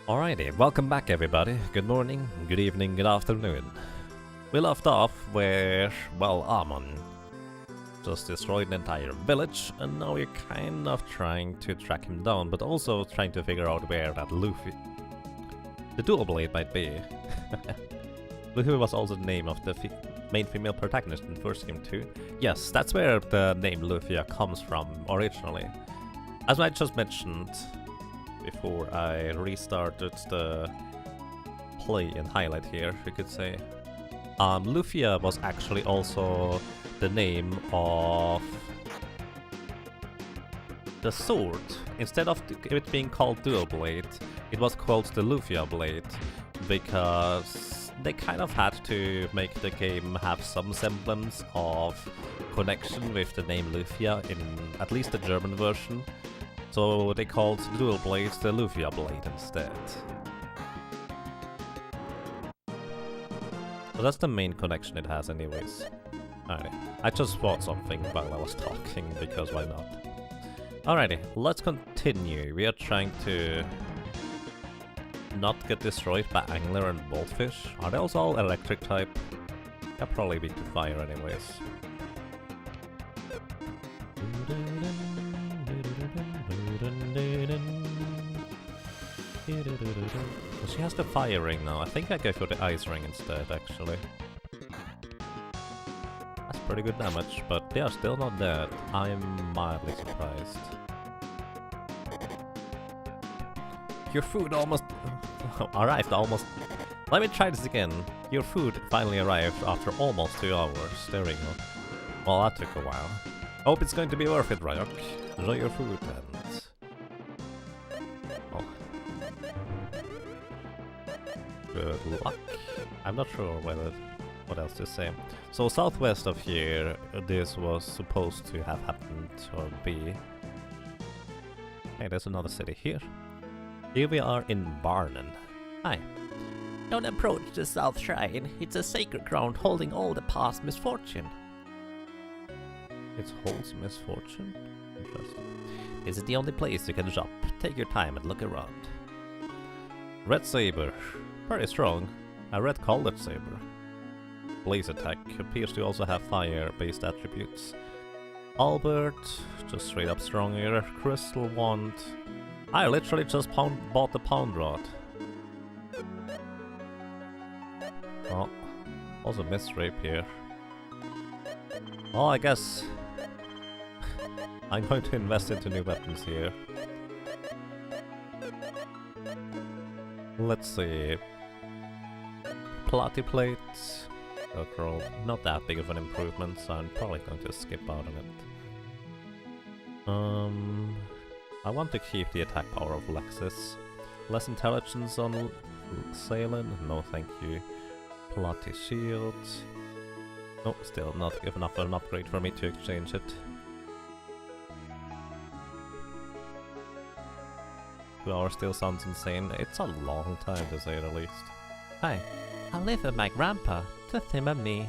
Alrighty, welcome back everybody. Good morning, good evening, good afternoon. We left off where, well, Amon just destroyed an entire village, and now we're kind of trying to track him down, but also trying to figure out where that Lufia, the dual blade, might be. Lufia was also the name of the main female protagonist in first game too. Yes, that's where the name Lufia comes from originally. As I just mentioned before I restarted the play and highlight here, you could say. Lufia was actually also the name of the sword. Instead of it being called Dual Blade, it was called the Lufia Blade, because they kind of had to make the game have some semblance of connection with the name Lufia in at least the German version. So they called the Dual Blade the Lufia Blade instead. So that's the main connection it has anyways. Alrighty, I just bought something while I was talking, because why not? Alrighty, let's continue. We are trying to not get destroyed by angler and boldfish. Are they also all electric type? They're probably weak to fire anyways. So she has the fire ring now. I think I go for the ice ring instead, actually. That's pretty good damage, but they are still not dead. I'm mildly surprised. Your food almost arrived almost. Let me try this again. Your food finally arrived after almost 2 hours. There we go. Well, that took a while. Hope it's going to be worth it, Ryok. Enjoy your food and... oh. Good luck. I'm not sure what else to say. So southwest of here, this was supposed to have happened or be. Hey, there's another city here. Here we are in Barnen. Hi. Don't approach the South Shrine. It's a sacred ground holding all the past misfortune. It holds misfortune? Interesting. This is the only place you can shop. Take your time and look around. Red Saber. Very strong. A red colored saber. Blaze attack. Appears to also have fire-based attributes. Albert. Just straight up stronger. Crystal Wand. I literally just bought the Pound Rod. Oh. Also Mist Rapier. Oh, I guess I'm going to invest into new weapons here. Let's see. Platy plates. Overall, not that big of an improvement, so I'm probably going to skip out on it. I want to keep the attack power of Lexus. Less intelligence on Salin? No, thank you. Platy shield. No, still not enough of an upgrade for me to exchange it. 2 hours still sounds insane. It's a long time to say the least. Hi, I live with my grandpa, just him and me.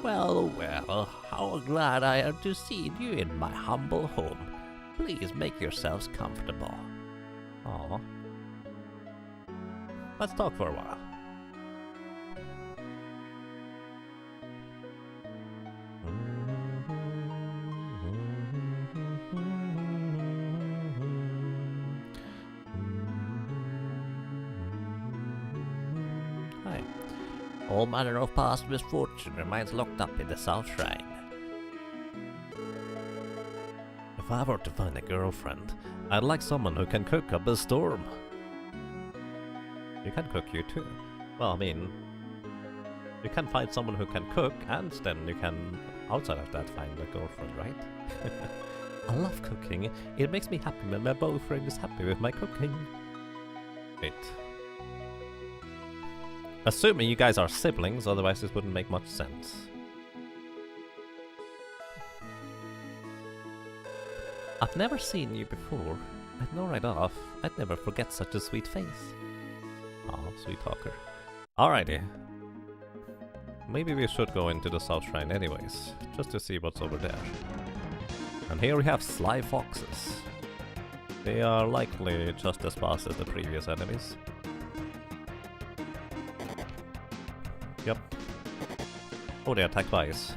Well, well, how glad I am to see you in my humble home. Please make yourselves comfortable. Aww. Let's talk for a while. All manner of past misfortune remains locked up in the South Shrine. If I were to find a girlfriend, I'd like someone who can cook up a storm. You can cook, you too. Well, I mean, you can find someone who can cook, and then you can, outside of that, find a girlfriend, right? I love cooking. It makes me happy when my boyfriend is happy with my cooking. Wait. Assuming you guys are siblings, otherwise this wouldn't make much sense. I've never seen you before. I'd know right off. I'd never forget such a sweet face. Aw, sweet talker. Alrighty. Maybe we should go into the South Shrine anyways, just to see what's over there. And here we have sly foxes. They are likely just as fast as the previous enemies. Yep. Oh, they attack twice.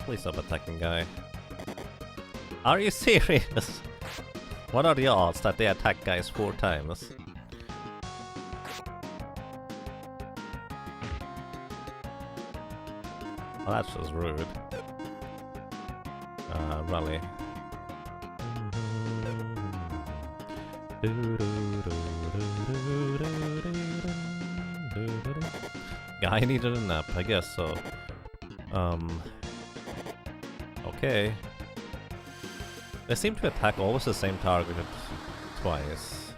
Please stop attacking, guy. Are you serious? What are the odds that they attack guys 4 times? Oh, that's just rude. Rally. Yeah, I needed a nap, I guess so. Okay. They seem to attack always the same target twice.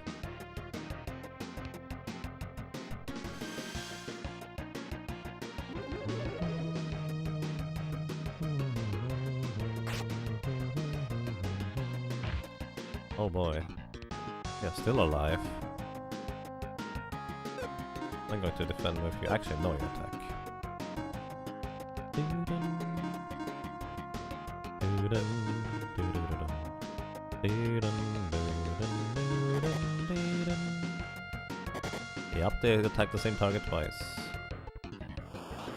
Oh boy. Yeah, still alive. I'm going to defend with you. Actually, no, you attack. Yep, they attack the same target twice.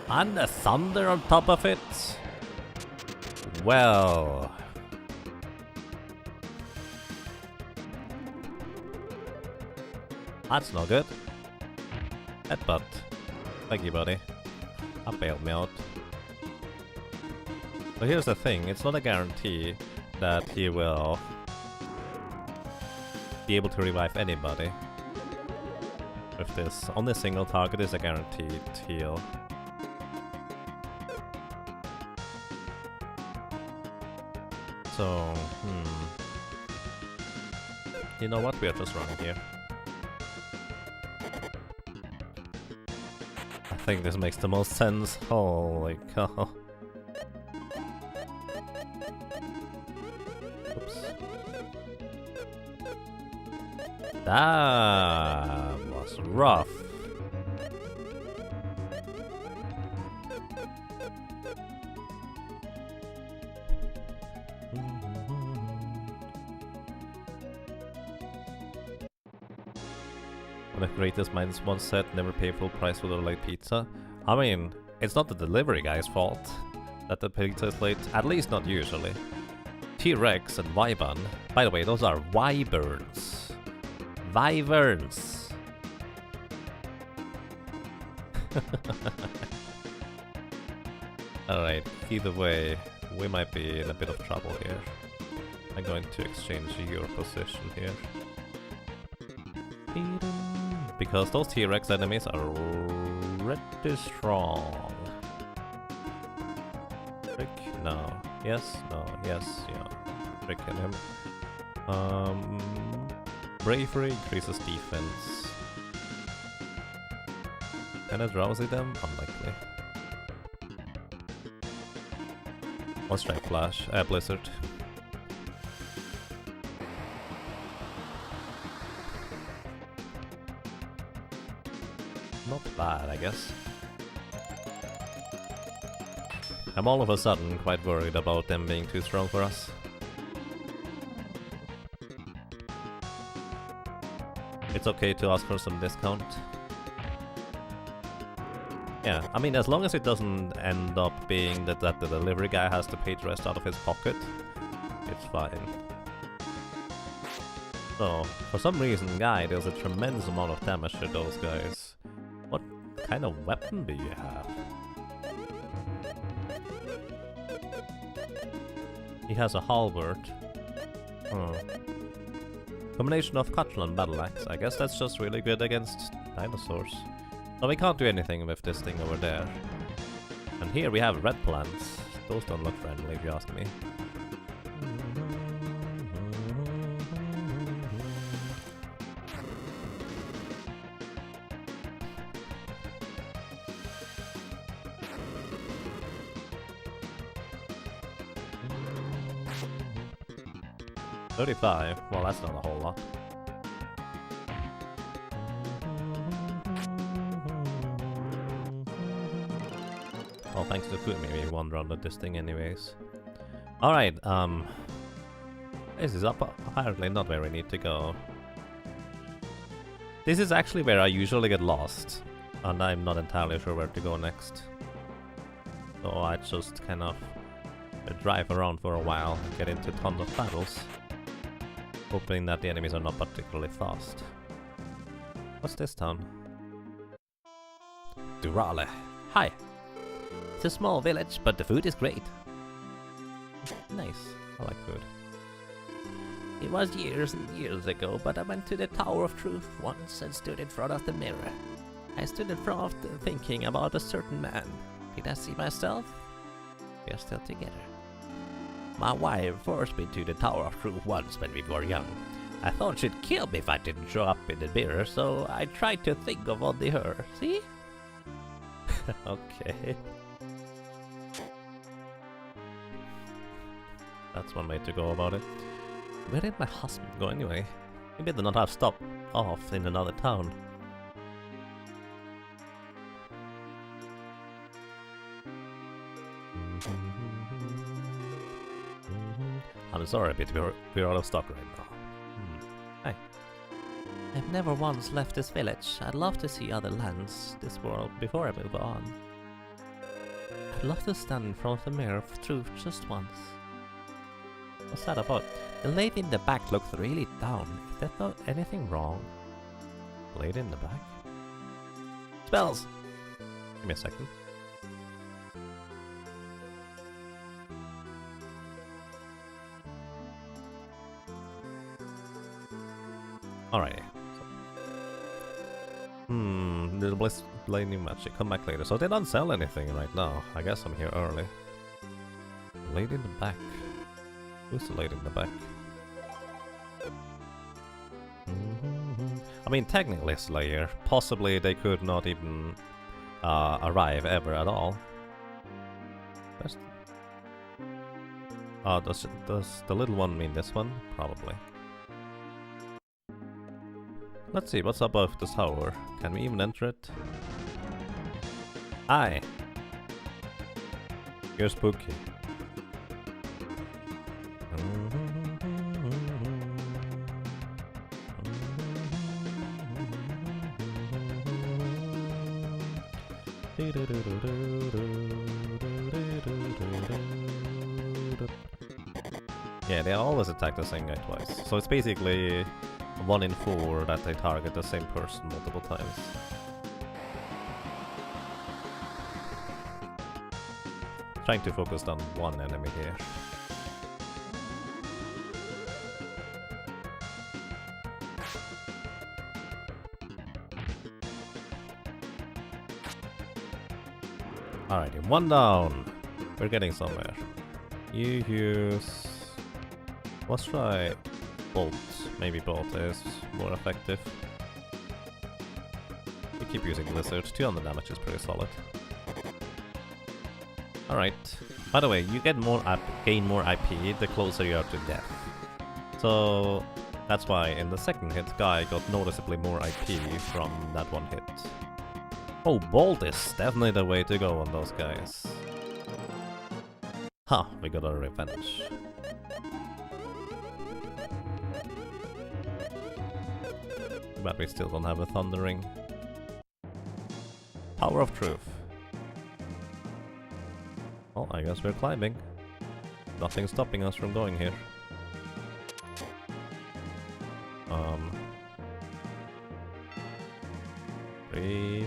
And the thunder on top of it? Well... that's no good. Headbutt. Thank you, buddy. That bailed me out. But here's the thing, it's not a guarantee that he will be able to revive anybody. With this, only single target is a guaranteed heal. So, you know what, we are just running here. I think this makes the most sense. Holy cow. Oops. That was rough. One of the greatest minds once said, never pay full price for the late pizza. I mean, it's not the delivery guy's fault that the pizza is late, at least not usually. T-Rex and Wyvern. By the way, those are wyverns. Wyverns. Alright, either way, we might be in a bit of trouble here. I'm going to exchange your position here. Because those T-Rex enemies are pretty strong. Trick? No. Yes? No. Yes? Yeah. Tricking him. Bravery increases defense. Can I drowsy them? Unlikely. One strike flash. Blizzard. Not bad, I guess. I'm all of a sudden quite worried about them being too strong for us. It's okay to ask for some discount. Yeah, I mean, as long as it doesn't end up being that the delivery guy has to pay the rest out of his pocket, it's fine. So, for some reason, guy, there's a tremendous amount of damage to those guys. What kind of weapon do you have? He has a halberd. Combination of cudgel and battle axe. I guess that's just really good against dinosaurs. So we can't do anything with this thing over there. And here we have red plants. Those don't look friendly if you ask me. $35? Well, that's not a whole lot. Well, thanks to food, maybe one round of this thing anyways. Alright, This is apparently not where we need to go. This is actually where I usually get lost, and I'm not entirely sure where to go next. So I just kind of drive around for a while, get into tons of battles, hoping that the enemies are not particularly fast. What's this town? Durale. Hi. It's a small village, but the food is great. Nice. I like food. It was years and years ago, but I went to the Tower of Truth once and stood in front of the mirror. I stood in front of thinking about a certain man. Did I see myself? We are still together. My wife forced me to the Tower of Truth once when we were young. I thought she'd kill me if I didn't show up in the mirror, so I tried to think of only her. See? Okay. That's one way to go about it. Where did my husband go anyway? He better not have stopped off in another town. I'm sorry, but we're out of stock right now. Hi. I've never once left this village. I'd love to see other lands, this world, before I move on. I'd love to stand in front of the mirror of truth just once. What's that about? The lady in the back looked really down. Is there not anything wrong? Lady in the back? Spells! Give me a second. Alrighty. Little blade new magic. Come back later. So they don't sell anything right now. I guess I'm here early. Lady in the back. Who's the lady in the back? I mean, technically Slayer. Possibly they could not even arrive ever at all. Does the little one mean this one? Probably. Let's see, what's above this tower? Can we even enter it? Aye! You're spooky. Yeah, they always attack the same guy twice. So it's basically 1 in 4 that they target the same person multiple times. Trying to focus on one enemy here. Alrighty, 1 down. We're getting somewhere. You use... Let's try Bolt. Maybe Bolt is more effective. We keep using Blizzard. 200 damage is pretty solid. Alright. By the way, you get gain more IP the closer you are to death. So that's why in the second hit, Guy got noticeably more IP from that one hit. Oh, Bolt is definitely the way to go on those guys. Huh, we got our revenge. But we still don't have a Thundering. Tower of Truth. Well, I guess we're climbing. Nothing stopping us from going here. 3,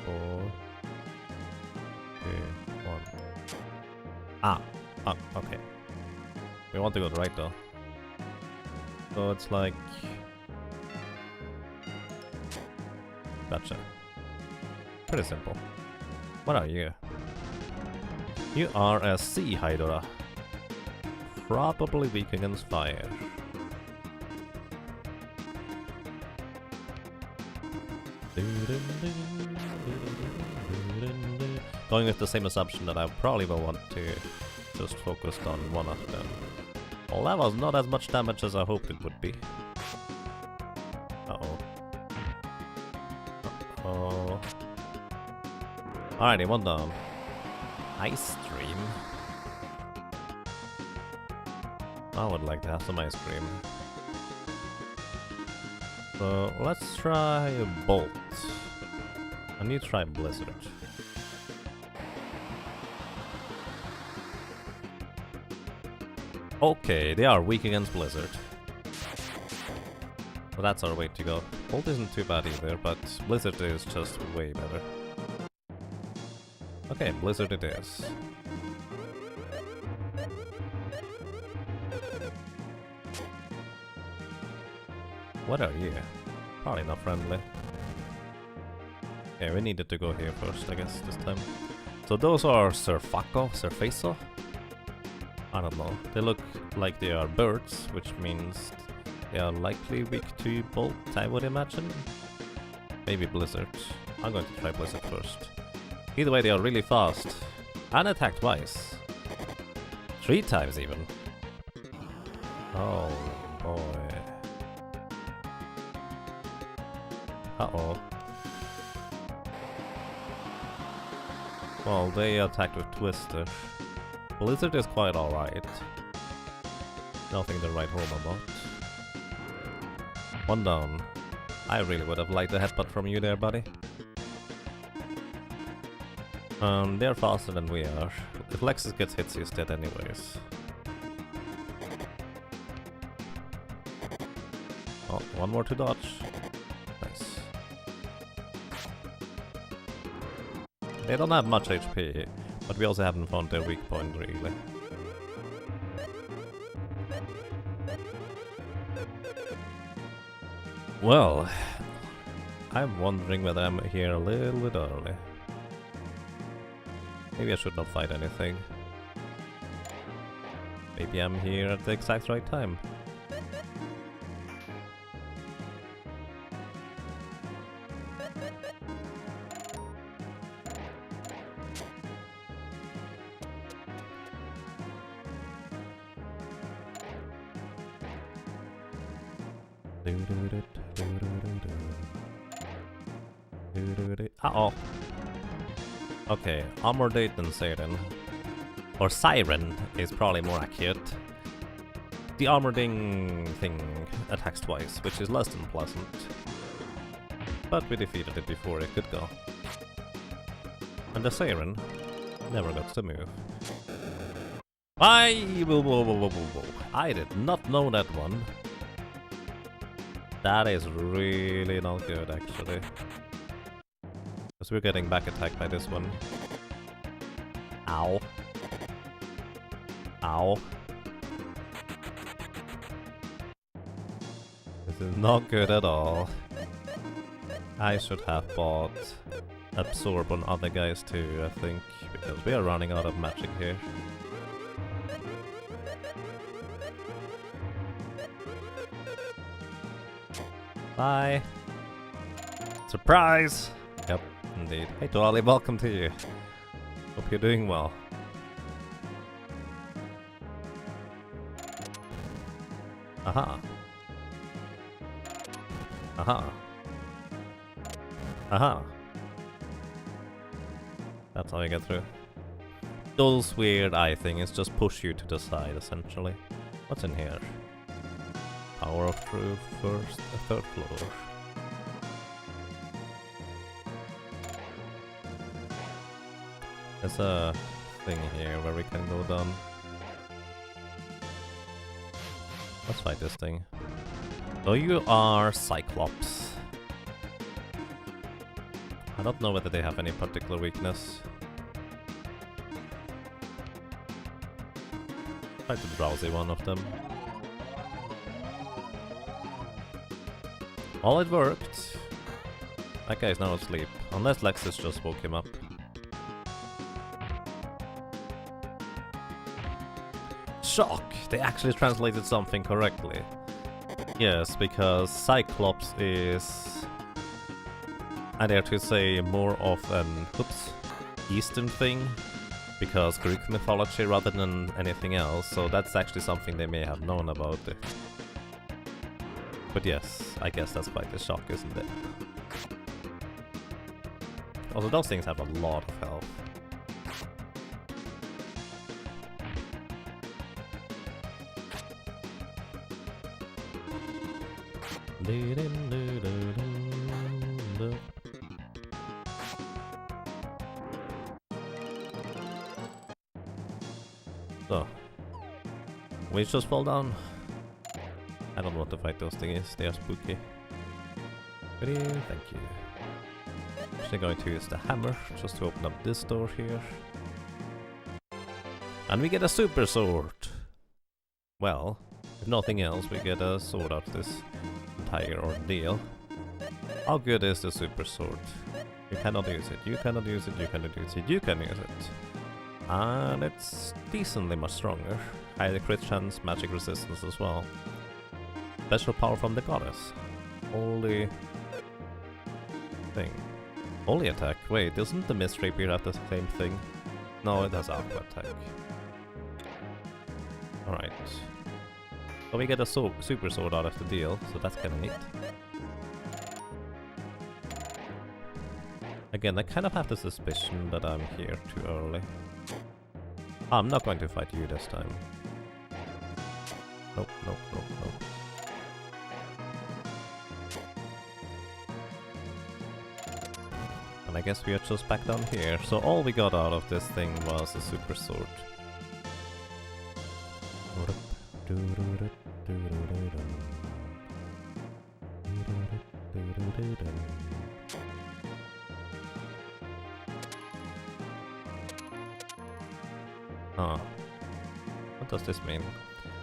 4, 2, 1. Ah, okay. We want to go right though. So it's like... Gotcha. Pretty simple. What are you? You are a Sea Hydra. Probably weak against fire. Going with the same assumption that I probably will want to just focus on one of them. Well, that was not as much damage as I hoped it would be. Uh-oh. Uh-oh. Alrighty, 1 down. Ice Stream. I would like to have some ice cream. So let's try Bolt. I need to try Blizzard. Okay, they are weak against Blizzard. So that's our way to go. Bolt isn't too bad either, but Blizzard is just way better. Okay, Blizzard it is. What are you? Probably not friendly. Okay, we needed to go here first, I guess, this time. So those are Surfaco? I don't know. They look like they are birds, which means they are likely weak to Bolt, I would imagine. Maybe Blizzard. I'm going to try Blizzard first. Either way, they are really fast. And attack twice. 3 times even. Oh boy. Uh-oh. Well, they attacked with Twister. Blizzard is quite alright. Nothing to write home about. 1 down. I really would have liked a headbutt from you there, buddy. They're faster than we are. If Lexus gets hit, he's dead anyways. Oh, 1 more to dodge. Nice. They don't have much HP, but we also haven't found their weak point, really. Well, I'm wondering whether I'm here a little bit early. Maybe I should not fight anything. Maybe I'm here at the exact right time. Uh-oh. Okay, Armored than Siren. Or Siren is probably more accurate. The Armoreding thing attacks twice, which is less than pleasant. But we defeated it before it could go. And the Siren never got to move. I did not know that one. That is really not good, actually. Because we're getting back attacked by this one. Ow. Ow. This is not good at all. I should have bought Absorb on other guys too, I think. Because we are running out of magic here. Bye. Surprise! Yep, indeed. Hey Dolly, welcome to you. Hope you're doing well. Aha. Aha. Aha. That's how you get through. Those weird eye things just push you to the side, essentially. What's in here? Power of Truth, third floor. There's a thing here where we can go down. Let's fight this thing. So you are Cyclops. I don't know whether they have any particular weakness. Try to drowsy one of them. Well, it worked. That guy's now asleep, unless Lexus just woke him up. Shock! They actually translated something correctly. Yes, because Cyclops is, I dare to say, more of an, Eastern thing. Because Greek mythology rather than anything else, so that's actually something they may have known about it. But yes, I guess that's quite a shock, isn't it? Also, those things have a lot of health. So, we just fall down. I don't want to fight those things, they are spooky. Thank you. Actually going to use the hammer just to open up this door here. And we get a super sword! Well, if nothing else, we get a sword out of this entire ordeal. How good is the super sword? You cannot use it, you cannot use it, you cannot use it, you can use it. And it's decently much stronger. Higher crit chance, magic resistance as well. Special power from the goddess. Holy thing. Holy attack. Wait, doesn't the Mist Rapier have the same thing? No, it has aqua attack. Alright. So we get a super sword out of the deal, so that's kinda neat. Again, I kind of have the suspicion that I'm here too early. I'm not going to fight you this time. Nope, nope, nope, nope. And I guess we are just back down here. So all we got out of this thing was a super sword. Ah. What does this mean?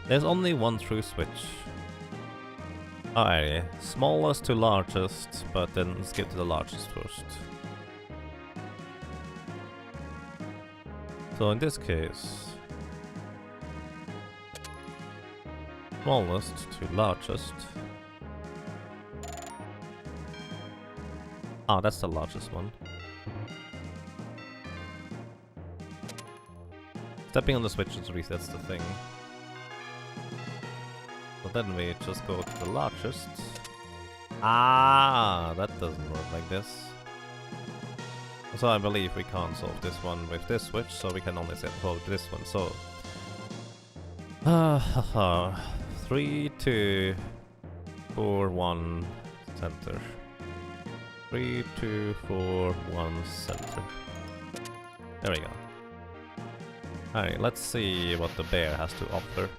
There's only one through switch. Alright, smallest to largest, but then let's get to the largest first. So in this case, smallest to largest. Ah, that's the largest one. Stepping on the switches resets the thing. So then we just go to the largest. Ah, that doesn't work like this. So I believe we can't solve this one with this switch, so we can only solve this one. So 3, 2, 4, 1 center. 3, 2, 4, 1 center. There we go. Alright, let's see what the bear has to offer.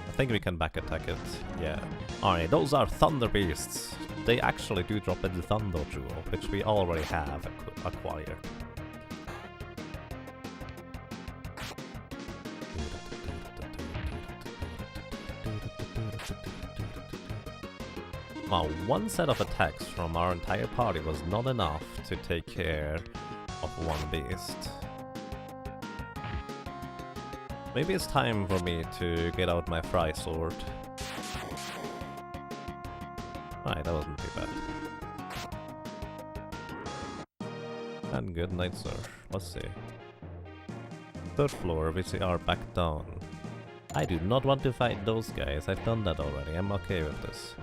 I think we can back attack it. Yeah. Alright, those are Thunder Beasts. They actually do drop in the Thunder Jewel, which we already have acquired. Now, one set of attacks from our entire party was not enough to take care of one beast. Maybe it's time for me to get out my Fry Sword. Alright, that wasn't too bad. And good night, sir. Let's see. 3rd floor, we are back down. I do not want to fight those guys, I've done that already, I'm okay with this.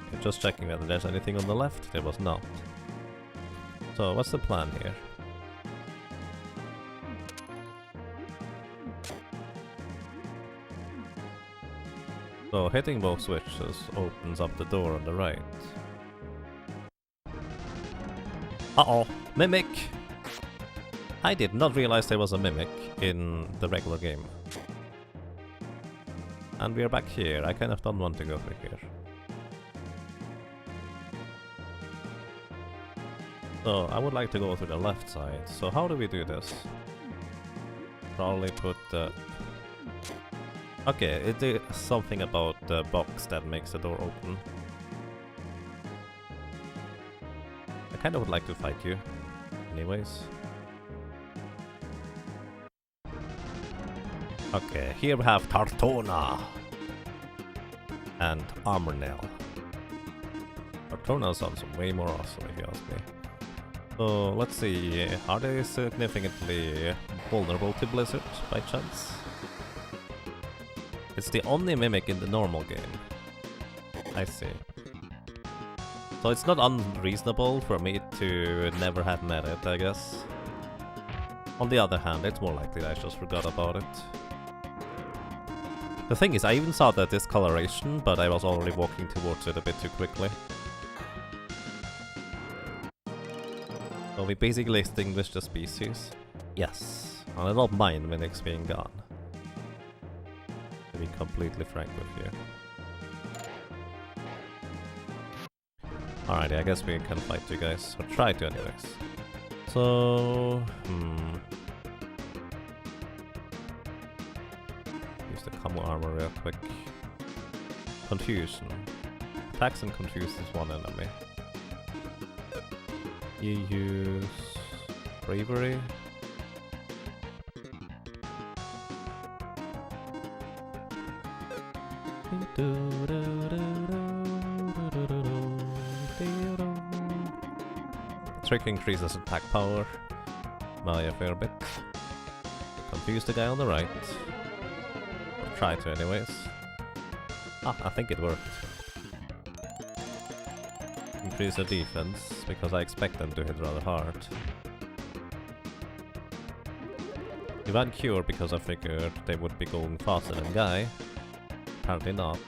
Okay, just checking whether there's anything on the left, there was not. So, what's the plan here? So hitting both switches opens up the door on the right. Uh-oh! Mimic! I did not realize there was a Mimic in the regular game. And we are back here. I kind of don't want to go through here. So I would like to go to the left side. So how do we do this? Probably put the... Okay, it is something about the box that makes the door open. I kind of would like to fight you, anyways. Okay, here we have Tartona and Armor Nail. Tartona sounds way more awesome if you ask me. So let's see, are they significantly vulnerable to Blizzard by chance? It's the only Mimic in the normal game. I see. So it's not unreasonable for me to never have met it, I guess. On the other hand, it's more likely that I just forgot about it. The thing is, I even saw the discoloration, but I was already walking towards it a bit too quickly. So we basically extinguished the species. Yes, and I don't mind Minix being gone. To be completely frank with you. Alrighty, I guess we can fight you guys, or try to anyways. So, use the camo armor real quick. Confusion. Attacks and confuses one enemy. You use bravery. Trick increases attack power by a fair bit. Confuse the guy on the right. Or try to anyways. Ah, I think it worked. Increase their defense, because I expect them to hit rather hard. You ran Cure because I figured they would be going faster than Guy. Apparently not.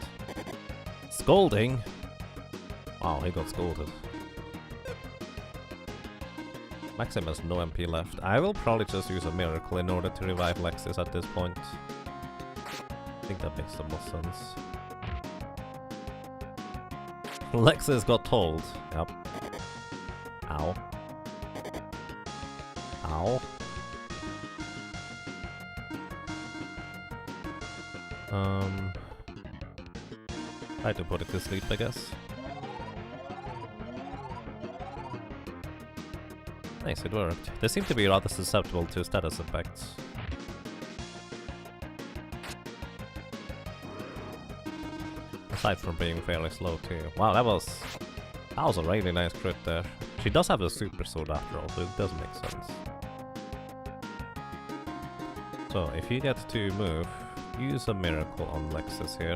Scolding? Wow, he got scolded. Maxim has no MP left. I will probably just use a miracle in order to revive Lexus at this point. I think that makes the most sense. Lexus got told. Yep. Ow. Ow. Try to put it to sleep, I guess. Nice, it worked. They seem to be rather susceptible to status effects. Aside from being fairly slow too. Wow, that was a really nice crit there. She does have a super sword after all, so it does make sense. So, if you get to move, use a miracle on Lexus here.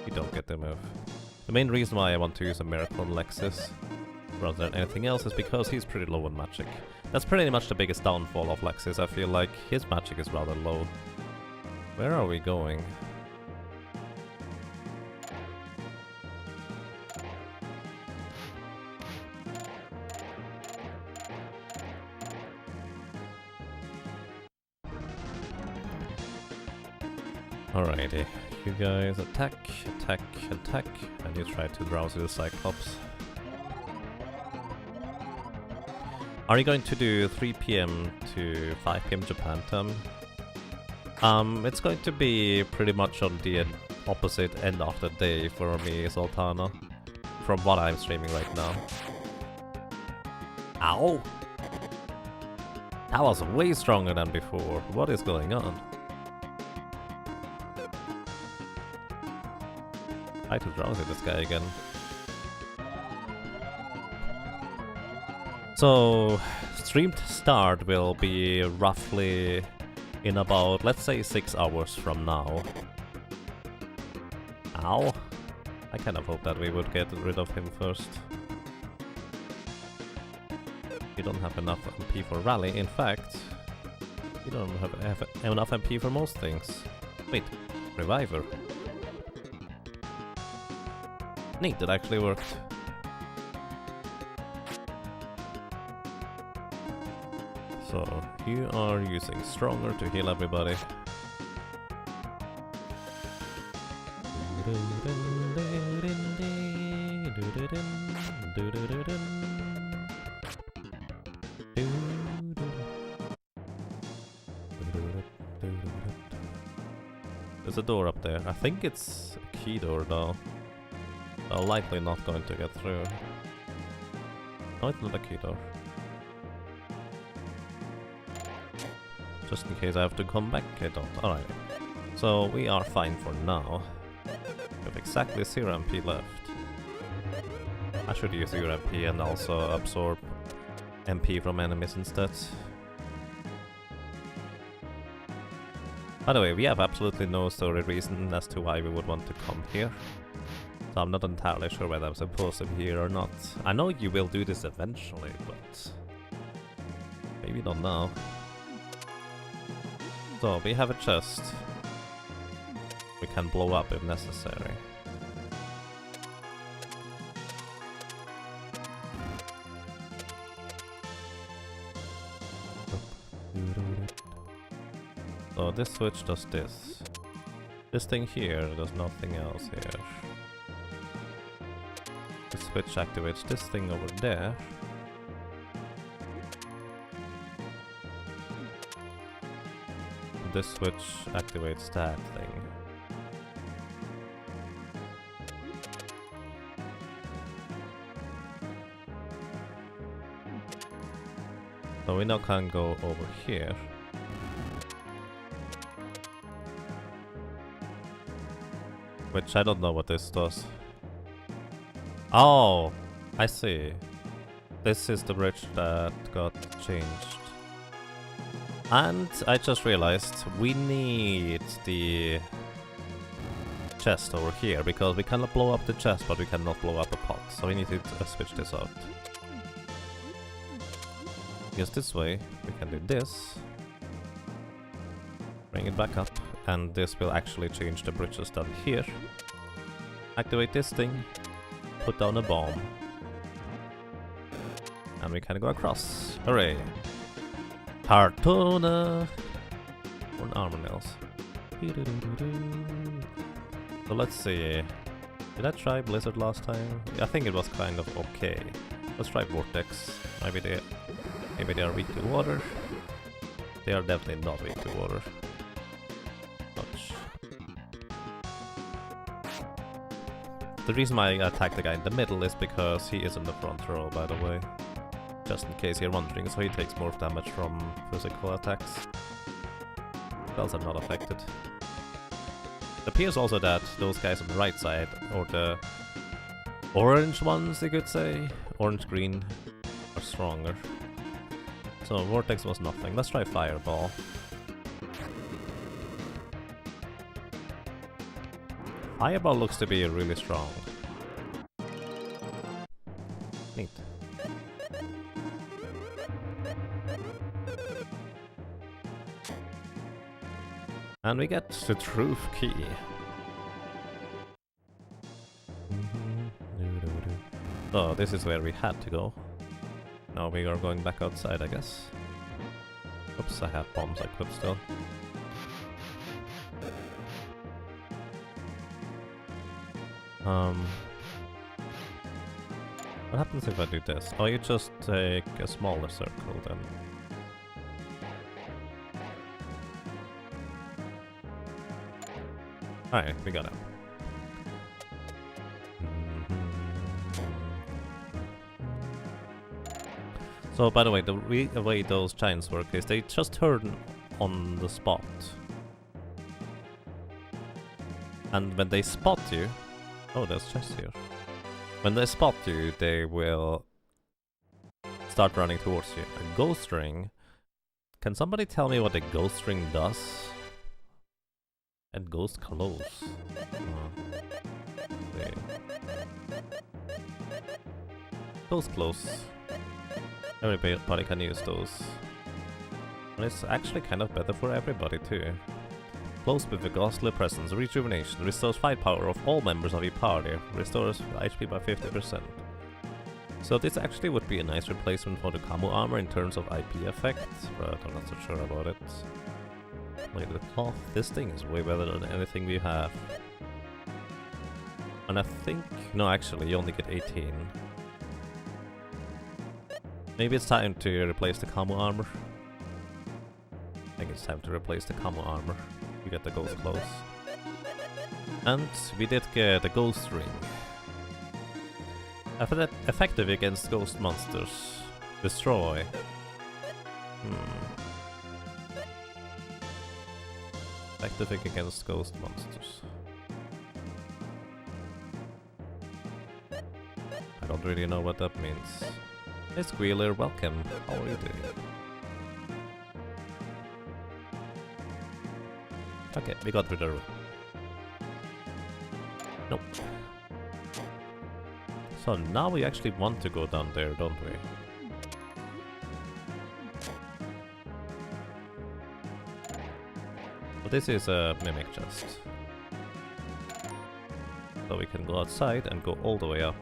You don't get to move. The main reason why I want to use a miracle on Lexus rather than anything else is because he's pretty low on magic. That's pretty much the biggest downfall of Lexus. I feel like his magic is rather low. Where are we going? Alrighty, you guys attack, attack, attack, and you try to drowsy the Cyclops. Are you going to do 3 PM to 5 PM Japan time? It's going to be pretty much on the opposite end of the day for me, Sultana, from what I'm streaming right now. Ow! That was way stronger than before. What is going on? Try to drowsy this guy again. So, streamed start will be roughly in about, let's say, 6 hours from now. Ow! I kind of hope that we would get rid of him first. You don't have enough MP for rally. In fact, you don't have enough MP for most things. Wait, Reviver. Neat, it actually worked. So, you are using Stronger to heal everybody. There's a door up there. I think it's a key door though. I'm likely not going to get through. No, it's not a key door. Just in case I have to come back, I don't. Alright. So we are fine for now. We have exactly 0 MP left. I should use 0 MP and also absorb MP from enemies instead. By the way, we have absolutely no story reason as to why we would want to come here. So I'm not entirely sure whether I'm supposed to be here or not. I know you will do this eventually, but maybe not now. So, we have a chest. We can blow up if necessary. So this switch does this. This thing here does nothing else here. This switch activates this thing over there. This switch activates that thing. So we now can go over here. Which I don't know what this does. Oh, I see. This is the bridge that got changed. And I just realized we need the chest over here, because we cannot blow up the chest, but we cannot blow up a pot. So we need to switch this out. Because this way, we can do this. Bring it back up. And this will actually change the bridges down here. Activate this thing. Put down a bomb. And we can go across. Hooray! Tartuna! Or armor nails. So let's see. Did I try Blizzard last time? I think it was kind of okay. Let's try Vortex. Maybe they are weak to water. They are definitely not weak to water. Much. The reason why I attack the guy in the middle is because he is in the front row, by the way. Just in case you're wondering, so he takes more damage from physical attacks. Spells are not affected. It appears also that those guys on the right side, or the orange ones you could say, orange-green, are stronger. So Vortex was nothing. Let's try Fireball. Fireball looks to be really strong. Neat. And we get the truth key. So this is where we had to go. Now we are going back outside, I guess. Oops, I have bombs equipped still. What happens if I do this? Oh, you just take a smaller circle then. Alright, we got it. So, by the way, the way those giants work is they just turn on the spot. And when they spot you... Oh, there's chests here. When they spot you, they will start running towards you. A ghost ring... Can somebody tell me what a ghost ring does? And ghost close. Ghost close. Everybody can use those. And it's actually kind of better for everybody too. Close with a ghostly presence, rejuvenation, restores fight power of all members of your party, restores HP by 50%. So this actually would be a nice replacement for the camo armor in terms of IP effects, but I'm not so sure about it. Look at the cloth, this thing is way better than anything we have. And I think... no, actually, you only get 18. Maybe it's time to replace the camo armor. I think it's time to replace the camo armor. We get the ghost close. And we did get a ghost ring. Effective against ghost monsters. Destroy. Effective against ghost monsters. I don't really know what that means. Hey Squealer, welcome. How are you doing? Okay, we got through the room. Nope. So now we actually want to go down there, don't we? But this is a mimic chest. So we can go outside and go all the way up.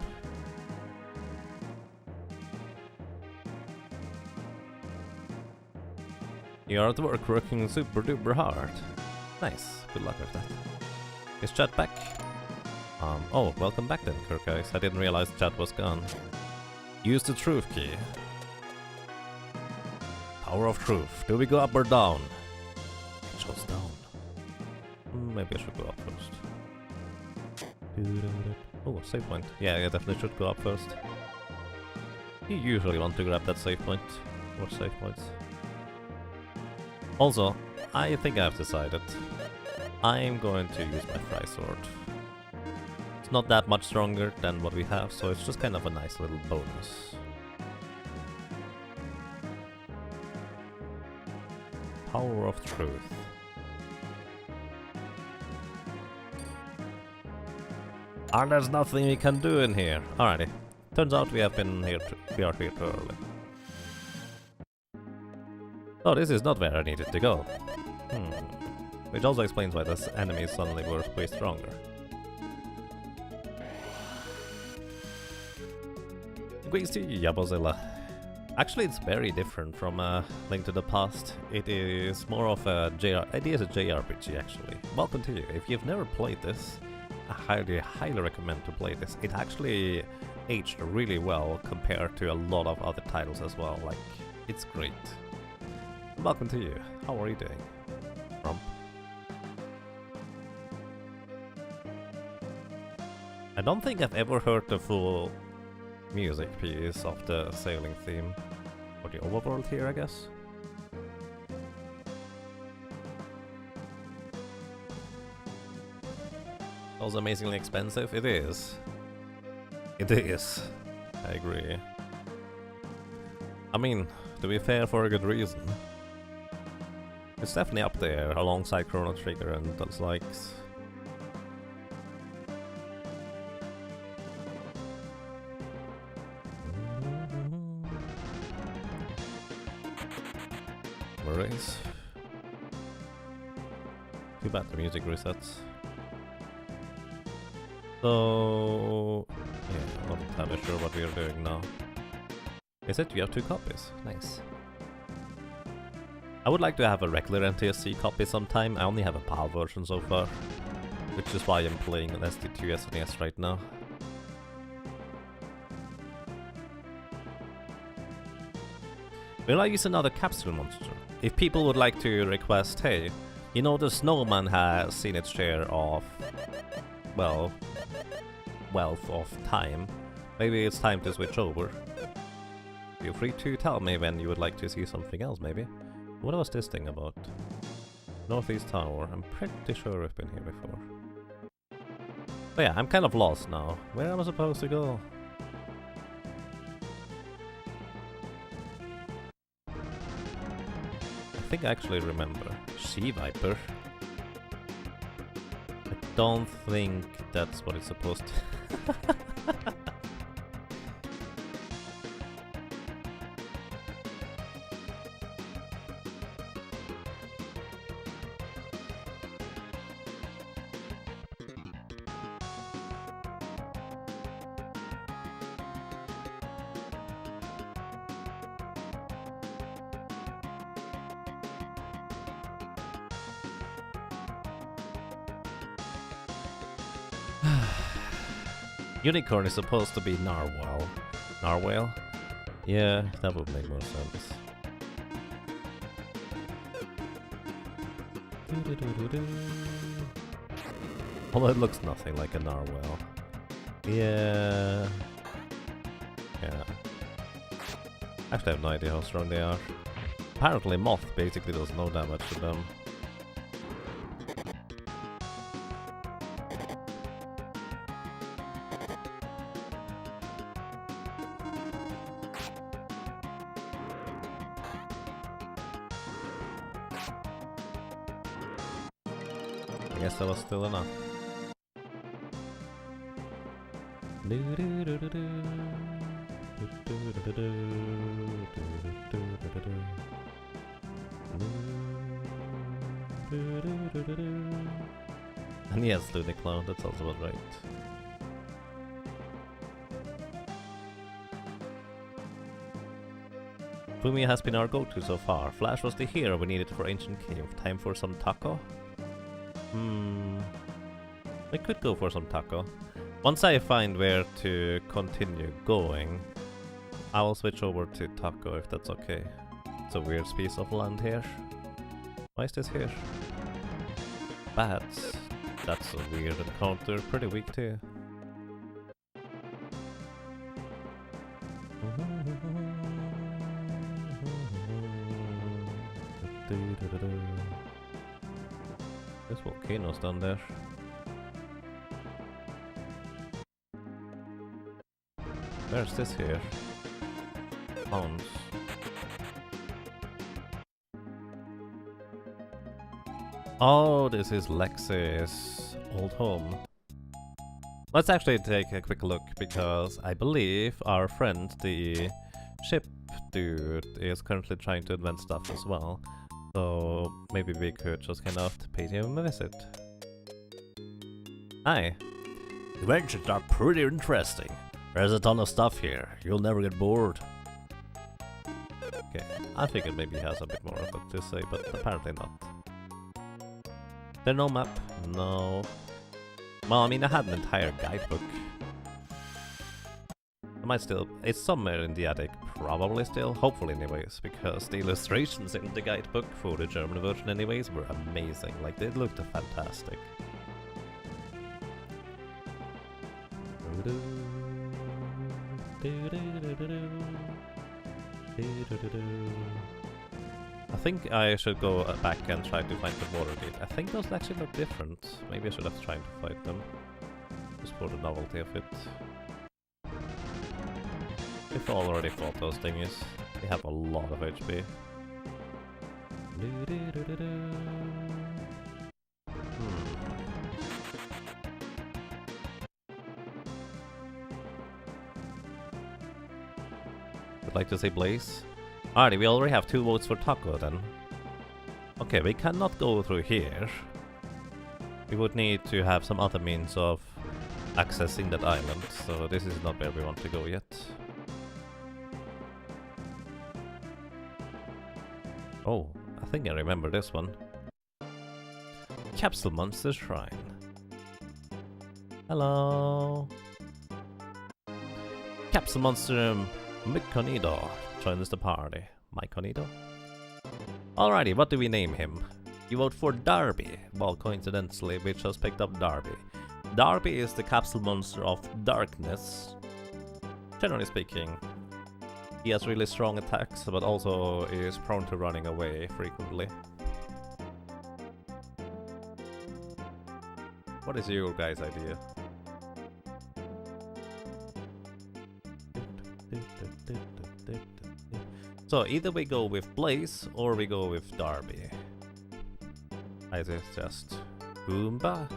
You're at work working super duper hard. Nice, good luck with that. Is chat back? Oh, welcome back then, Kirk guys. I didn't realize chat was gone. Use the truth key. Power of truth. Do we go up or down? It shows down. Maybe I should go up first. Oh, save point. Yeah, I definitely should go up first. You usually want to grab that save point. Or save points. Also, I think I've decided. I'm going to use my fry sword. It's not that much stronger than what we have, so it's just kind of a nice little bonus. Power of truth. And there's nothing we can do in here. Alrighty. Turns out we have been here. We are here too early. Oh, this is not where I needed to go. Which also explains why this enemy suddenly were way stronger. Greetings to you, Yabozilla. Actually, it's very different from Link to the Past. It is more of a it is a JRPG actually. Welcome to you. If you've never played this, I highly recommend to play this. It actually aged really well compared to a lot of other titles as well. Like, it's great. Welcome to you. How are you doing, Rump? I don't think I've ever heard the full music piece of the sailing theme. For the overworld here, I guess. Also amazingly expensive. It is. It is. I agree. I mean, to be fair, for a good reason. It's definitely up there, alongside Chrono Trigger and those likes. Worries. Too bad the music resets. So yeah, I'm not entirely sure what we are doing now. Is it? You have 2 copies. Nice. I would like to have a regular NTSC copy sometime. I only have a PAL version so far, which is why I'm playing an SD2 SNES right now. Will I use another capsule monster? If people would like to request, hey, you know the snowman has seen its share of, well, wealth of time. Maybe it's time to switch over. Feel free to tell me when you would like to see something else, maybe. What was this thing about? Northeast Tower. I'm pretty sure we've been here before. But yeah, I'm kind of lost now. Where am I supposed to go? I think I actually remember. Sea Viper? I don't think that's what it's supposed to... Unicorn is supposed to be narwhal. Narwhal? Yeah, that would make more sense. Although it looks nothing like a narwhal. Yeah. Yeah. Actually, I have no idea how strong they are. Apparently, moth basically does no damage to them. I guess that was still enough. And yes, Looney Clown, that's also about right. Lufia has been our go-to so far. Flash was the hero we needed for Ancient Cave. Time for some taco? We could go for some taco. Once I find where to continue going, I will switch over to taco if that's okay. It's a weird piece of land here. Why is this here? Bats. That's a weird encounter. Pretty weak too. This volcano's down there. Where's this here? Ponds. Oh, this is Lexi's old home. Let's actually take a quick look, because I believe our friend, the ship dude, is currently trying to invent stuff as well. So maybe we could just kind of pay him a visit. Hi. Inventions are pretty interesting. There's a ton of stuff here. You'll never get bored. Okay, I figured maybe he has a bit more of it to say, but apparently not. There's no map? No. Well, I mean, I had an entire guidebook. I might still... It's somewhere in the attic, probably still. Hopefully anyways, because the illustrations in the guidebook for the German version anyways were amazing. Like, they looked fantastic. I think I should go back and try to find the water gate. I think those actually look different. Maybe I should have tried to fight them. Just for the novelty of it. We've already fought those thingies. They have a lot of HP. Would like to say Blaze. Alrighty, we already have 2 votes for Taco then. Okay, we cannot go through here. We would need to have some other means of accessing that island, so this is not where we want to go yet. Oh, I think I remember this one. Capsule Monster Shrine. Hello. Capsule Monster Myconido joins the party. Myconido? Alrighty, what do we name him? You vote for Darby. Well, coincidentally, we just picked up Darby. Darby is the capsule monster of darkness. Generally speaking, he has really strong attacks, but also is prone to running away frequently. What is your guys' idea? So either we go with Blaze or we go with Darby. I suggest Goomba.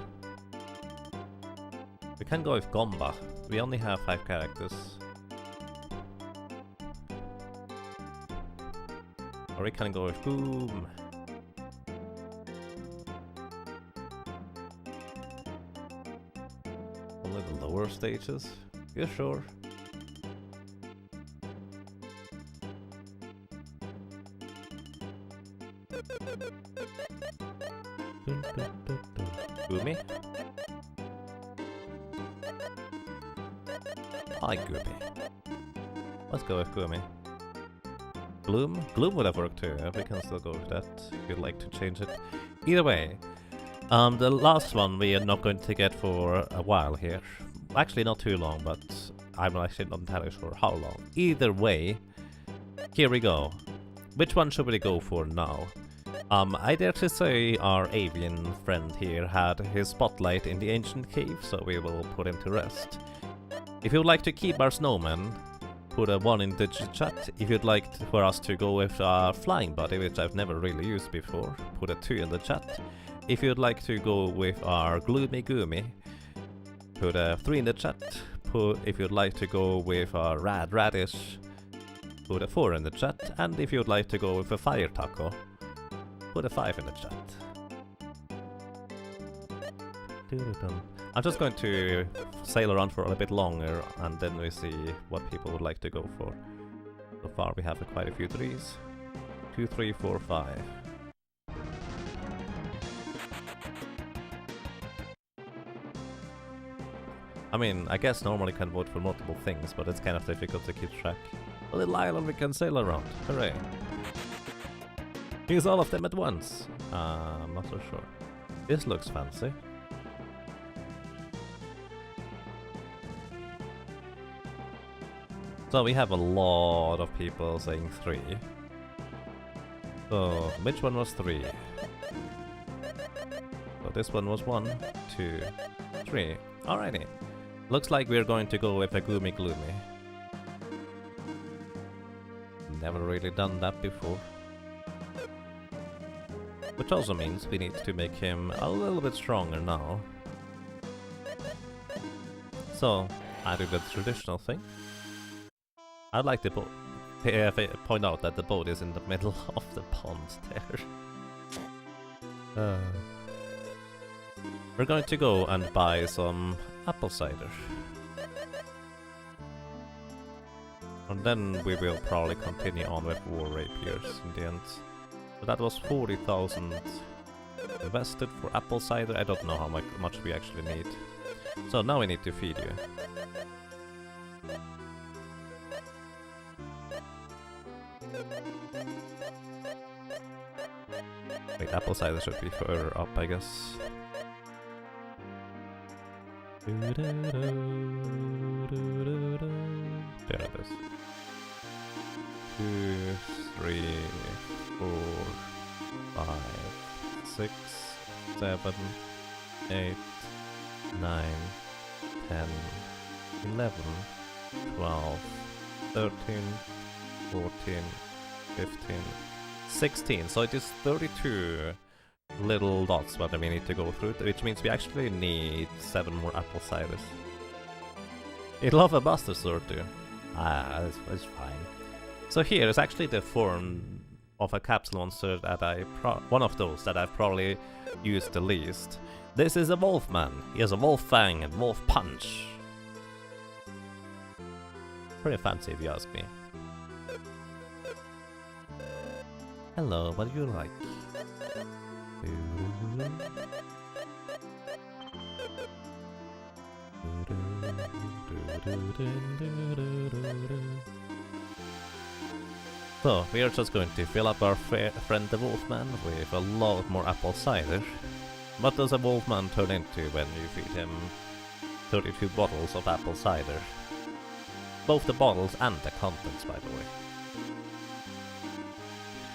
We can go with Gomba. We only have 5 characters. Or we can go with Boom. Only the lower stages? Yeah, sure. Goomy? I like Goomy. Let's go with Goomy. Gloom? Gloom would have worked too. We can still go with that if you'd like to change it. Either way, the last one we are not going to get for a while here. Actually not too long, but I'm actually not entirely sure how long. Either way, here we go. Which one should we go for now? I dare to say our avian friend here had his spotlight in the ancient cave, so we will put him to rest. If you'd like to keep our snowman, put a 1 in the chat. If you'd like for us to go with our flying buddy, which I've never really used before, put a 2 in the chat. If you'd like to go with our gloomy goomy, put a 3 in the chat. If you'd like to go with our radish, put a 4 in the chat. And if you'd like to go with a fire taco, put a 5 in the chat. I'm just going to sail around for a bit longer and then we see what people would like to go for. So far we have quite a few threes. 2, 3, 4, 5. I mean, I guess normally you can vote for multiple things, but it's kind of difficult to keep track. A little island we can sail around. Hooray. Use all of them at once. I'm not so sure. This looks fancy. So we have a lot of people saying 3. So, which one was 3? So this one was 1, 2, 3. Alrighty. Looks like we're going to go with a gloomy. Never really done that before. Which also means we need to make him a little bit stronger now. So, I do the traditional thing. I'd like to point out that the boat is in the middle of the pond there. We're going to go and buy some apple cider. And then we will probably continue on with war rapiers in the end. So that was 40,000 invested for apple cider. I don't know how much we actually need. So now we need to feed you. Wait, apple cider should be further up, I guess. There it is. 2, 3, 4, 5, 6, 7, 8, 9, 10, 11, 12, 13, 14, 15, 16. So it is 32 little dots that we need to go through, which means we actually need 7 more apple ciders. You'd love a Buster Sword too. It's fine. So here is actually the form of a capsule monster that one of those that I've probably used the least. This is a Wolfman. He has a wolf fang and wolf punch. Pretty fancy if you ask me. Hello, what do you like? So, we are just going to fill up our friend the Wolfman with a lot more apple cider. What does a Wolfman turn into when you feed him 32 bottles of apple cider? Both the bottles and the contents, by the way.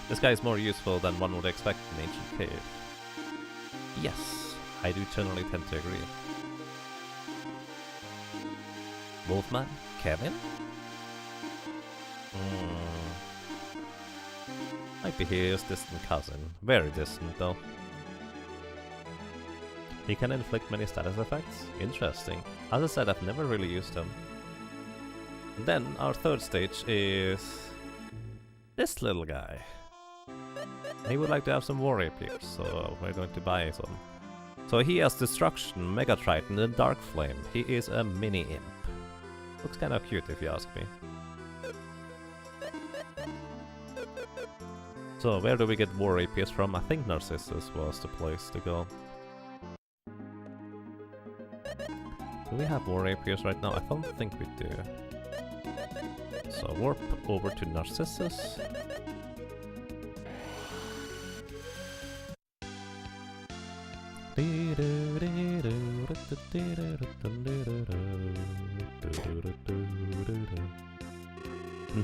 This guy is more useful than one would expect in Ancient Cave. Yes, I do generally tend to agree. Wolfman? Kevin? Might be his distant cousin. Very distant, though. He can inflict many status effects? Interesting. As I said, I've never really used them. And then our third stage is this little guy. He would like to have some war rapiers, so we're going to buy some. So he has Destruction, Mega Triton, and Dark Flame. He is a mini imp. Looks kind of cute if you ask me. So where do we get war rapiers from? I think Narcissus was the place to go. Do we have war rapiers right now? I don't think we do. So warp over to Narcissus.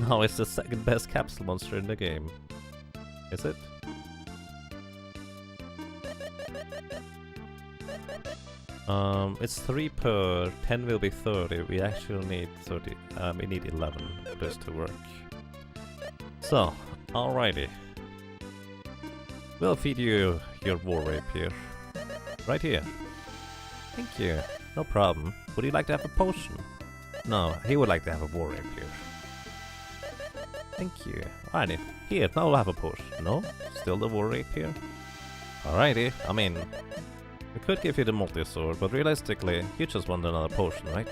Now it's the second best capsule monster in the game. Is it? It's 3 per, 10 will be 30. We actually need 30. We need 11 for this to work. So, alrighty. We'll feed you your war rapier. Right here. Thank you. No problem. Would you like to have a potion? No, he would like to have a war rapier. Thank you. Alrighty. Here, now we'll have a potion. No? Still the war rapier? Alrighty. I mean, We could give you the multi-sword, but realistically, you just want another potion, right?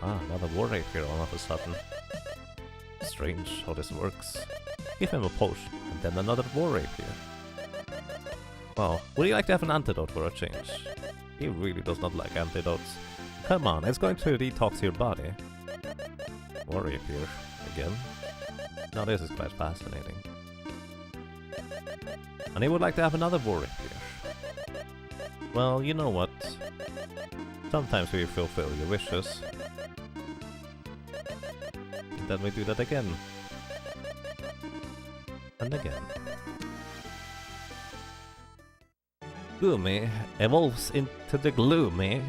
Ah, another war rapier all of a sudden. Strange how this works. Give him a potion, and then another war rapier. Well, would you like to have an antidote for a change? He really does not like antidotes. Come on, it's going to detox your body. War rapier, again. Now this is quite fascinating. And he would like to have another war rapier. Well, you know what? Sometimes we fulfill your wishes. And then we do that again. And again. Gloomy evolves into the gloomy.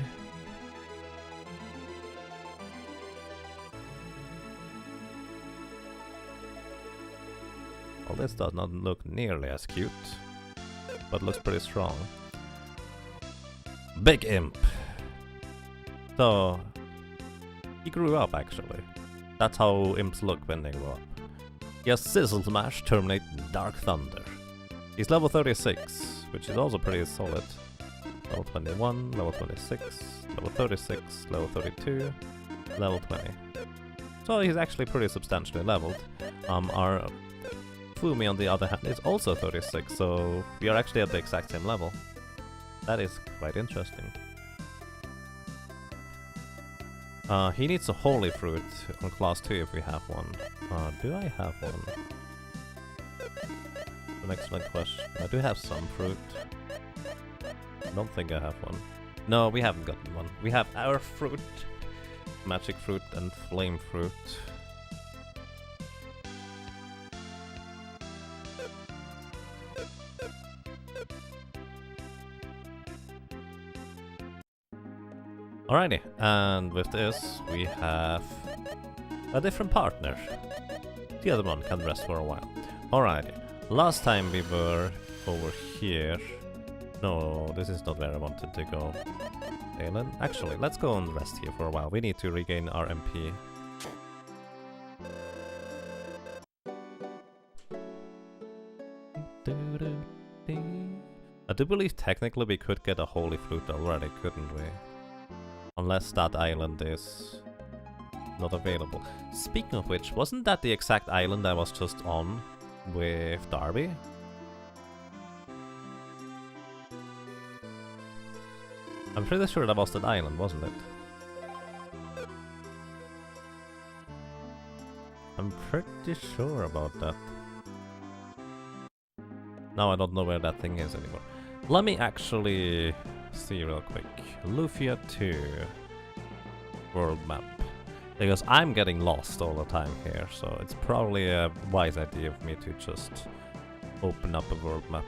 Well, this does not look nearly as cute, but looks pretty strong. Big Imp. So, he grew up actually. That's how imps look when they grow up. He has Sizzle Smash, Terminate, Dark Thunder. He's level 36, which is also pretty solid. Level 21, level 26, level 36, level 32, level 20. So he's actually pretty substantially leveled. Our Fumi on the other hand is also 36, so we are actually at the exact same level. That is quite interesting. He needs a Holy Fruit on class 2 if we have one. Do I have one? An excellent question. I do have some fruit. I don't think I have one. No, we haven't gotten one. We have our fruit, magic fruit and flame fruit. Alrighty, and with this we have a different partner. The other one can rest for a while. Alrighty, last time we were over here. No, this is not where I wanted to go. Alan, actually, let's go and rest here for a while. We need to regain our MP. I do believe technically we could get a Holy Fruit already, couldn't we? Unless that island is not available. Speaking of which, wasn't that the exact island I was just on with Darby? I'm pretty sure that was that island, wasn't it? I'm pretty sure about that. Now I don't know where that thing is anymore. Let me actually see real quick. Lufia 2 world map. Because I'm getting lost all the time here, so it's probably a wise idea of me to just open up a world map.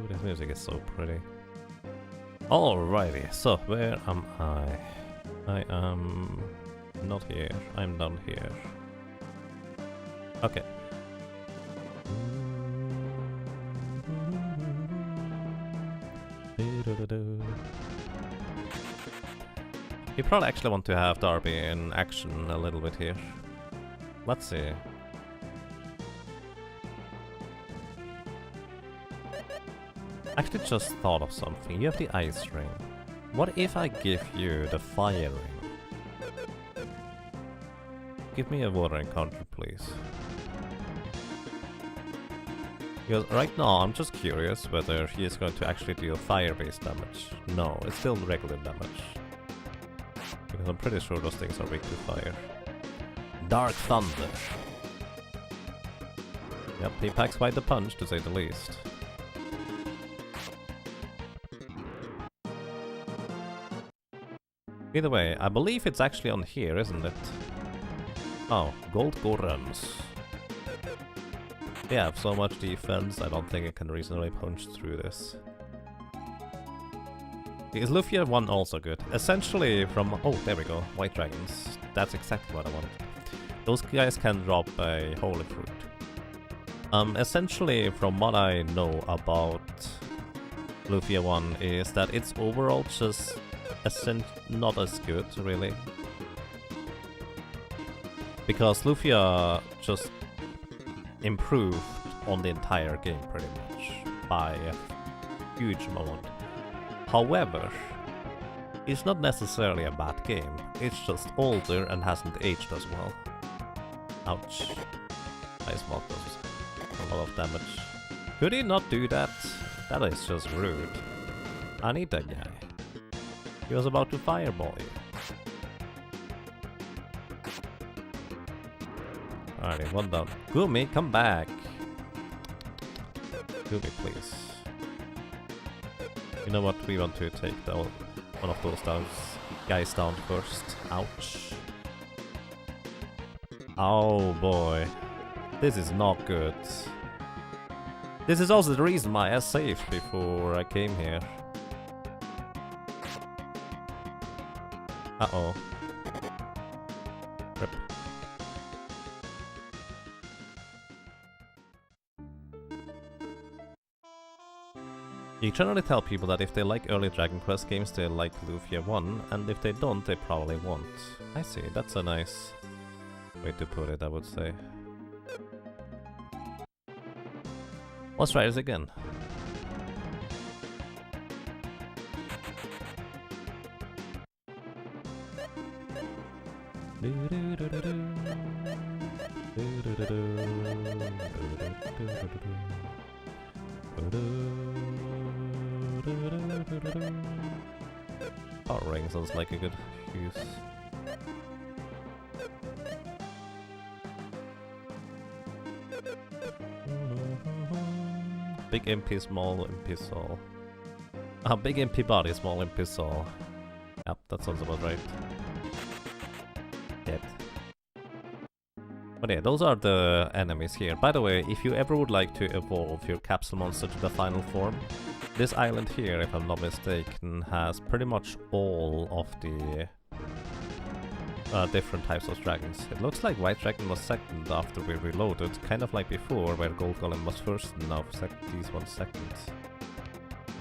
This music is so pretty. Alrighty, so where am I? I am not here. I'm down here. Okay. You probably actually want to have Darby in action a little bit here. Let's see. Actually just thought of something. You have the ice ring. What if I give you the fire ring? Give me a water encounter, please. Because right now I'm just curious whether he is going to actually deal fire-based damage. No, it's still regular damage. Because I'm pretty sure those things are weak to fire. Dark Thunder. Yep, he packs quite a punch to say the least. Either way, I believe it's actually on here, isn't it? Oh, Gold Gorems. They have so much defense, I don't think I can reasonably punch through this. Is Lufia 1 also good? Essentially from... Oh, there we go. White dragons. That's exactly what I wanted. Those guys can drop a holy fruit. Essentially from what I know about Lufia 1 is that it's overall just not as good, really. Because Lufia just improved on the entire game pretty much by a huge amount. However, it's not necessarily a bad game, it's just older and hasn't aged as well. Ouch. Nice block does a lot of damage. Could he not do that? That is just rude. I need that guy. He was about to fireball you. Alrighty, one down. Gumi, come back! Gumi, please. You know what? We want to take one of those guys down first. Ouch. Oh boy. This is not good. This is also the reason why I saved before I came here. Uh-oh. Rip. You generally tell people that if they like early Dragon Quest games, they like Lufia 1, and if they don't, they probably won't. I see, that's a nice way to put it, I would say. Let's try this again. Power ring sounds like a good use. Big MP, small MP soul. Ah, big MP body, small MP soul. Yep, that sounds about right. Dead. But yeah, those are the enemies here. By the way, if you ever would like to evolve your capsule monster to the final form, this island here, if I'm not mistaken, has pretty much all of the different types of dragons. It looks like White Dragon was second after we reloaded, kind of like before, where Gold Golem was first and now these ones second.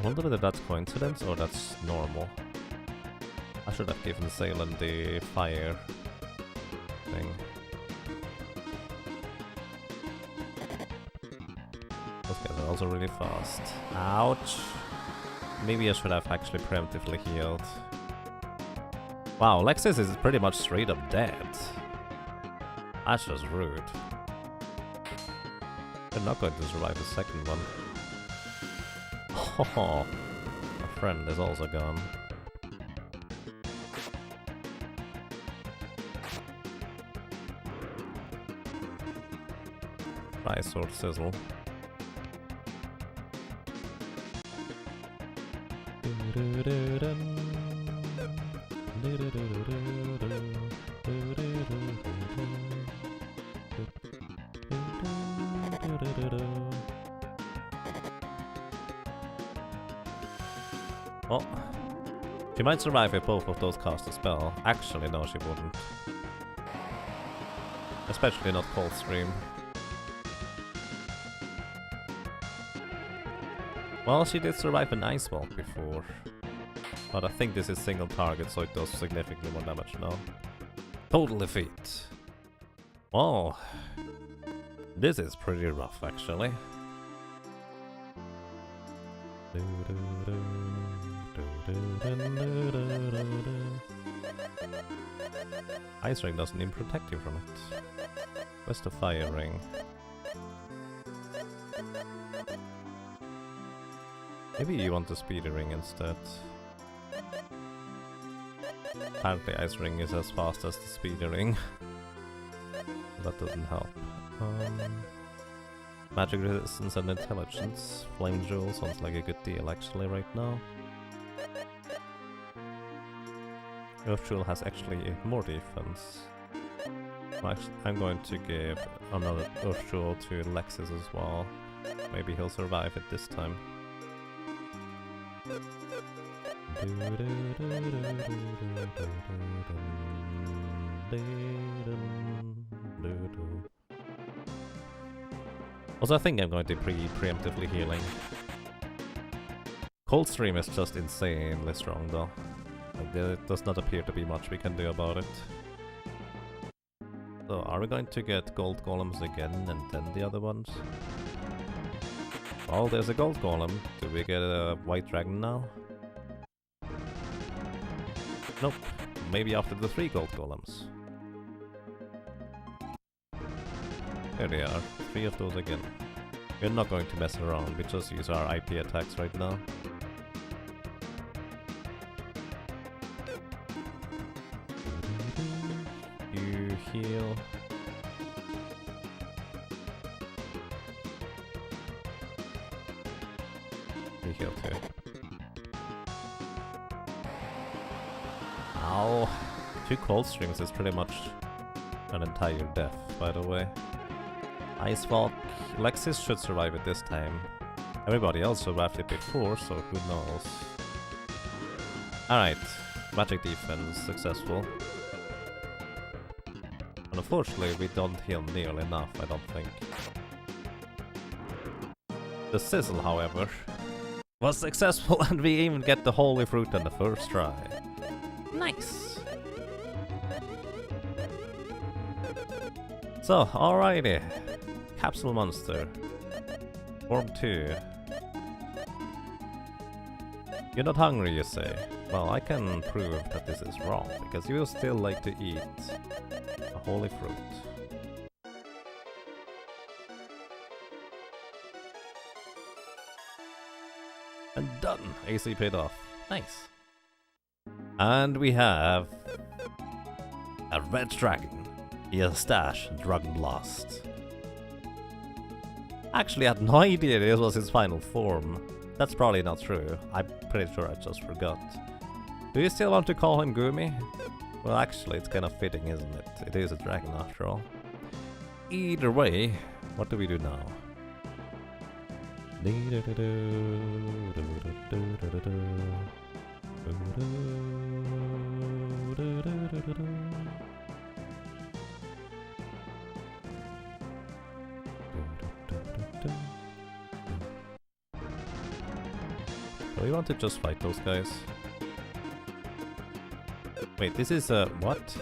I wonder whether that's coincidence or that's normal. I should have given Zaylan the fire thing. Those guys are also really fast. Ouch! Maybe I should have actually preemptively healed. Wow, Lexus is pretty much straight up dead. That's just rude. They're not going to survive the second one. Oh, my friend is also gone. Try sword sizzle. Well, she might survive if both of those cast a spell. Actually, no, she wouldn't. Especially not Coldstream. Well, she did survive an Ice Walk before. But I think this is single target, so it does significantly more damage now. Total defeat. Oh, this is pretty rough, actually. Ice Ring doesn't even protect you from it. Where's the Fire Ring? Maybe you want the Speedy Ring instead. Apparently Ice Ring is as fast as the Speedy Ring. That doesn't help. Magic resistance and intelligence. Flame Jewel sounds like a good deal actually right now. Earth Jewel has actually more defense. I'm going to give another Earth Jewel to Lexus as well. Maybe he'll survive it this time. Also, I think I'm going to preemptively healing. Coldstream is just insanely strong though. Like, there does not appear to be much we can do about it. So, are we going to get gold golems again and then the other ones? Oh, there's a gold golem. Do we get a white dragon now? Nope. Maybe after the 3 gold golems. There they are. 3 of those again. We're not going to mess around. We just use our IP attacks right now. You heal. You heal too. Ow. 2 cold streams is pretty much an entire death, by the way. Ice Valk. Lexis should survive it this time. Everybody else survived it before, so who knows. Alright. Magic defense successful. And unfortunately, we don't heal nearly enough, I don't think. The sizzle, however, was successful, and we even get the holy fruit on the first try. Nice! So, alrighty. Capsule monster. Form 2. You're not hungry, you say? Well, I can prove that this is wrong, because you will still like to eat a holy fruit. And done! AC paid off. Nice. And we have a red dragon. He has a stash and Dragon Blast. Actually, I had no idea this was his final form. That's probably not true. I'm pretty sure I just forgot. Do you still want to call him Gumi? Well, actually, it's kind of fitting, isn't it? It is a dragon after all. Either way, what do we do now? Do we want to just fight those guys? Wait, this is a... what?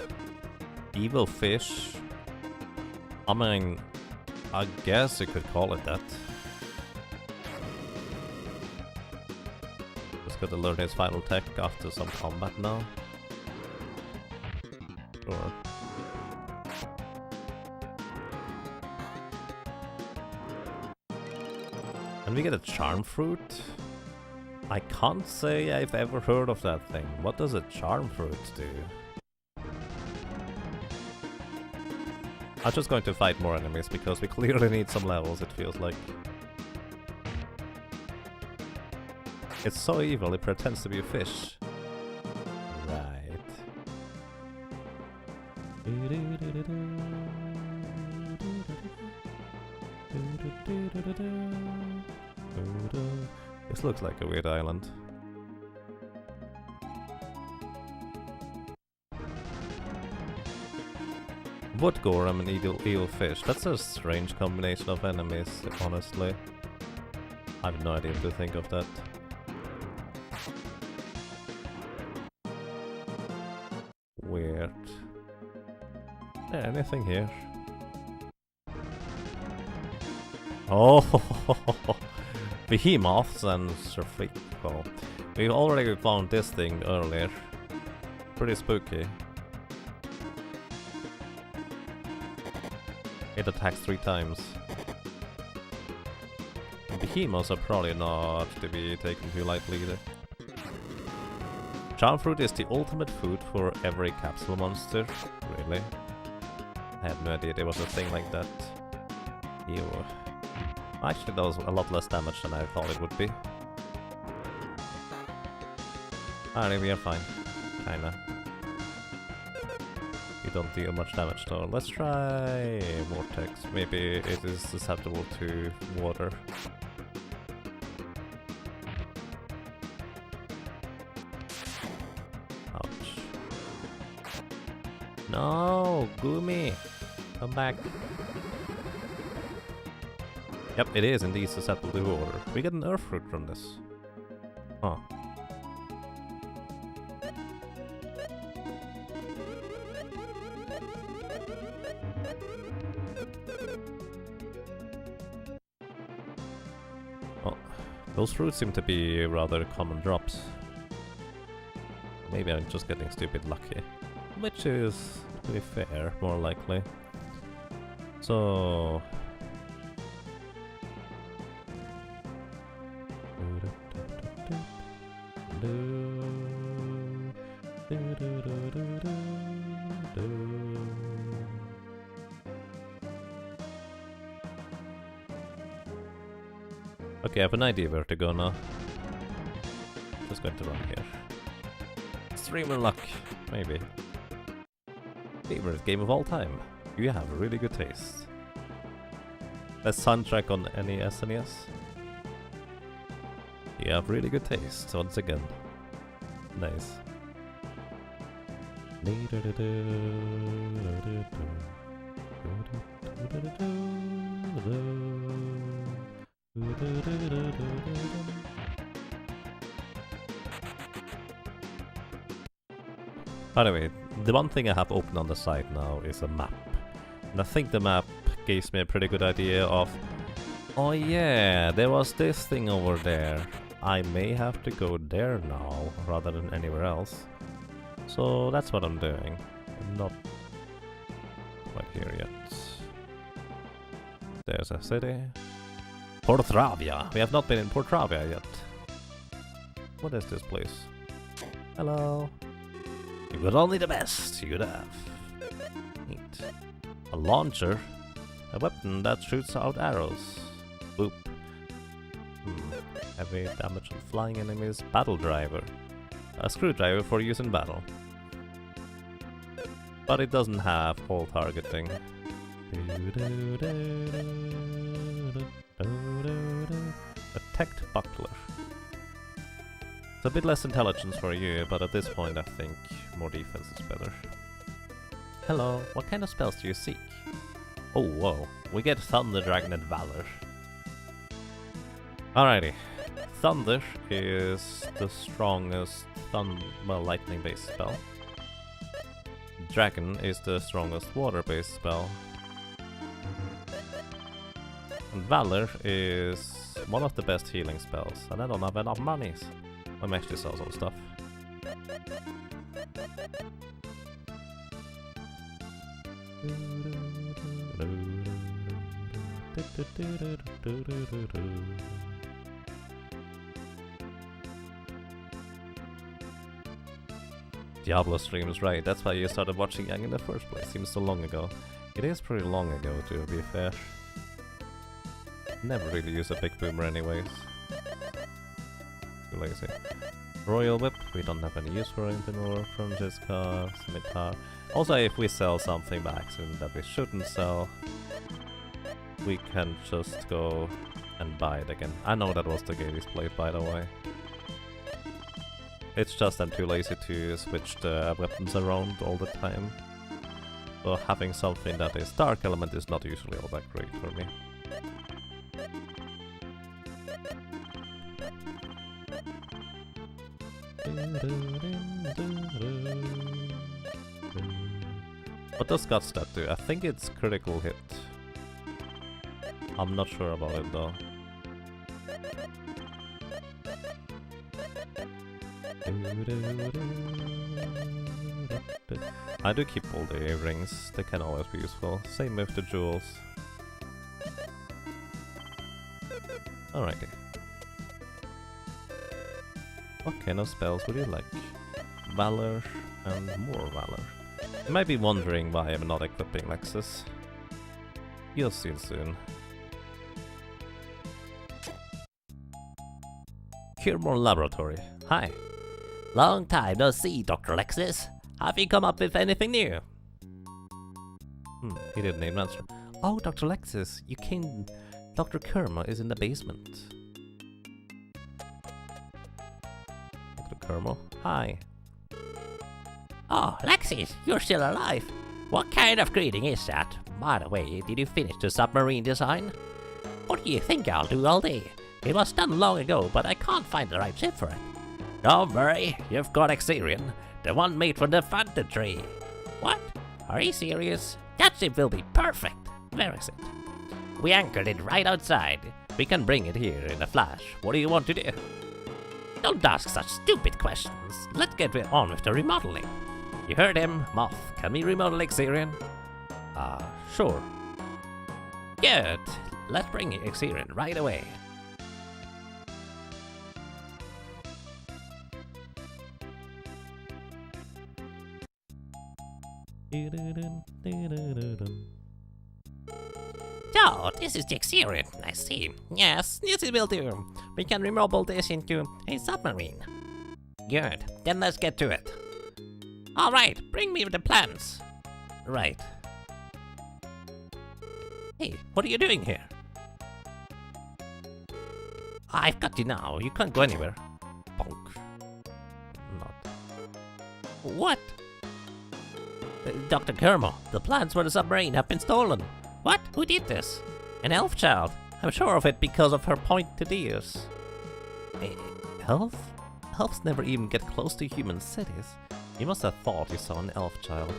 Evil fish? I mean, I guess you could call it that. Just gotta learn his final tech after some combat now. Sure. And we get a charm fruit? I can't say I've ever heard of that thing. What does a charm fruit do? I'm just going to fight more enemies because we clearly need some levels, it feels like. It's so evil, it pretends to be a fish. Right. This looks like a weird island. Wood Gorem and eel fish. That's a strange combination of enemies, honestly. I have no idea what to think of that. Weird. Yeah, anything here? Oh! Behemoths and Surfleet. Well, we already found this thing earlier. Pretty spooky. It attacks 3 times. Behemoths are probably not to be taken too lightly either. Charm fruit is the ultimate food for every capsule monster. Really? I had no idea there was a thing like that. Ew. Actually, that was a lot less damage than I thought it would be. Alright, we are fine. Kinda. You don't deal much damage though. Let's try Vortex. Maybe it is susceptible to water. No, Gumi! Come back. Yep, it is indeed susceptible to water. We get an earth fruit from this. Huh. Oh, those fruits seem to be rather common drops. Maybe I'm just getting stupid lucky. Which is, to be fair, more likely. So... Okay, I have an idea where to go now. Just going to run here. Streamer luck, maybe. Favorite game of all time. You have a really good taste. Best soundtrack on any SNES. You have really good taste, once again. Nice. Anyway, the one thing I have open on the site now is a map. And I think the map gives me a pretty good idea of, oh yeah, there was this thing over there. I may have to go there now, rather than anywhere else. So that's what I'm doing. I'm not quite here yet. There's a city. Portravia! We have not been in Portravia yet. What is this place? Hello. You got only the best, you could have. Neat. A launcher? A weapon that shoots out arrows. Boop. Heavy damage on flying enemies. Battle driver. A screwdriver for use in battle. But it doesn't have all targeting. A teched buckler. It's a bit less intelligence for you, but at this point I think more defense is better. Hello, what kind of spells do you seek? Oh, whoa. We get Thunder Dragon and Valor. Alrighty. Thunder is the strongest lightning-based spell. Dragon is the strongest water-based spell. And Valor is one of the best healing spells, and I don't have enough monies. I'm actually sell some stuff. Diablo streams, right, that's why you started watching Yang in the first place. Seems so long ago. It is pretty long ago, to be fair. Never really use a big boomer anyways. Too lazy. Royal Whip, we don't have any use for it anymore. Francesca, Scimitar. Also, if we sell something by accident that we shouldn't sell, we can just go and buy it again. I know that was the Gaity's plate, by the way. It's just I'm too lazy to switch the weapons around all the time. So having something that is Dark Element is not usually all that great for me. What does Gut Stat do? I think it's critical hit. I'm not sure about it though. I do keep all the rings, they can always be useful. Same with the jewels. Alrighty. What kind of spells would you like? Valor and more Valor. You might be wondering why I'm not equipping Lexus. You'll see soon. Curemore Laboratory. Hi. Long time no see, Dr. Lexus. Have you come up with anything new? He didn't even answer. Oh, Dr. Lexus, you came... Dr. Curemore is in the basement. Dr. Curemore? Hi. Oh, Lexis, you're still alive. What kind of greeting is that? By the way, did you finish the submarine design? What do you think I'll do all day? It was done long ago, but I can't find the right ship for it. Don't worry, you've got Exerion, the one made for the Fanta tree. What? Are you serious? That ship will be perfect. Where is it? We anchored it right outside. We can bring it here in a flash. What do you want to do? Don't ask such stupid questions. Let's get on with the remodeling. You heard him, Moth. Can we remodel Exerion? Sure. Good. Let's bring Exerion right away. So, this is the Exerion, I see. Yes, this will do. We can remodel this into a submarine. Good, then let's get to it. Alright, bring me the plans. Right. Hey, what are you doing here? I've got you now, you can't go anywhere. Bonk. Not. What? Dr. Kermo, the plans for the submarine have been stolen. What? Who did this? An elf child. I'm sure of it because of her pointed ears. Elf? Elves never even get close to human cities. You must have thought you saw an elf child.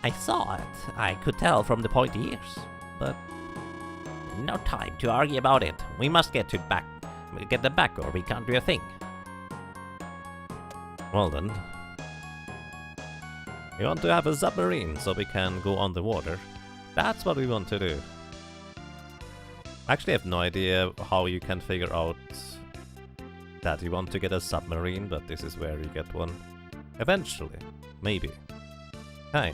I saw it. I could tell from the pointy ears. But no time to argue about it. We must get them back or we can't do a thing. Well then. We want to have a submarine so we can go underwater. That's what we want to do. Actually, I have no idea how you can figure out that you want to get a submarine, but this is where you get one. Eventually. Maybe. Hi.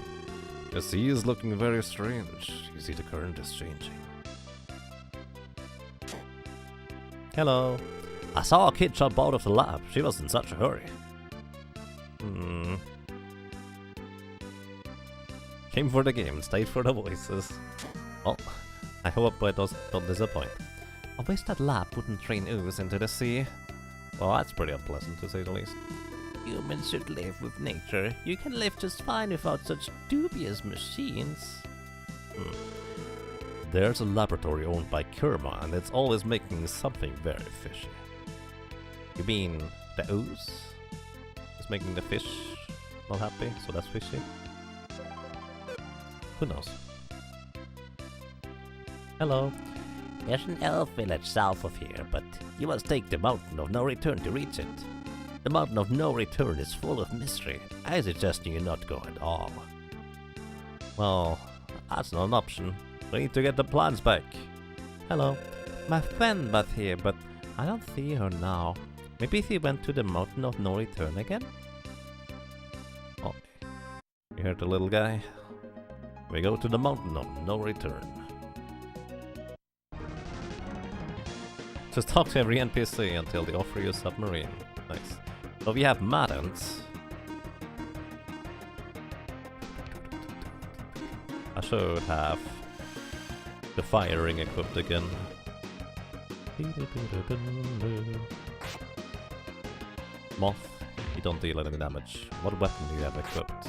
The sea is looking very strange. You see the current is changing. Hello. I saw a kid jump out of the lab. She was in such a hurry. Came for the game, stayed for the voices. Well, I hope I don't disappoint. I wish that lab wouldn't train ooze into the sea. Well, that's pretty unpleasant to say the least. Humans should live with nature. You can live just fine without such dubious machines. There's a laboratory owned by Kerma, and it's always making something very fishy. You mean the ooze? It's making the fish not happy, so that's fishy? Who knows? Hello. There's an elf village south of here, but you must take the Mountain of No Return to reach it. The Mountain of No Return is full of mystery. I suggest you not go at all. Well, that's not an option. We need to get the plans back. Hello. My friend was here, but I don't see her now. Maybe she went to the Mountain of No Return again? Oh, you heard the little guy? We go to the Mountain of No Return. Just talk to every NPC until they offer you a submarine. Nice. So we have Madans. I should have the firing equipped again. Moth, you don't deal any damage. What weapon do you have equipped?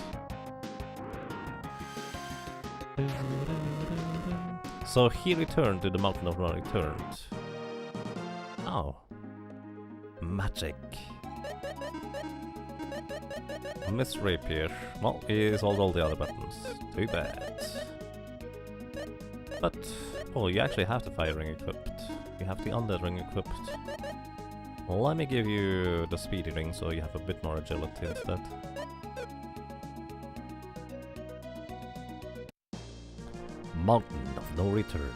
So he returned to the Mountain of No Return. Oh. Magic. Miss Rapier. Well, he sold all the other buttons. Too bad. But, oh, you actually have the firing equipped. You have the under ring equipped. Well, let me give you the speedy ring so you have a bit more agility instead. Mountain of No Return.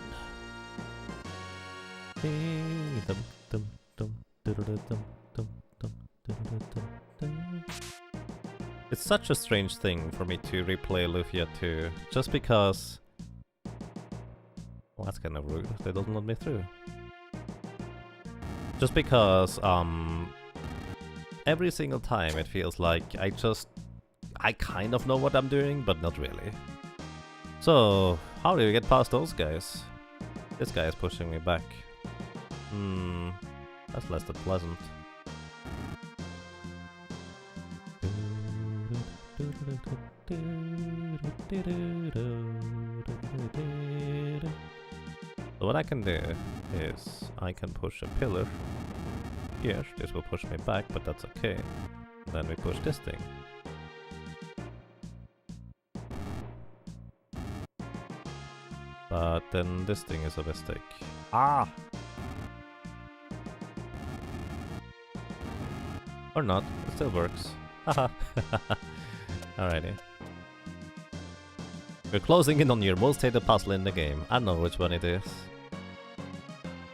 It's such a strange thing for me to replay Lufia 2, just because... Well, that's kind of rude, they don't let me through. Just because, every single time it feels like I kind of know what I'm doing, but not really. So, how do you get past those guys? This guy is pushing me back. That's less than pleasant. So what I can do is I can push a pillar here. This will push me back, but that's okay. Then we push this thing. But then this thing is a mistake. Ah! Or not, it still works. Haha. Alrighty. You're closing in on your most hated puzzle in the game. I know which one it is.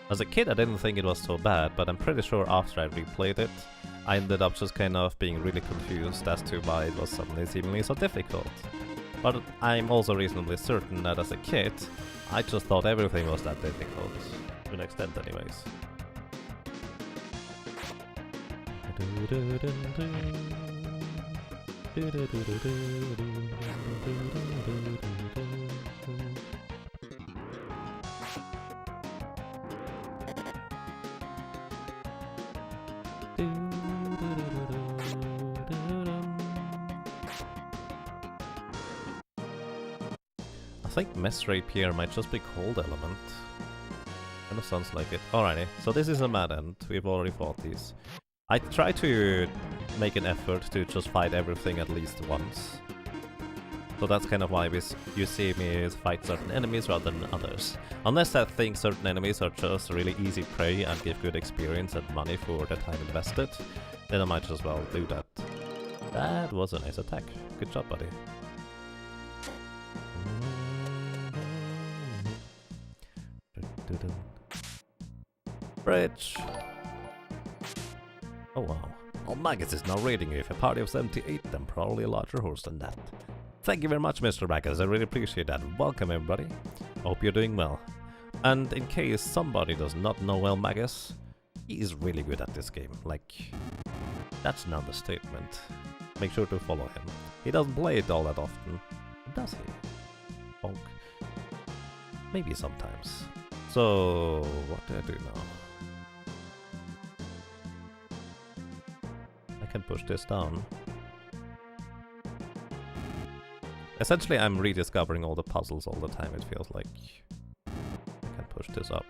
As a kid I didn't think it was so bad, but I'm pretty sure after I replayed it, I ended up just kind of being really confused as to why it was suddenly seemingly so difficult. But I'm also reasonably certain that as a kid, I just thought everything was that difficult. To an extent anyways. I think Mess Rapier might just be cold element. Kinda sounds like it. Alrighty, so this is a mad end. We've already fought these. I try to make an effort to just fight everything at least once. So that's kind of why you see me fight certain enemies rather than others. Unless I think certain enemies are just really easy prey and give good experience and money for the time invested, then I might as well do that. That was a nice attack. Good job, buddy. Bridge! Oh wow. Oh, Magus is now raiding you. If a party of 78, then probably a larger horse than that. Thank you very much, Mr. Magus. I really appreciate that. Welcome, everybody. Hope you're doing well. And in case somebody does not know well Magus, he is really good at this game. Like, that's an understatement. Make sure to follow him. He doesn't play it all that often. Does he? Bonk. Maybe sometimes. So, what do I do now? I can push this down. Essentially, I'm rediscovering all the puzzles all the time, it feels like. I can push this up.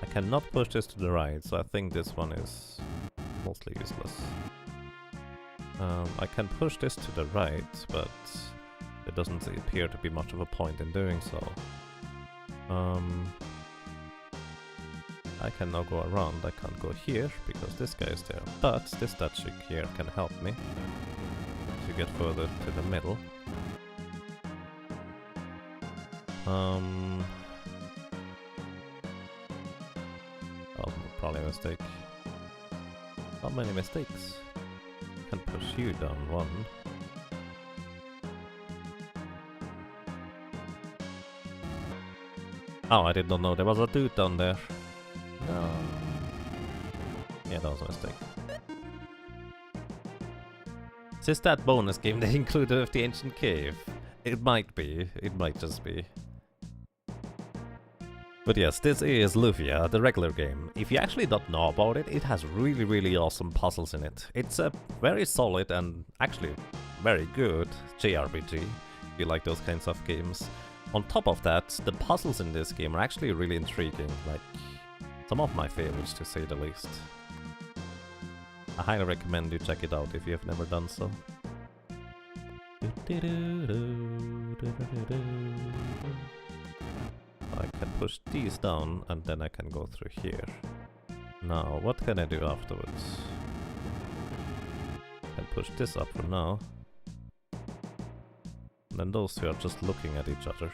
I cannot push this to the right, so I think this one is mostly useless. I can push this to the right, but it doesn't appear to be much of a point in doing so. I can now go around. I can't go here because this guy is there, but this statue here can help me to get further to the middle. That was probably a mistake. How many mistakes? I can push you down one. Oh, I did not know there was a dude down there. No. Yeah, that was a mistake. Is this that bonus game they included with the ancient cave? It might be. It might just be. But yes, this is Lufia, the regular game. If you actually don't know about it, it has really awesome puzzles in it. It's a very solid and actually very good JRPG, if you like those kinds of games. On top of that, the puzzles in this game are actually really intriguing, like some of my favorites to say the least. I highly recommend you check it out if you have never done so. I can push these down and then I can go through here. Now, what can I do afterwards? I can push this up for now. And then those two are just looking at each other.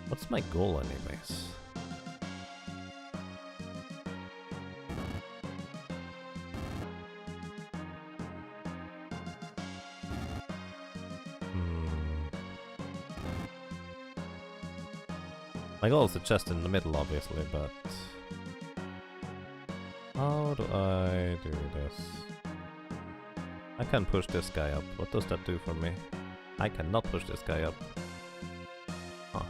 What's my goal anyways? My goal is the chest in the middle, obviously, but how do I do this? I can push this guy up. What does that do for me? I cannot push this guy up. Huh.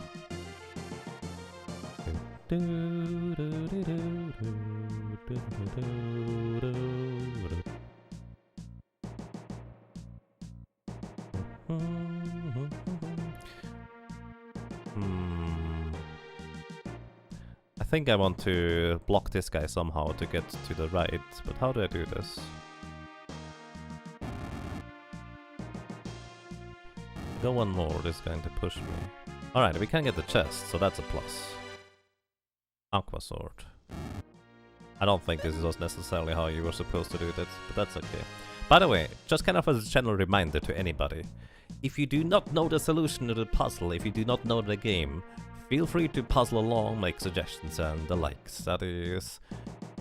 I think I want to block this guy somehow to get to the right, but how do I do this? Go one more, this is going to push me. Alright, we can get the chest, so that's a plus. Aqua Sword. I don't think this was necessarily how you were supposed to do this, but that's okay. By the way, just kind of as a general reminder to anybody, if you do not know the solution to the puzzle, if you do not know the game, feel free to puzzle along, make suggestions and the likes. That is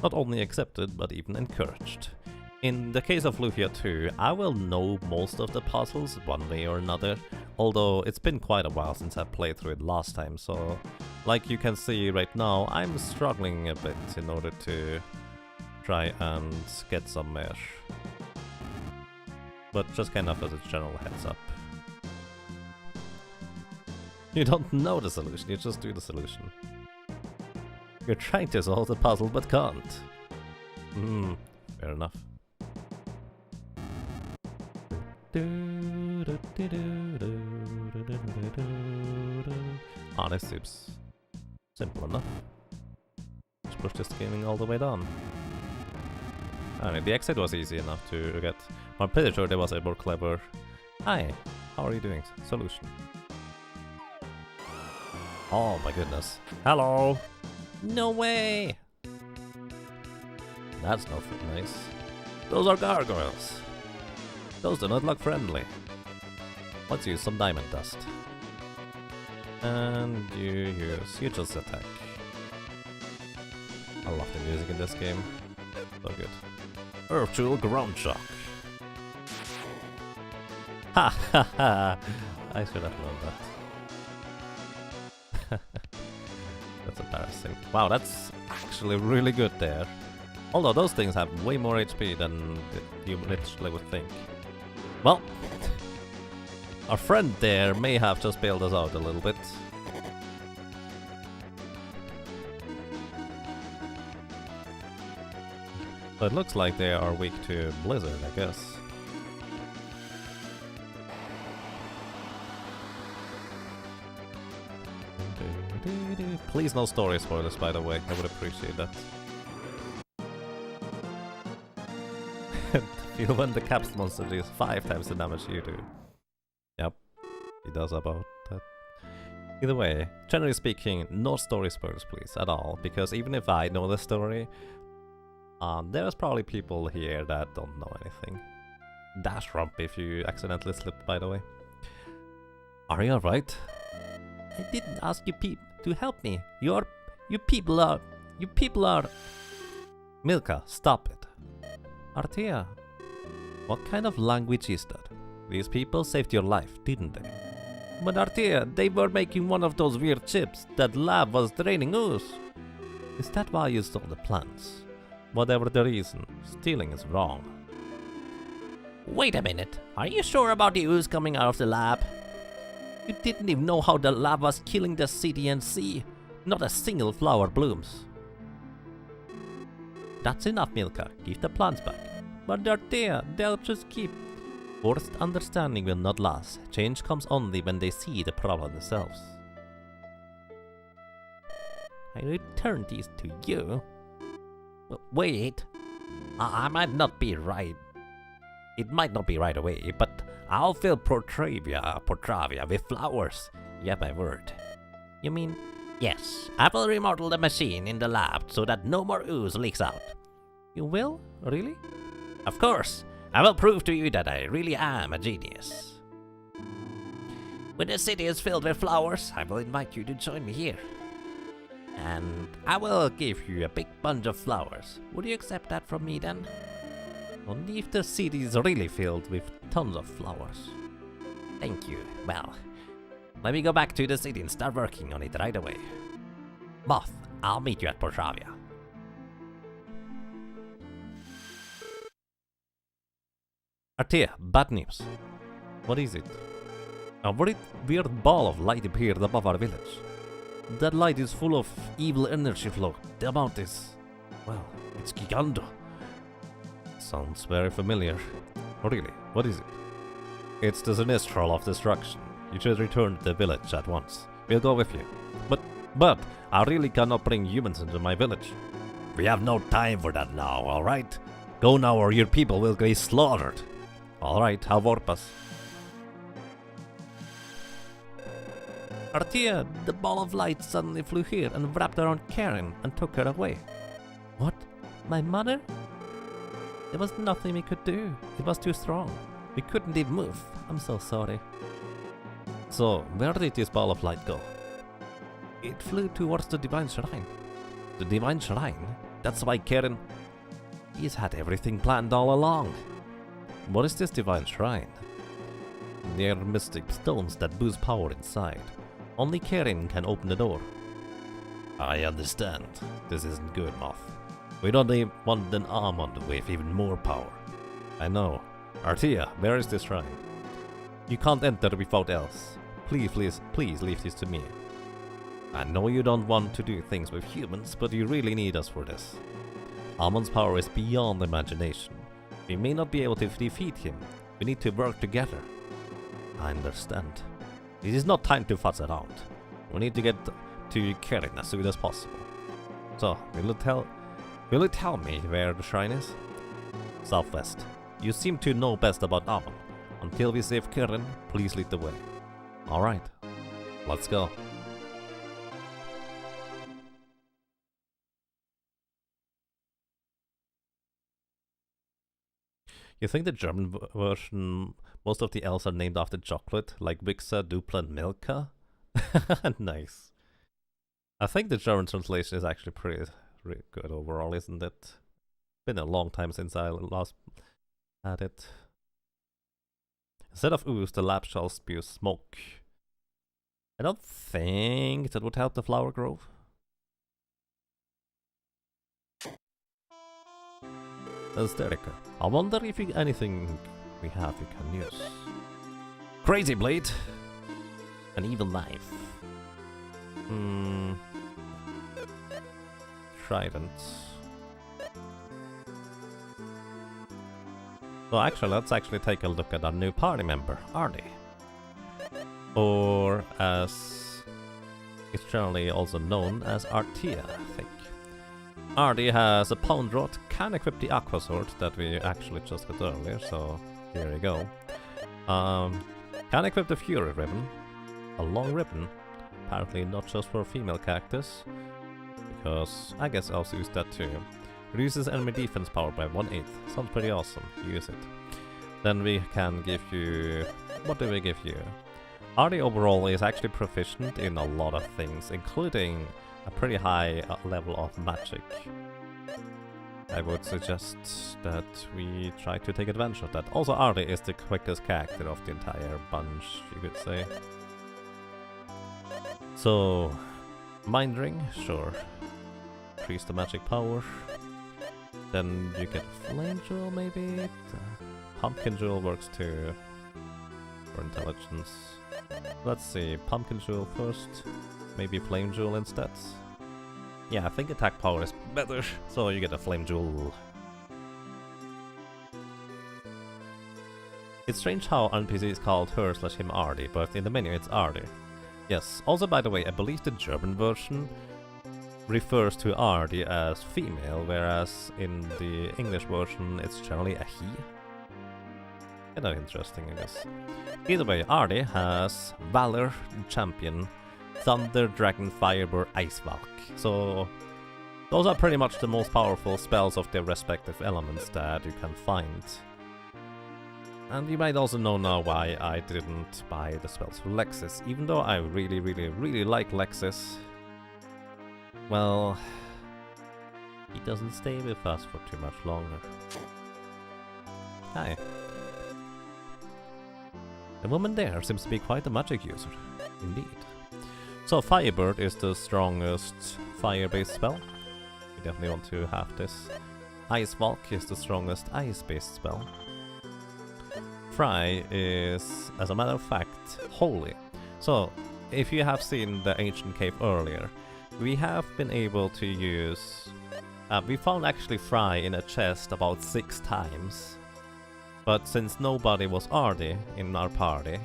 not only accepted, but even encouraged. In the case of Lufia 2, I will know most of the puzzles one way or another, although it's been quite a while since I played through it last time, so like you can see right now, I'm struggling a bit in order to try and get somewhere. But just kind of as a general heads up. You don't know the solution, you just do the solution. You're trying to solve the puzzle but can't. Fair enough. Ah, this seems simple enough. Just push this gaming all the way down. I mean, the exit was easy enough to get. I'm pretty sure there was a more clever... Hi, how are you doing? Solution. Oh my goodness. Hello! No way! That's not nice. Those are gargoyles. Those do not look friendly. Let's use some diamond dust. And you use... you just attack. I love the music in this game. So good. Earth Jewel Ground Shock. Ha ha ha! I should have known that. That's embarrassing. Wow, that's actually really good there. Although those things have way more HP than you literally would think. Well, our friend there may have just bailed us out a little bit. So it looks like they are weak to Blizzard, I guess. Please no story spoilers, by the way. I would appreciate that. Feel when the caps monster deals 5 times the damage you do. Yep, he does about that. Either way, generally speaking, no story spoilers please, at all. Because even if I know the story, there's probably people here that don't know anything. Dash rump if you accidentally slipped, by the way. Are you alright? I didn't ask you to help me. You people are... Milka, stop it. Artea, what kind of language is that? These people saved your life, didn't they? But Artea, they were making one of those weird chips. That lab was draining ooze. Is that why you stole the plants? Whatever the reason, stealing is wrong. Wait a minute. Are you sure about the ooze coming out of the lab? You didn't even know how the lab was killing the city and sea. Not a single flower blooms. That's enough, Milka. Give the plants back. But they're there. They'll just keep... Forced understanding will not last. Change comes only when they see the problem themselves. I return these to you. Wait. I might not be right. It might not be right away, but I'll fill Portravia with flowers. You have my word. You mean... Yes, I will remodel the machine in the lab so that no more ooze leaks out. You will? Really? Of course. I will prove to you that I really am a genius. When the city is filled with flowers, I will invite you to join me here. And I will give you a big bunch of flowers. Would you accept that from me then? Only if the city is really filled with tons of flowers. Thank you. Well, let me go back to the city and start working on it right away. Moth, I'll meet you at Portravia. Artea, bad news. What is it? A very weird ball of light appeared above our village. That light is full of evil energy flow. The amount is... well, it's Gigando. Sounds very familiar. Really, what is it? It's the Sinistral of Destruction. You should return to the village at once. We'll go with you. But, I really cannot bring humans into my village. We have no time for that now, alright? Go now or your people will be slaughtered. Alright, have Orpas. Artia, the ball of light suddenly flew here and wrapped around Karen and took her away. What? My mother? There was nothing we could do. It was too strong. We couldn't even move. I'm so sorry. So, where did this ball of light go? It flew towards the Divine Shrine. The Divine Shrine? That's why Karen... He's had everything planned all along. What is this Divine Shrine? They're mystic stones that boost power inside. Only Karen can open the door. I understand. This isn't good, Moth. We don't even want an almond with even more power. I know. Artia, where is this shrine? You can't enter without else. Please leave this to me. I know you don't want to do things with humans, but you really need us for this. Almond's power is beyond imagination. We may not be able to defeat him. We need to work together. I understand. This is not time to fuss around. We need to get to Karen as soon as possible. So, will you tell me where the shrine is? Southwest. You seem to know best about Almond. Until we save Karen, please lead the way. Alright, let's go. You think the German version, most of the elves are named after chocolate, like Wixa, Dupla, and Milka? Nice. I think the German translation is actually pretty good overall, isn't it? Been a long time since I last had it. Instead of ooze, the lab shall spew smoke. I don't think that would help the flower grow. Hysterica. I wonder if anything we have we can use. Crazy blade! An evil knife. Trident. So actually, let's take a look at our new party member, Artie. Or as it's generally also known as Artia, I think. Artie has a pound rod, can equip the aqua sword that we actually just got earlier, so here we go. Can equip the fury ribbon, a long ribbon, apparently not just for female characters, because I guess I'll use that too. Reduces enemy defense power by 1/8, sounds pretty awesome, use it. Then we can give you... what do we give you? Artie overall is actually proficient in a lot of things, including a pretty high level of magic. I would suggest that we try to take advantage of that. Also, Artie is the quickest character of the entire bunch, you could say. So, Mind Ring, sure. Increase the magic power. Then you get Flame Jewel, maybe? Pumpkin Jewel works too. For intelligence. Let's see, Pumpkin Jewel first. Maybe Flame Jewel instead. Yeah, I think attack power is better, so you get a Flame Jewel. It's strange how NPC is called her/him Artie, but in the menu it's Artie. Yes, also by the way, I believe the German version refers to Artie as female, whereas in the English version it's generally a he. Kind of interesting, I guess. Either way, Artie has Valor, Champion, Thunder, Dragon, Firebird, Ice Valk. So those are pretty much the most powerful spells of their respective elements that you can find. And you might also know now why I didn't buy the spells for Lexis, even though I really like Lexis. Well, he doesn't stay with us for too much longer. Hi. The woman there seems to be quite a magic user, indeed. So Firebird is the strongest fire-based spell. We definitely want to have this. Ice Valk is the strongest ice-based spell. Fry is, as a matter of fact, holy. So, if you have seen the ancient cave earlier, we have been able to use... we found actually Fry in a chest about 6 times. But since nobody was Ardy in our party...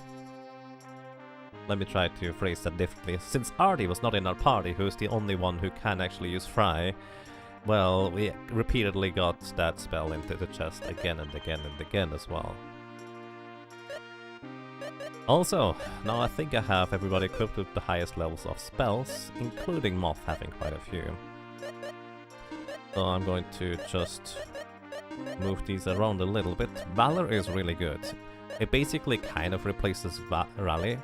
Let me try to phrase that differently. Since Ardy was not in our party, who's the only one who can actually use Fry, well, we repeatedly got that spell into the chest again and again and again as well. Also, now I think I have everybody equipped with the highest levels of spells, including Moth having quite a few. So I'm going to just move these around a little bit. Valor is really good. It basically kind of replaces Rally.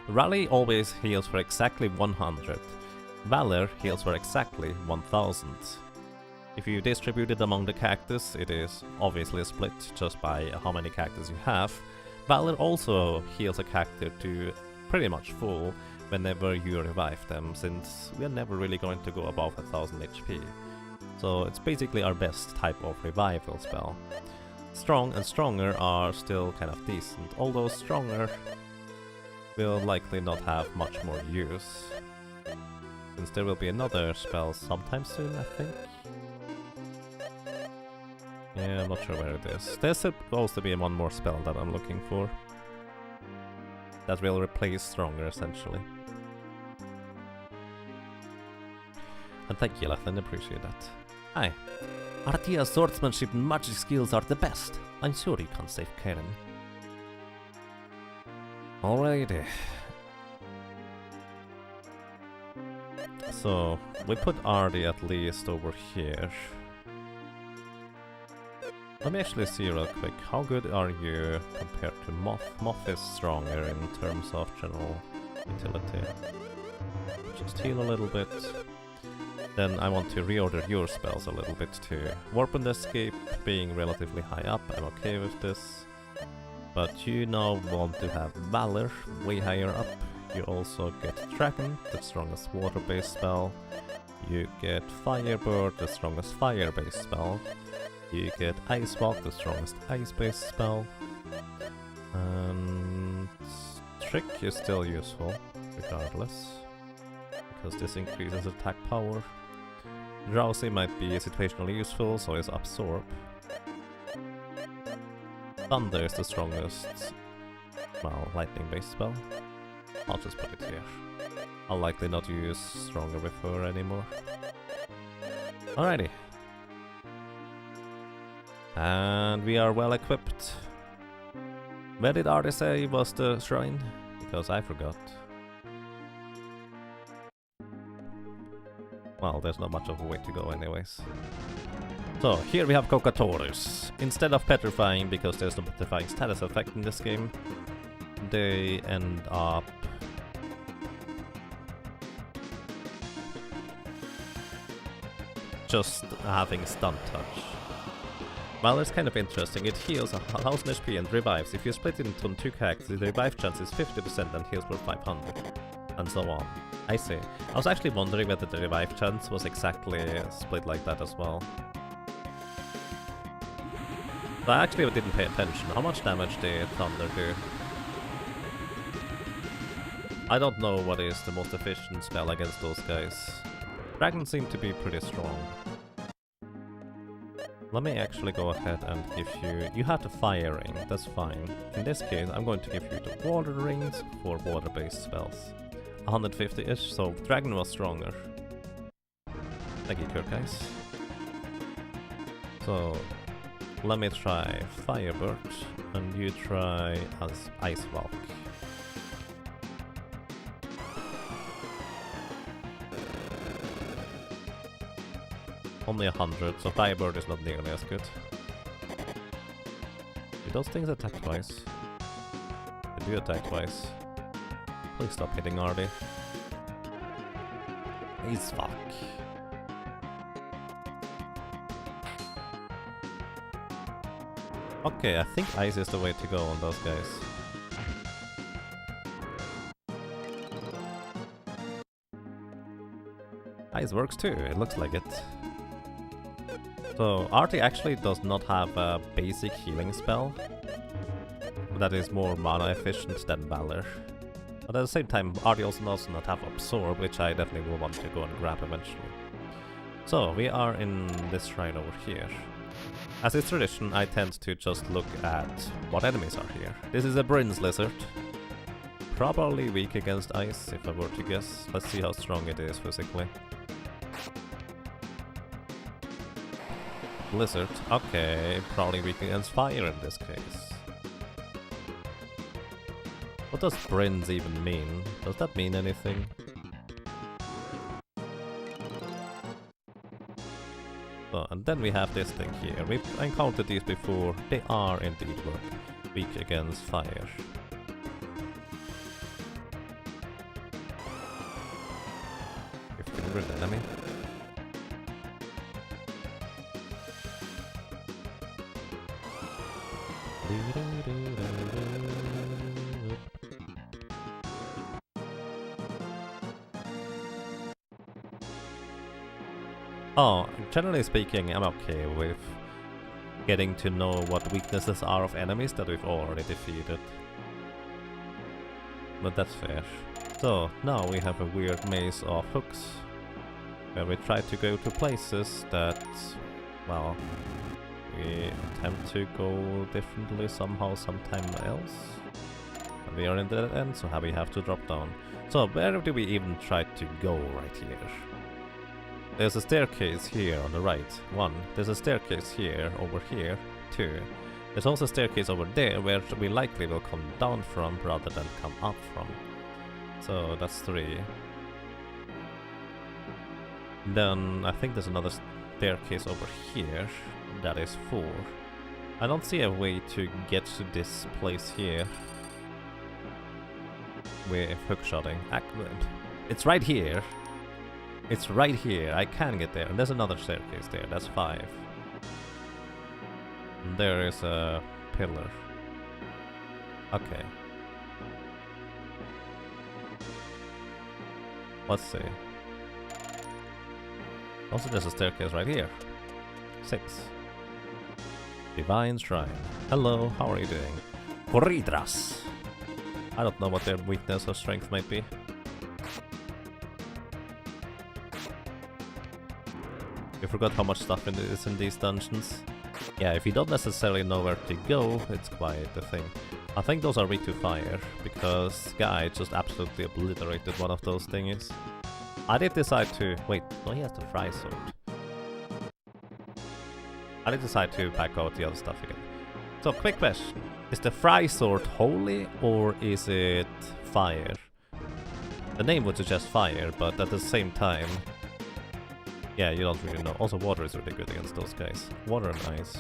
Rally always heals for exactly 100. Valor heals for exactly 1000. If you distribute it among the cactus, it is obviously split just by how many cactus you have. Valor also heals a cactus to pretty much full whenever you revive them, since we are never really going to go above 1000 HP. So it's basically our best type of revival spell. Strong and Stronger are still kind of decent, although Stronger will likely not have much more use, since there will be another spell sometime soon, I think. Yeah, I'm not sure where it is. There's supposed to be one more spell that I'm looking for that will replace Stronger, essentially. And thank you, Lathan, appreciate that. Hi. Artia's swordsmanship and magic skills are the best. I'm sure you can save Karen. Alrighty. So, we put Ardy at least over here. Let me actually see real quick, how good are you compared to Moth? Moth is stronger in terms of general utility. Just heal a little bit. Then I want to reorder your spells a little bit too. Warp and Escape being relatively high up, I'm okay with this. But you now want to have Valor way higher up. You also get Dragon, the strongest water-based spell. You get Firebird, the strongest fire-based spell. You get Ice Walk, the strongest ice-based spell. And Trick is still useful, regardless, because this increases attack power. Drowsy might be situationally useful, so is Absorb. Thunder is the strongest, well, lightning-based spell. I'll just put it here. I'll likely not use Stronger with her anymore. Alrighty. And we are well equipped. Where did Ardy say was the shrine? Because I forgot. Well, there's not much of a way to go anyways. So, here we have Cocatorus. Instead of petrifying, because there's no petrifying status effect in this game, they end up... just having stun touch. Well, it's kind of interesting. It heals 1000 HP and revives. If you split it into 2 characters, the revive chance is 50% and heals for 500. And so on. I see. I was actually wondering whether the revive chance was exactly split like that as well. So I actually didn't pay attention. How much damage did Thunder do? I don't know what is the most efficient spell against those guys. Dragons seem to be pretty strong. Let me actually go ahead and give you... You have the fire ring, that's fine. In this case, I'm going to give you the water rings for water-based spells. 150-ish, so Dragon was stronger. Thank you, Kurt, guys. So, let me try Firebird, and you try as Ice Walk. Only 100, so Firebird is not nearly as good. Do those things attack twice? They do attack twice. Please stop hitting Ardy. He's fuck. Okay, I think ice is the way to go on those guys. Ice works too, it looks like it. So, Arty actually does not have a basic healing spell. that is more mana efficient than Valor. But at the same time, Artie also does not have Absorb, which I definitely will want to go and grab eventually. So, we are in this shrine over here. As is tradition, I tend to just look at what enemies are here. This is a Brin's Lizard. Probably weak against ice, if I were to guess. Let's see how strong it is physically. Blizzard, okay, probably weak against fire in this case. What does Brins even mean? Does that mean anything? So, and then we have this thing here. We've encountered these before. They are indeed weak against fire. Enemy. Oh, generally speaking, I'm okay with getting to know what weaknesses are of enemies that we've already defeated. But that's fair. So, now we have a weird maze of hooks, where we try to go to places that, well, we attempt to go differently somehow sometime else. And we are in the end, so we have to drop down. So, where do we even try to go right here? There's a staircase here on the right, 1. There's a staircase here, over here, 2. There's also a staircase over there, where we likely will come down from rather than come up from. So that's 3. Then I think there's another staircase over here. That is 4. I don't see a way to get to this place here with hookshotting. It's right here. It's right here. I can get there. And there's another staircase there. That's 5. And there is a pillar. Okay. Let's see. Also, there's a staircase right here. 6. Divine Shrine. Hello, how are you doing? Corridras. I don't know what their weakness or strength might be. You forgot how much stuff is in these dungeons. Yeah, if you don't necessarily know where to go, it's quite a thing. I think those are weak to fire, because Guy just absolutely obliterated one of those thingies. I did decide to... Wait, no, he has the fry sword. I did decide to pack out the other stuff again. So, quick question. Is the fry sword holy, or is it fire? The name would suggest fire, but at the same time... Yeah, you don't really know. Also, water is really good against those guys. Water and ice.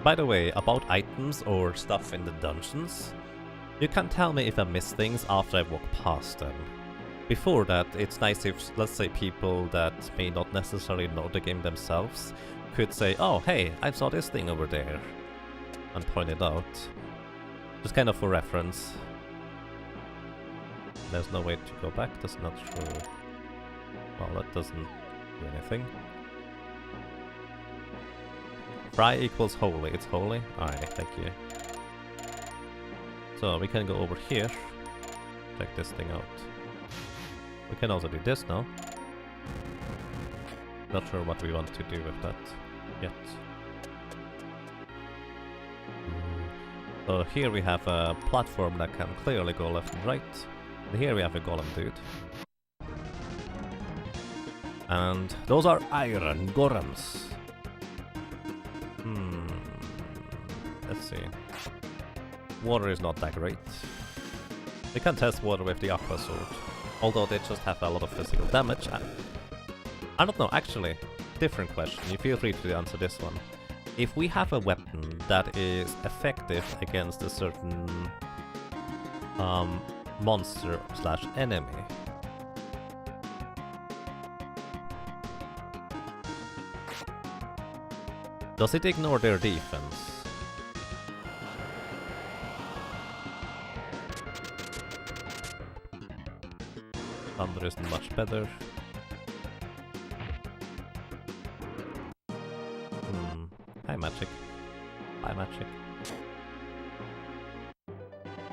By the way, about items or stuff in the dungeons, you can tell me if I miss things after I walk past them. Before that, it's nice if, let's say, people that may not necessarily know the game themselves could say, oh, hey, I saw this thing over there, and point it out. Just kind of for reference. There's no way to go back, that's not true. Well, that doesn't do anything. Fry equals holy, it's holy? Alright, thank you. So, we can go over here. Check this thing out. We can also do this now. Not sure what we want to do with that yet. So here we have a platform that can clearly go left and right. And here we have a golem dude. And those are iron golems. Let's see. Water is not that great. We can test water with the aqua sword. Although they just have a lot of physical damage. I don't know, actually. Different question. You feel free to answer this one. If we have a weapon that is effective against a certain monster slash enemy, does it ignore their defense? Thunder isn't much better. Hi, magic. Bye, magic.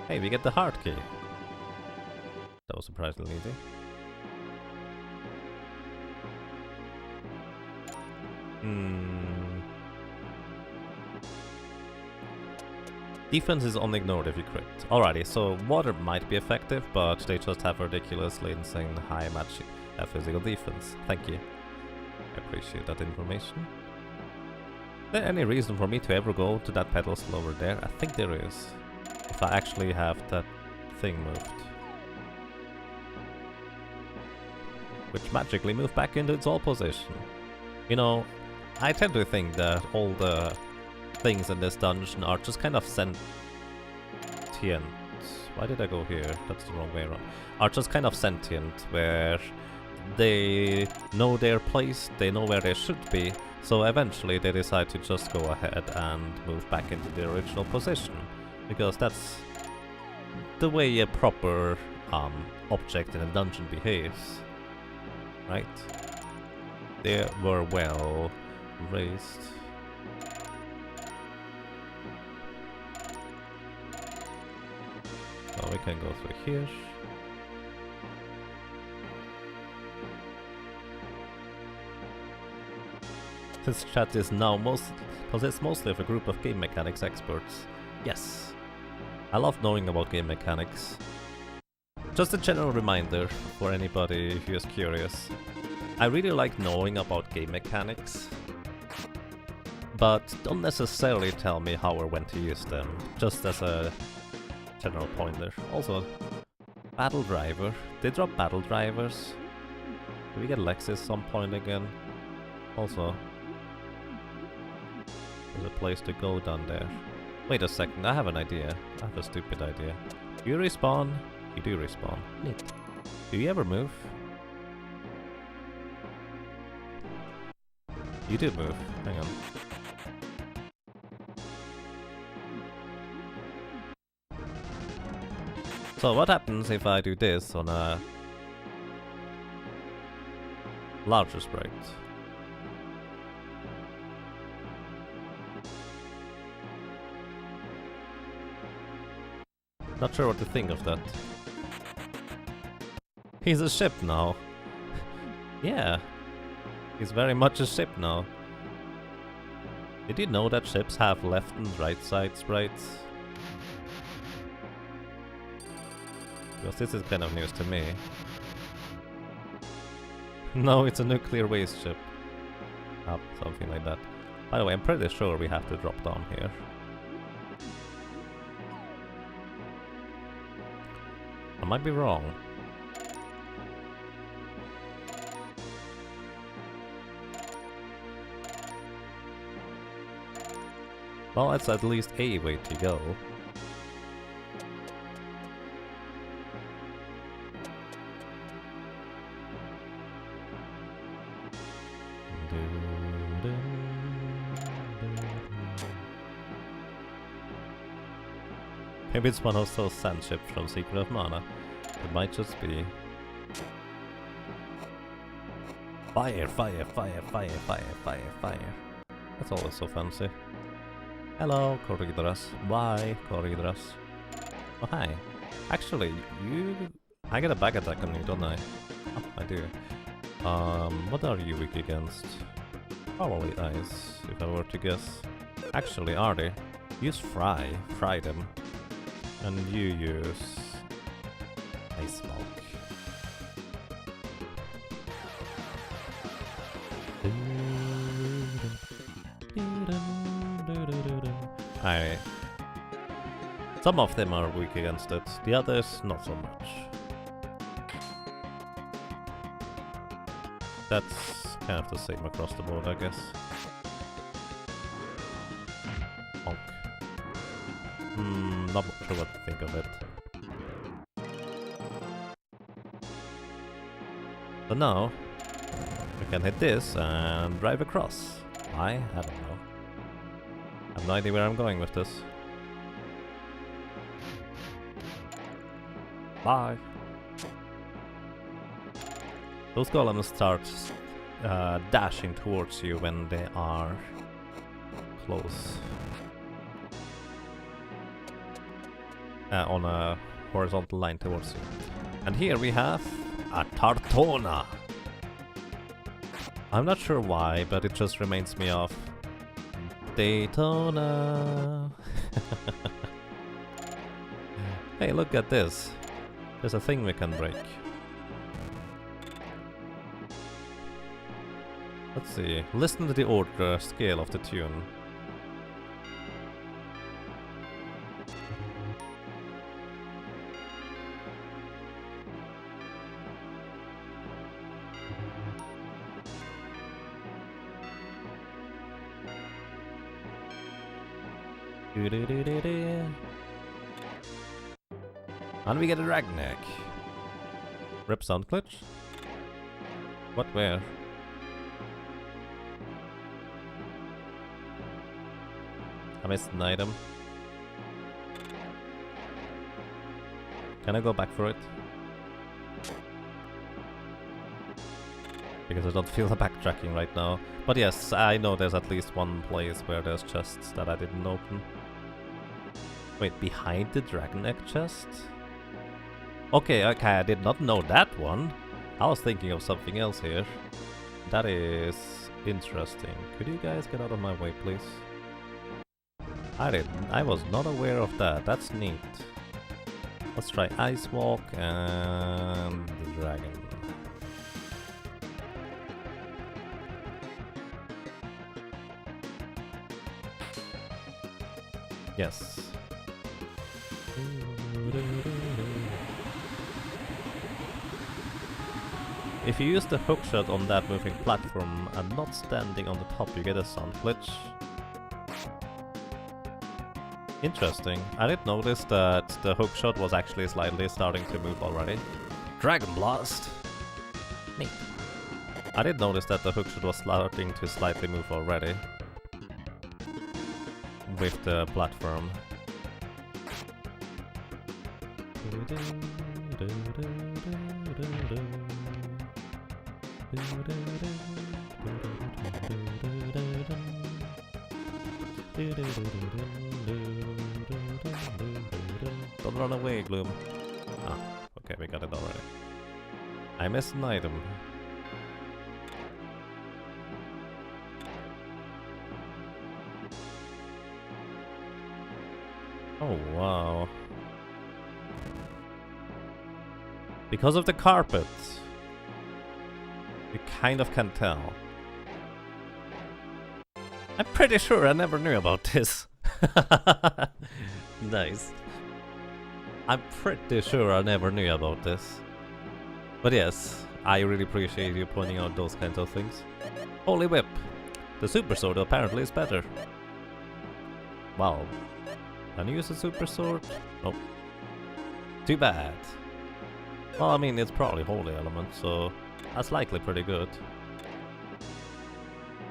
Hey, we get the heart key. That was surprisingly easy. Defense is only ignored if you crit. Alrighty, so water might be effective, but they just have ridiculously insane high magic physical defense. Thank you. I appreciate that information. Is there any reason for me to ever go to that pedestal over there? I think there is. If I actually have that thing moved. Which magically moved back into its old position. You know, I tend to think that all the things in this dungeon are just kind of sentient. Why did I go here? That's the wrong way around. Are just kind of sentient, where they know their place, they know where they should be, so eventually they decide to just go ahead and move back into their original position. Because that's the way a proper object in a dungeon behaves. Right? They were well raised. So we can go through here. This chat is now consists mostly of a group of game mechanics experts. Yes. I love knowing about game mechanics. Just a general reminder for anybody who is curious. I really like knowing about game mechanics, but don't necessarily tell me how or when to use them, just as a general pointer. Also, battle driver. They drop battle drivers. Do we get Lexus some point again? Also, there's a place to go down there. Wait a second, I have an idea. I have a stupid idea. Do you respawn? You do respawn. Neat. Do you ever move? You do move. Hang on. So what happens if I do this on a larger sprite? Not sure what to think of that. He's a ship now. Yeah. He's very much a ship now. Did you know that ships have left and right side sprites? Because this is kind of news to me. No, it's a nuclear waste ship. Oh, something like that. By the way, I'm pretty sure we have to drop down here. I might be wrong. Well, it's at least a way to go. Maybe it's one of those sand ships from Secret of Mana. It might just be. Fire, fire, fire, fire, fire, fire, fire. That's always so fancy. Hello, Corridras. Why, Corridras? Oh, hi. Actually, I get a back attack on you, don't I? Oh, I do. What are you weak against? Probably ice, if I were to guess. Actually, are they? Use fry. Fry them. And you use ice smoke. Alright. Some of them are weak against it, the others not so much. That's kind of the same across the board, I guess. Not sure what to think of it. So now, we can hit this and drive across. I don't know. I have no idea where I'm going with this. Bye! Those golems start dashing towards you when they are close. On a horizontal line towards you. And here we have a Tartona. I'm not sure why, but it just reminds me of Daytona. Hey, look at this. There's a thing we can break. Let's see. Listen to the order scale of the tune. And we get a Dragneck. Rip sound glitch? What, where? I missed an item. Can I go back for it? Because I don't feel the backtracking right now. But yes, I know there's at least one place where there's chests that I didn't open. Wait, behind the Dragneck chest? Okay, I did not know that one. I was thinking of something else here. That is interesting. Could you guys get out of my way, please? I was not aware of that. That's neat. Let's try Ice Walk and the dragon. Yes. If you use the hookshot on that moving platform and not standing on the top, you get a sound glitch. Interesting. I didn't notice that the hookshot was actually slightly starting to move already. Dragon Blast! Neat. I did notice that the hookshot was starting to slightly move already. With the platform. Don't run away, Gloom. Ah, okay, we got it already. I missed an item. Oh, wow. Because of the carpet, you kind of can tell. I'm pretty sure I never knew about this. Nice. I'm pretty sure I never knew about this. But yes, I really appreciate you pointing out those kinds of things. Holy Whip! The Super Sword apparently is better. Wow. Can you use a Super Sword? Nope. Too bad. Well, I mean, it's probably Holy Element, so that's likely pretty good.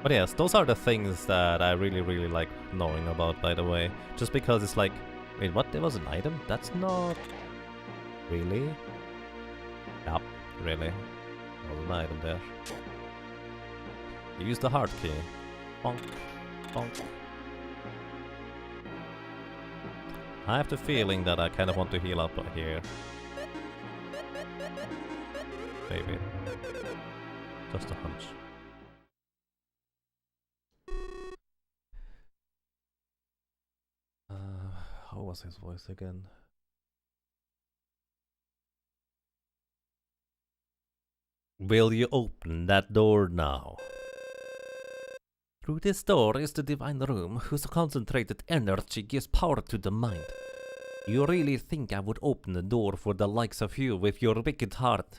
But yes, those are the things that I really like knowing about, by the way. Just because it's like, wait, what? There was an item? That's not... Really? Yup, really. There was an item there. Use the heart key. Bonk. Bonk. I have the feeling that I kind of want to heal up here. Maybe. Just a hunch. How was his voice again? Will you open that door now? Through this door is the divine room, whose concentrated energy gives power to the mind. You really think I would open the door for the likes of you with your wicked heart?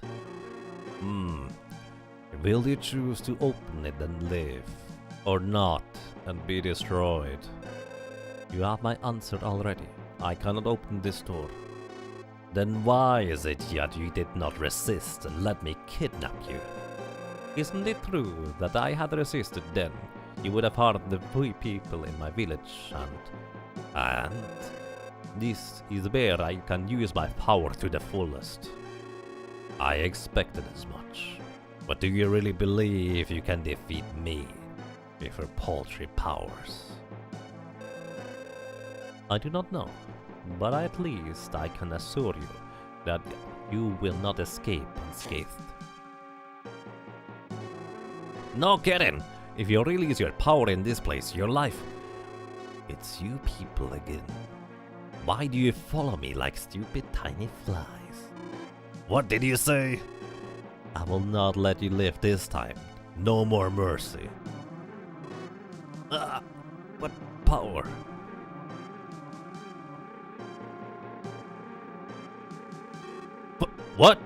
Will you choose to open it and live? Or not, and be destroyed? You have my answer already. I cannot open this door. Then why is it that you did not resist and let me kidnap you? Isn't it true that I had resisted then? You would have harmed the people in my village, and this is where I can use my power to the fullest. I expected as much. But do you really believe you can defeat me with your paltry powers? I do not know, but at least I can assure you that you will not escape unscathed. No, Karen! If you release your power in this place, your life... It's you people again. Why do you follow me like stupid tiny flies? What did you say? I will not let you live this time. No more mercy. Ah, what power? What?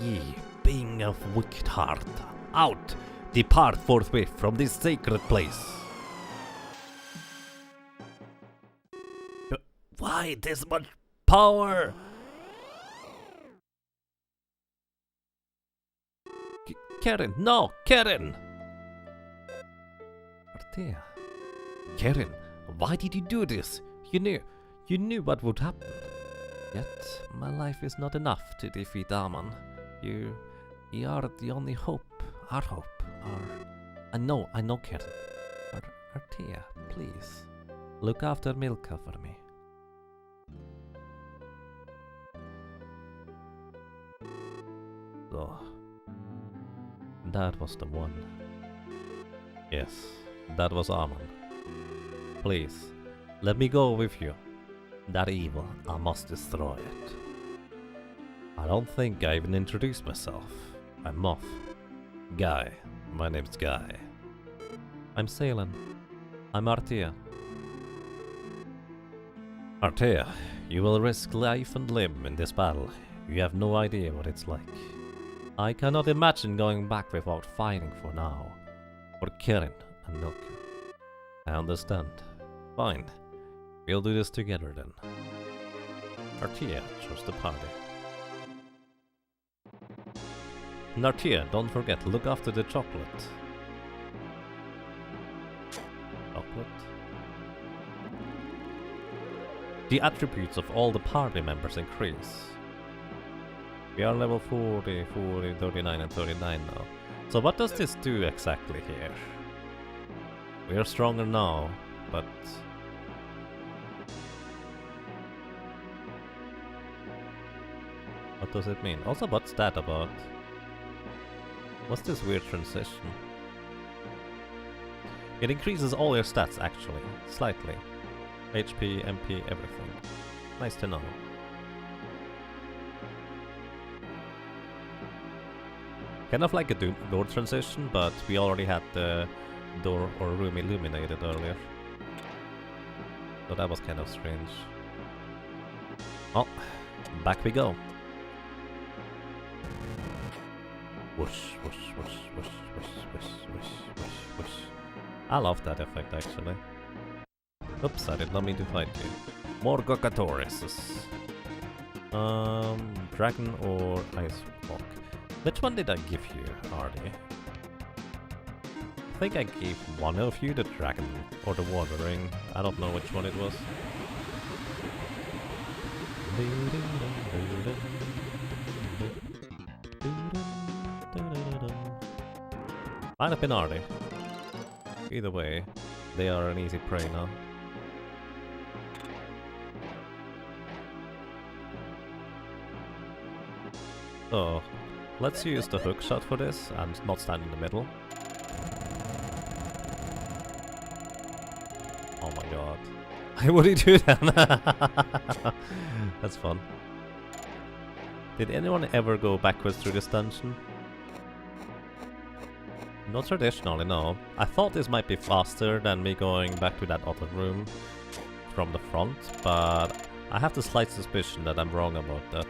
Ye being of wicked heart, out! Depart forthwith from this sacred place. Why this much power? Karen, no, Karen! Artea. Karen, why did you do this? You knew what would happen. Yet, my life is not enough to defeat Aman. You are the only hope. Our hope. I know, Karen. Artea, please. Look after Milka for me. So, that was the one. Yes, that was Aman. Please, let me go with you. That evil, I must destroy it. I don't think I even introduced myself. I'm Moth. Guy. My name's Guy. I'm Salen. I'm Artea. Artea, you will risk life and limb in this battle. You have no idea what it's like. I cannot imagine going back without fighting for now. For Karen and Milka. I understand. Fine. We'll do this together then. Artea chose the party. And Artea, don't forget, look after the chocolate. Chocolate? The attributes of all the party members increase. We are level 40, 40, 39 and 39 now. So what does this do exactly here? We are stronger now, but... what does it mean? Also, what's that about? What's this weird transition? It increases all your stats actually, slightly. HP, MP, everything. Nice to know. Kind of like a door transition, but we already had the door or room illuminated earlier. So that was kind of strange. Oh, back we go. Whoosh, whoosh, whoosh, whoosh, whoosh, whoosh, whoosh, whoosh, whoosh. I love that effect actually. Oops, I did not mean to fight you. More Gokatoris. Dragon or Ice Walk. Which one did I give you, Artie? I think I gave one of you the dragon or the water ring. I don't know which one it was. Might have been Artie. Either way, they are an easy prey now. So, let's use the hook shot for this and not stand in the middle. Oh my god. What did you do then? That's fun. Did anyone ever go backwards through this dungeon? Not traditionally, no. I thought this might be faster than me going back to that other room from the front, but I have the slight suspicion that I'm wrong about that.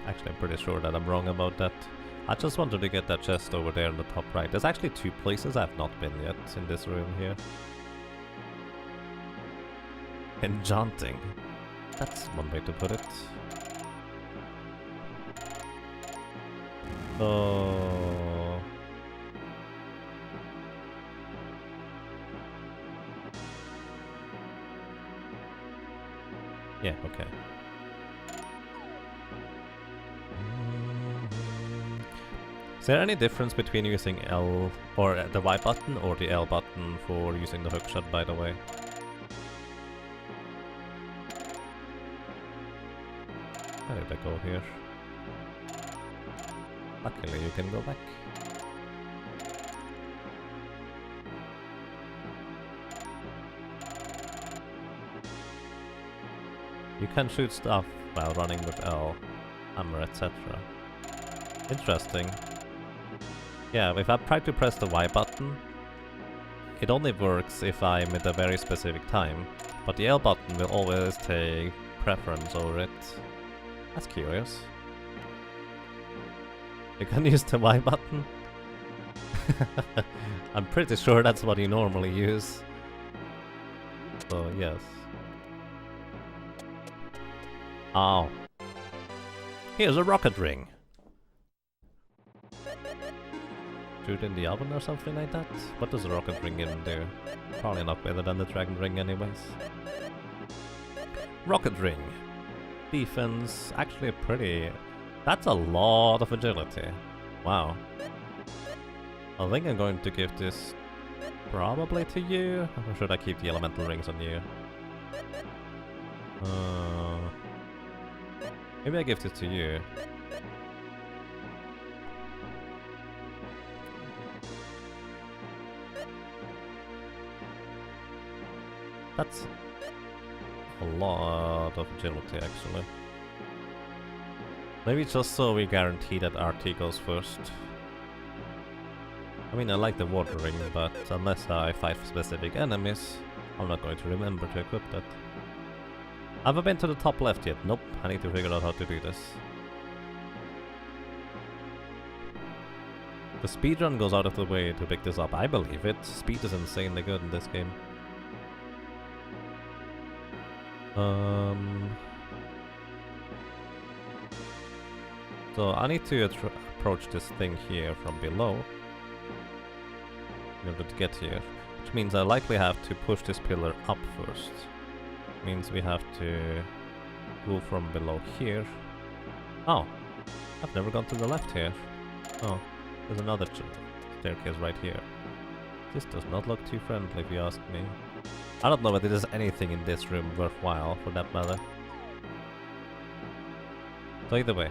Actually, I'm pretty sure that I'm wrong about that. I just wanted to get that chest over there in the top right. There's actually two places I've not been yet in this room here. Enchanting. That's one way to put it. Oh. Yeah, okay. Is there any difference between using L or the Y button or the L button for using the hookshot, by the way? How did I go here? Luckily you can go back. You can shoot stuff while running with L, hammer, etc. Interesting. Yeah, if I try to press the Y button, it only works if I'm at a very specific time, but the L button will always take preference over it. That's curious. You can use the Y button? I'm pretty sure that's what you normally use. So, yes. Oh. Here's a rocket ring. Shoot in the oven or something like that? What does a rocket ring even do? Probably not better than the dragon ring anyways. Rocket ring. Defense, actually pretty... That's a lot of agility. Wow. I think I'm going to give this probably to you. Or should I keep the elemental rings on you? Maybe I give this to you. That's a lot of agility, actually. Maybe just so we guarantee that RT goes first. I mean, I like the water ring, but unless I fight specific enemies, I'm not going to remember to equip that. Have I been to the top left yet? Nope, I need to figure out how to do this. The speedrun goes out of the way to pick this up, I believe it. Speed is insanely good in this game. So I need to approach this thing here from below in order to get here, which means I likely have to push this pillar up first. Means we have to go from below here. Oh, I've never gone to the left here. Oh, there's another staircase right here. This does not look too friendly if you ask me. I don't know whether there's anything in this room worthwhile for that matter. So either way,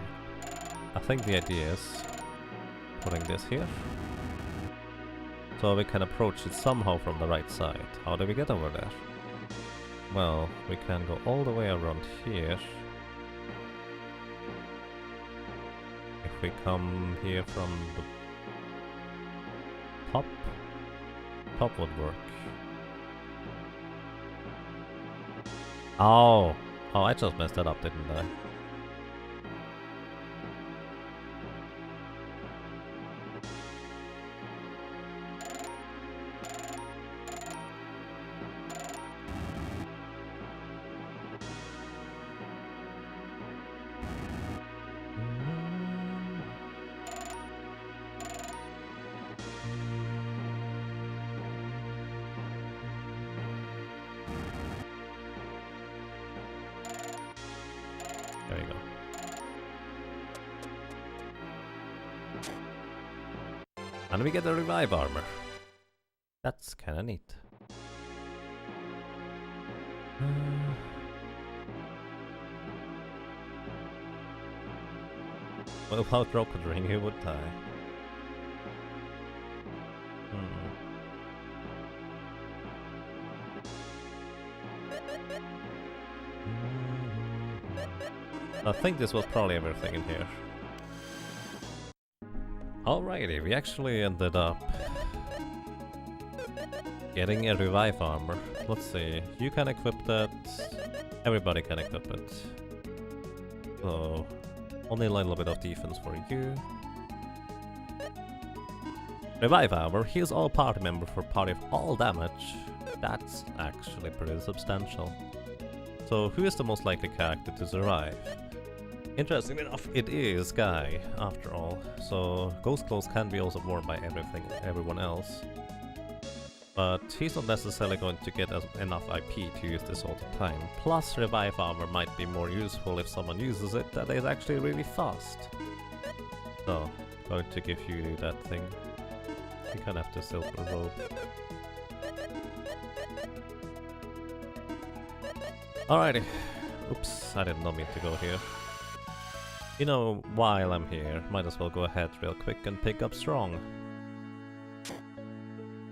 I think the idea is putting this here. So we can approach it somehow from the right side. How do we get over there? Well, we can go all the way around here. If we come here from the top would work. Oh, I just messed that up, didn't I? There you go. And we get the revive armor. That's kinda neat. Well, without rocket ring, he would die. I think this was probably everything in here. Alrighty, we actually ended up getting a revive armor. Let's see, you can equip that, everybody can equip it. So, only a little bit of defense for you. Revive armor, heals all party members for party of all damage. That's actually pretty substantial. So, who is the most likely character to survive? Interestingly enough, it is Guy, after all. So, ghost clothes can be also worn by everyone else. But he's not necessarily going to get enough IP to use this all the time. Plus, revive armor might be more useful if someone uses it that is actually really fast. So, going to give you that thing. You can have the silver robe. Alrighty. Oops, I did not mean to go here. You know, while I'm here, might as well go ahead real quick and pick up strong.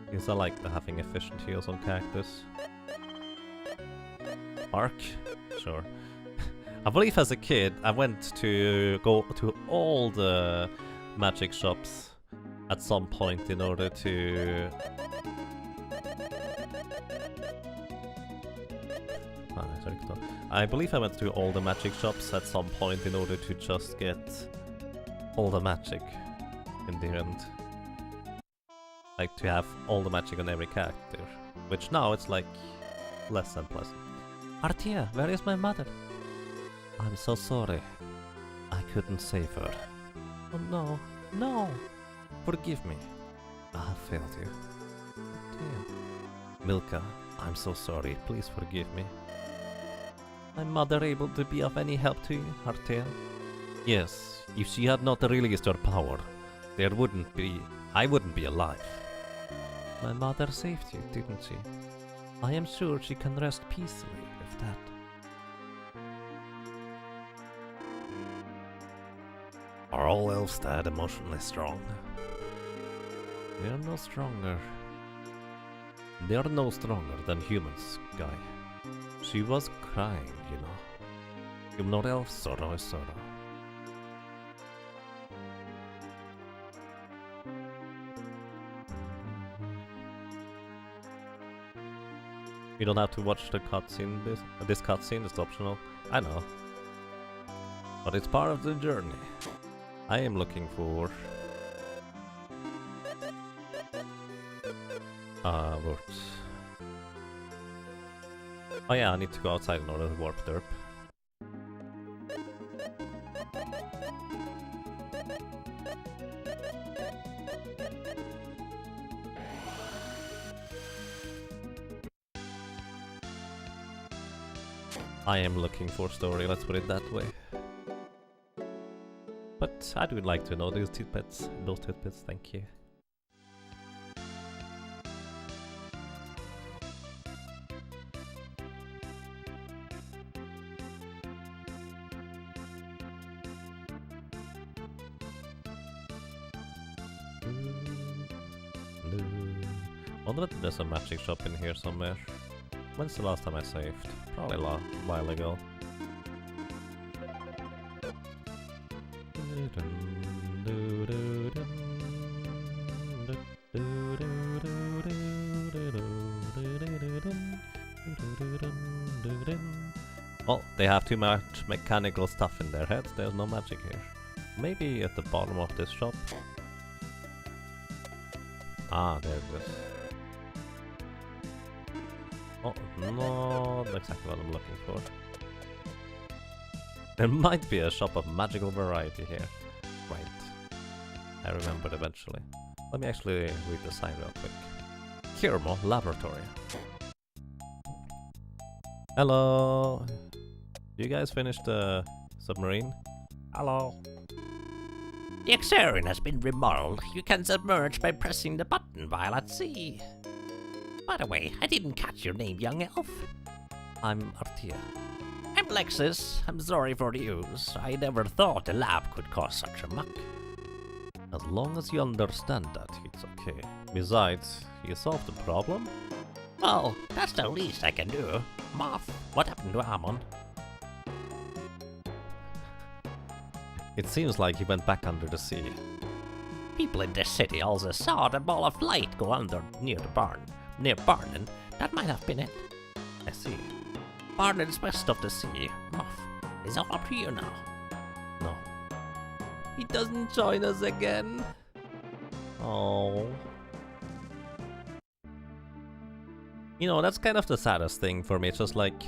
Because I like having efficient heals on characters. Arc? Sure. I believe as a kid, I went to go to all the magic shops at some point in order to... I believe I went to all the magic shops at some point in order to just get all the magic in the end. Like to have all the magic on every character. Which now it's like less than pleasant. Artia, where is my mother? I'm so sorry. I couldn't save her. Oh no, no! Forgive me. I have failed you. Artia. Milka, I'm so sorry. Please forgive me. My mother able to be of any help to you, Artia? Yes, if she had not released her power, I wouldn't be alive. My mother saved you, didn't she? I am sure she can rest peacefully with that. Are all elves that emotionally strong? They are no stronger. They are no stronger than humans, Guy. She was crying, you know. You're not elf, sorrow is sorrow. You don't have to watch the cutscene. This cutscene is optional. I know. But it's part of the journey. I am looking for... words. Oh yeah, I need to go outside in order to warp derp. I am looking for story, let's put it that way. But I would like to know those tidbits, thank you. Wonder if there's a magic shop in here somewhere. When's the last time I saved? Probably a while ago. Well, they have too much mechanical stuff in their heads, there's no magic here. Maybe at the bottom of this shop. Ah, there it is. Oh, not exactly what I'm looking for. There might be a shop of magical variety here. Right. I remembered eventually. Let me actually read the sign real quick. Kirmo Laboratory. Hello! You guys finished the submarine? Hello. The Exarian has been remodeled. You can submerge by pressing the button while at sea. By the way, I didn't catch your name, young elf. I'm Artia. I'm Lexus. I'm sorry for the use. I never thought the lab could cause such a muck. As long as you understand that, it's okay. Besides, you solved the problem? Well, that's the least I can do. Moth, what happened to Amon? It seems like he went back under the sea. People in this city also saw the ball of light go under near the barn. Near Barnen, that might have been it. I see. Barnen's west of the sea. Moth, is all up here now. No. He doesn't join us again. Oh. You know, that's kind of the saddest thing for me. It's just like,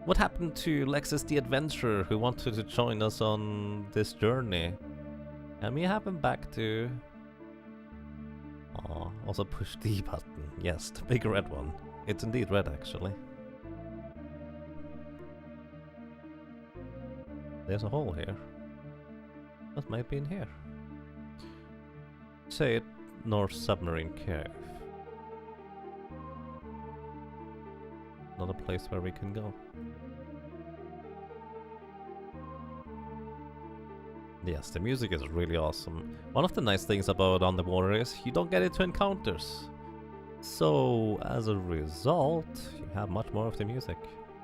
what happened to Lexus the Adventurer who wanted to join us on this journey? And we have him back to... Aw, also push the button. Yes, the big red one. It's indeed red, actually. There's a hole here. That might be in here. say North Submarine Cave? Another place where we can go. Yes, the music is really awesome. One of the nice things about Underwater is you don't get into encounters. So, as a result, you have much more of the music.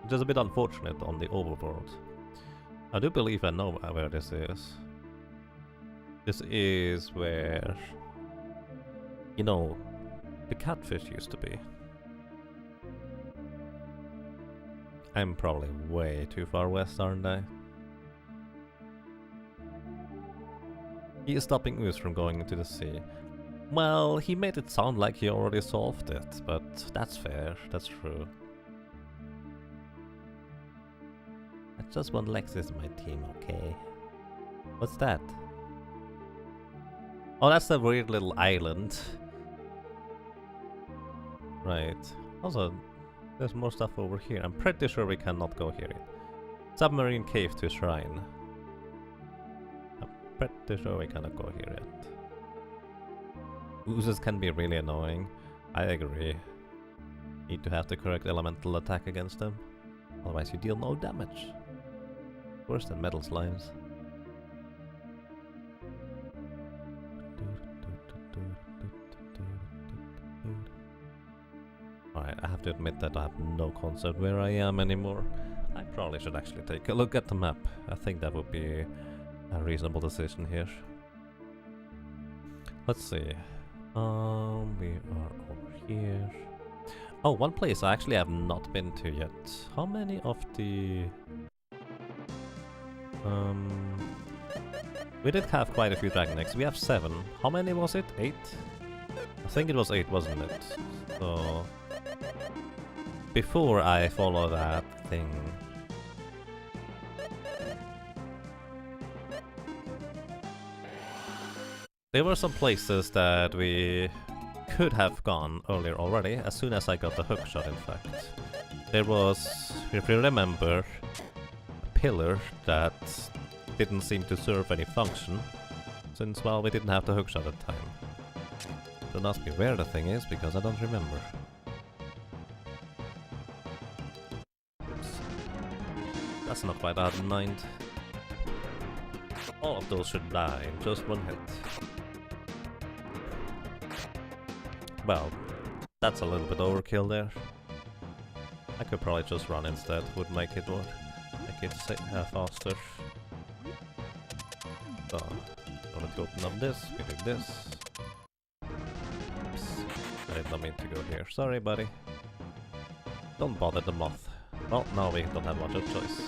Which is a bit unfortunate on the overworld. I do believe I know where this is. This is where, you know, the catfish used to be. I'm probably way too far west, aren't I? He is stopping Ooze from going into the sea. Well, he made it sound like he already solved it, but that's fair, that's true. I just want Lexus in my team, okay? What's that? Oh, that's a weird little island. Right. Also, there's more stuff over here. I'm pretty sure we cannot go here yet. Submarine cave to shrine. I'm pretty sure we cannot go here yet. Oozes can be really annoying. I agree. Need to have the correct elemental attack against them. Otherwise you deal no damage. Worse than metal slimes. Alright, I have to admit that I have no concept where I am anymore. I probably should actually take a look at the map. I think that would be a reasonable decision here. Let's see. We are over here. Oh, one place I actually have not been to yet. How many of the... We did have quite a few dragon eggs. We have 7. How many was it? 8? I think it was 8, wasn't it? So... Before I follow that thing... There were some places that we could have gone earlier already, as soon as I got the hook shot in fact. There was, if you remember, a pillar that didn't seem to serve any function, since, well, we didn't have the hook shot at the time. Don't ask me where the thing is, because I don't remember. Oops. That's not quite out of mind. All of those should die in just one hit. Well, that's a little bit overkill there. I could probably just run instead, would make it work. Make it faster. So, in order to open up this, we do this. Oops, I did not mean to go here. Sorry, buddy. Don't bother the moth. Well, now we don't have much of choice.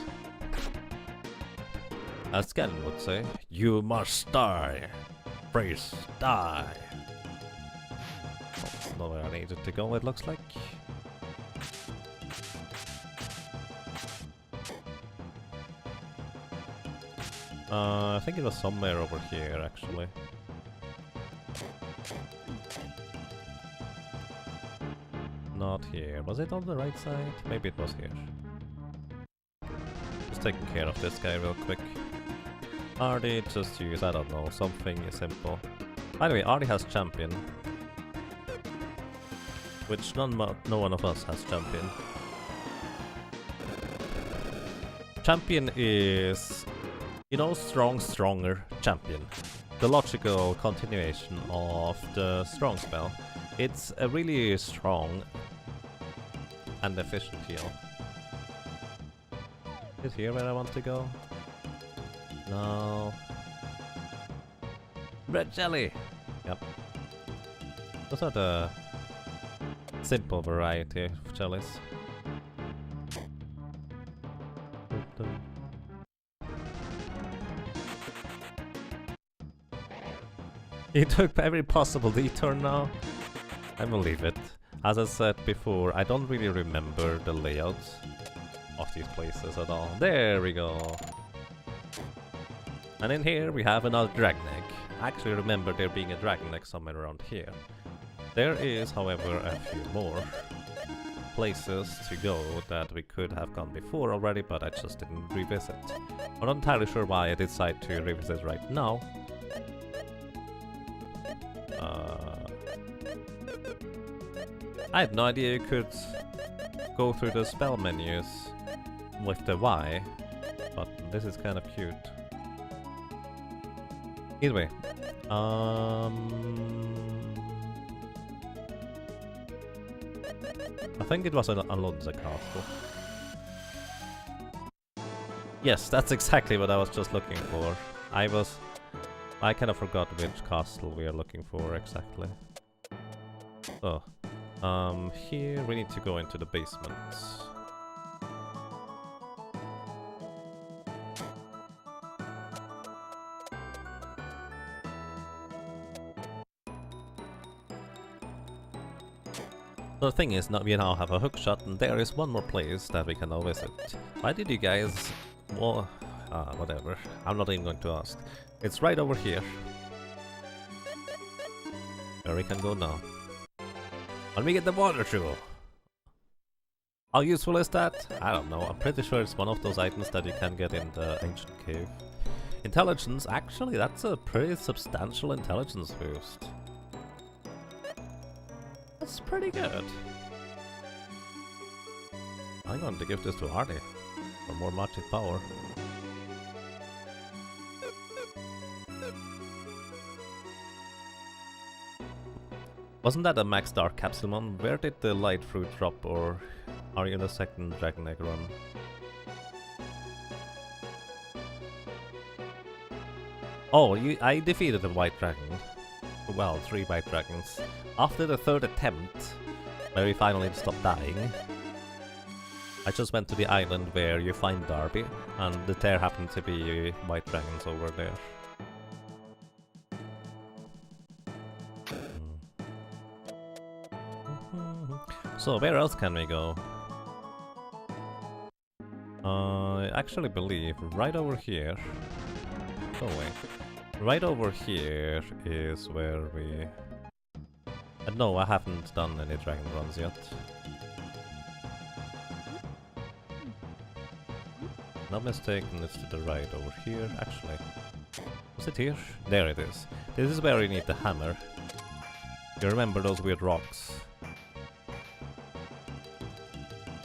As Scanlan would say, you must die. Freeze, die. That's not where I needed to go, it looks like. I think it was somewhere over here, actually. Not here. Was it on the right side? Maybe it was here. Just taking care of this guy real quick. Artie, just use, I don't know, something simple. By the way, Artie has champion. Which no one of us has champion. Champion is, you know, strong, stronger, champion. The logical continuation of the strong spell. It's a really strong and efficient heal. Is here where I want to go? No. Red jelly! Yep. Those are the simple variety of jellies. He took every possible detour now. I believe it. As I said before, I don't really remember the layouts of these places at all. There we go. And in here we have another dragon egg. I actually remember there being a dragon egg somewhere around here. There is, however, a few more places to go that we could have gone before already, but I just didn't revisit. I'm not entirely sure why I decided to revisit right now. I had no idea you could go through the spell menus with the Y button. This is kind of cute. Either way, I think it was Alonza Castle. Yes, that's exactly what I was just looking for. I kind of forgot which castle we are looking for exactly. So, here we need to go into the basement. The thing is, now we now have a hookshot, and there is one more place that we can now visit. Why did you guys... Well, whatever. I'm not even going to ask. It's right over here. Where we can go now. When we get the water through. How useful is that? I don't know. I'm pretty sure it's one of those items that you can get in the ancient cave. Intelligence, actually, that's a pretty substantial intelligence boost. That's pretty good. I'm going to give this to Artie for more magic power. Wasn't that a Max Dark Capsulemon? Where did the light fruit drop, or are you in the second Dragon Egg run? Oh, I defeated the white dragon. Well, 3 white dragons. After the 3rd attempt, where we finally stopped dying, I just went to the island where you find Darby, and there happened to be white dragons over there. So, where else can we go? I actually believe right over here... Oh wait. Right over here is where we... no, I haven't done any dragon runs yet. Not mistaken, it's to the right over here, actually. Is it here? There it is. This is where we need the hammer. You remember those weird rocks?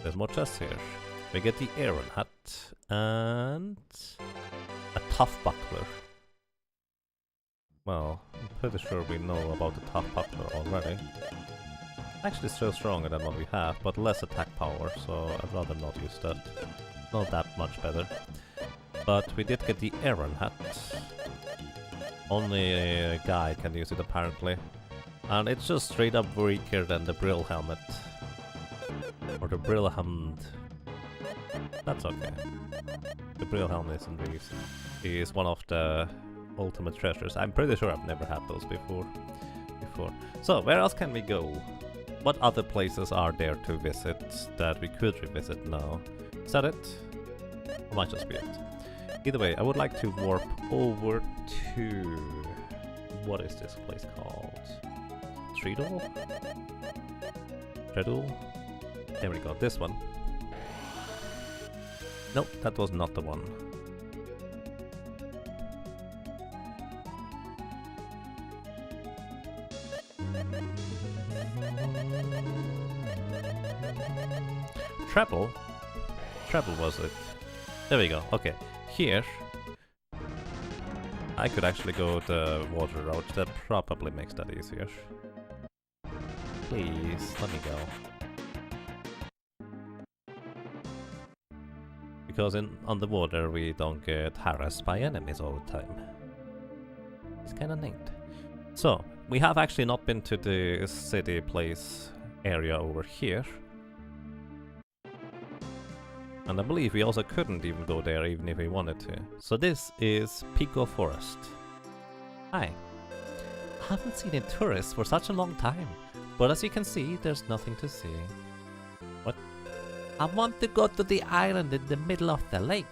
There's more chests here. We get the Iron Hat and a tough buckler. Well, I'm pretty sure we know about the tough buckler already. Actually still stronger than what we have, but less attack power, so I'd rather not use that. Not that much better. But we did get the Iron Hat. Only a guy can use it apparently. And it's just straight up weaker than the Brill Helmet. Or the Brill Helmet. That's okay. The Brill Helmet isn't really... He is one of the ultimate treasures. I'm pretty sure I've never had those before. So, where else can we go? What other places are there to visit that we could revisit now? Is that it? Or might just be it. Either way, I would like to warp over to... What is this place called? Treadle? Treadle? There we go, this one. Nope, that was not the one. Treble? Treble was it? There we go, okay. Here, I could actually go the water route. That probably makes that easier. Please, let me go. Because on the water we don't get harassed by enemies all the time. It's kinda neat. So, we have actually not been to the city place area over here. And I believe we also couldn't even go there even if we wanted to. So this is Pico Forest. Hi. I haven't seen a tourist for such a long time. But as you can see, there's nothing to see. What? I want to go to the island in the middle of the lake.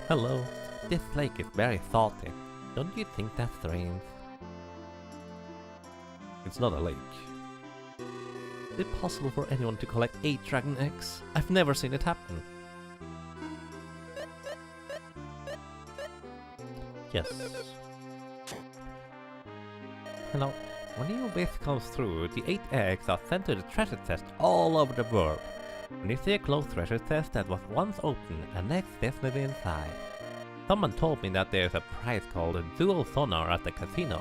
Hello. This lake is very salty. Don't you think that's strange? It's not a lake. Is it possible for anyone to collect 8 dragon eggs? I've never seen it happen. Yes. Hello. When your wish comes through, the 8 eggs are sent to the treasure chest all over the world. When you see a closed treasure chest that was once open, an egg's definitely inside. Someone told me that there's a prize called a dual sonar at the casino.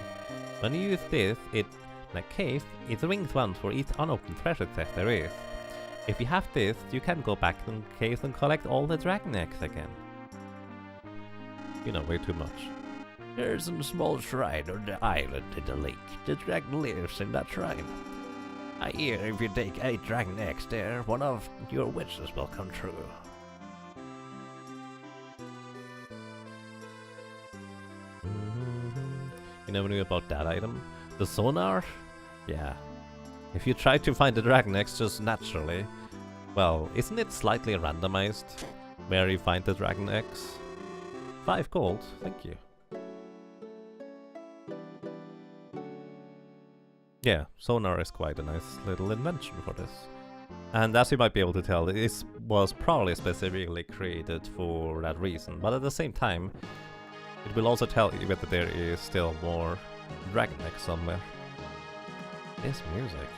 When you use this, in a case, it rings once for each unopened treasure chest there is. If you have this, you can go back in case and collect all the dragon eggs again. You know way too much. There's a small shrine on the island in the lake. The dragon lives in that shrine. I hear if you take 8 dragon eggs there, one of your wishes will come true. You never knew about that item? The sonar? Yeah. If you try to find the dragon eggs just naturally, well, isn't it slightly randomized where you find the dragon eggs? 5 gold, thank you. Yeah, sonar is quite a nice little invention for this. And as you might be able to tell, this was probably specifically created for that reason, but at the same time, it will also tell you that there is still more dragon eggs somewhere. This music.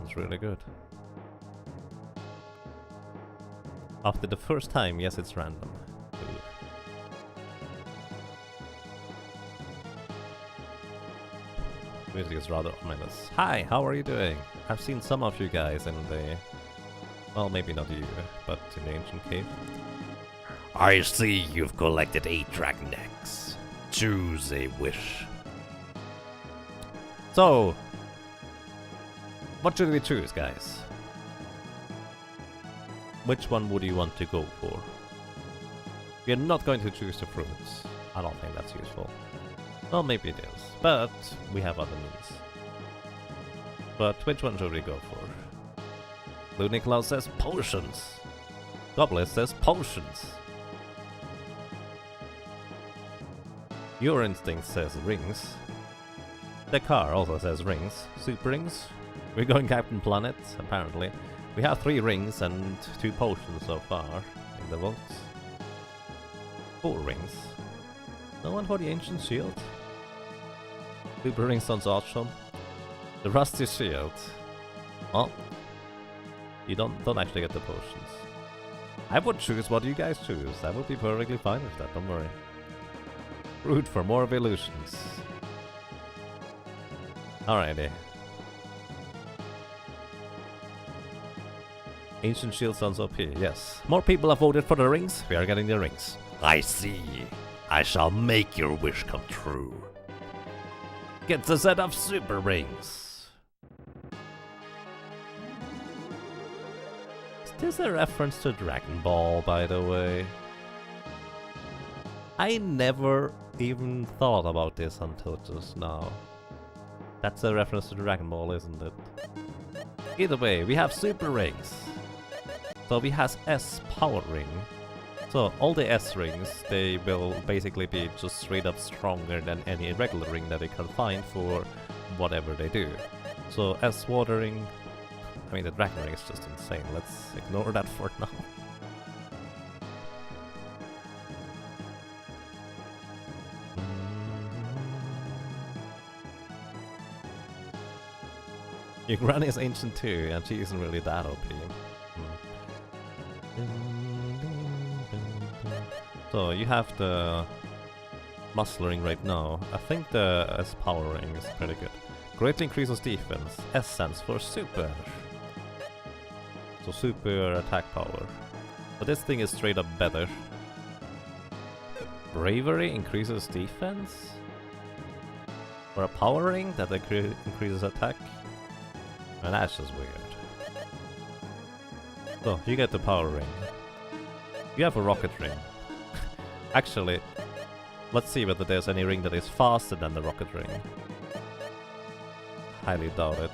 It's really good. After the first time, yes, it's random. Music is rather ominous. Hi, how are you doing? I've seen some of you guys in the... Well, maybe not you, but in the ancient cave. I see you've collected 8 dragon eggs. Choose a wish. So, what should we choose, guys? Which one would you want to go for? We're not going to choose the fruits. I don't think that's useful. Well, maybe it is, but we have other means. But which one should we go for? Luniclaus says potions. Goblet says potions. Your instinct says rings. The car also says rings. Super rings. We're going Captain Planet, apparently. We have 3 rings and 2 potions so far in the votes. 4 rings. No one for the ancient shield? Super ring sounds awesome. The rusty shield. Well, you don't actually get the potions. I would choose what you guys choose. I would be perfectly fine with that, don't worry. Root for more illusions. Alrighty. Ancient shield sounds OP, yes. More people have voted for the rings. We are getting the rings. I see. I shall make your wish come true. Get a set of super rings. Is this a reference to Dragon Ball, by the way? I never even thought about this until just now. That's a reference to Dragon Ball, isn't it? Either way, we have super rings. So we have S power ring. So all the S rings, they will basically be just straight up stronger than any regular ring that they can find for whatever they do. So S water ring, I mean the dragon ring is just insane. Let's ignore that for now. Your granny is ancient too, and she isn't really that OP. So you have the muscle ring right now. I think the S power ring is pretty good. Greatly increases defense. S stands for super. So super attack power. But this thing is straight up better. Bravery increases defense? Or a power ring that increases attack? And that's just weird. So, you get the power ring. You have a rocket ring. Actually, let's see whether there's any ring that is faster than the rocket ring. Highly doubt it.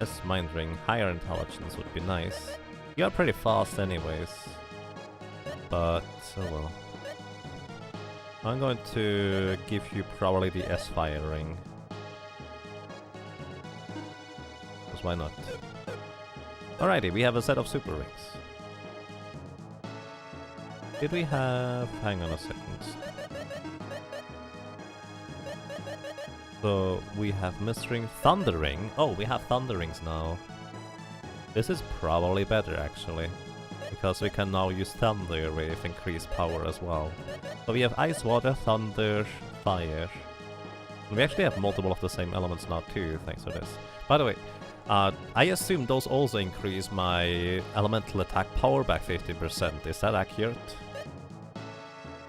S mind ring, higher intelligence would be nice. You are pretty fast anyways. But, oh well. I'm going to give you probably the S fire ring. Because why not? Alrighty, we have a set of super rings. Did we have... hang on a second. So we have Mistring, Thundering. Oh, we have Thunderings now. This is probably better actually, because we can now use Thunder with increased power as well. So we have Ice, Water, Thunder, Fire. And we actually have multiple of the same elements now too, thanks to this. By the way, I assume those also increase my elemental attack power back 50%. Is that accurate?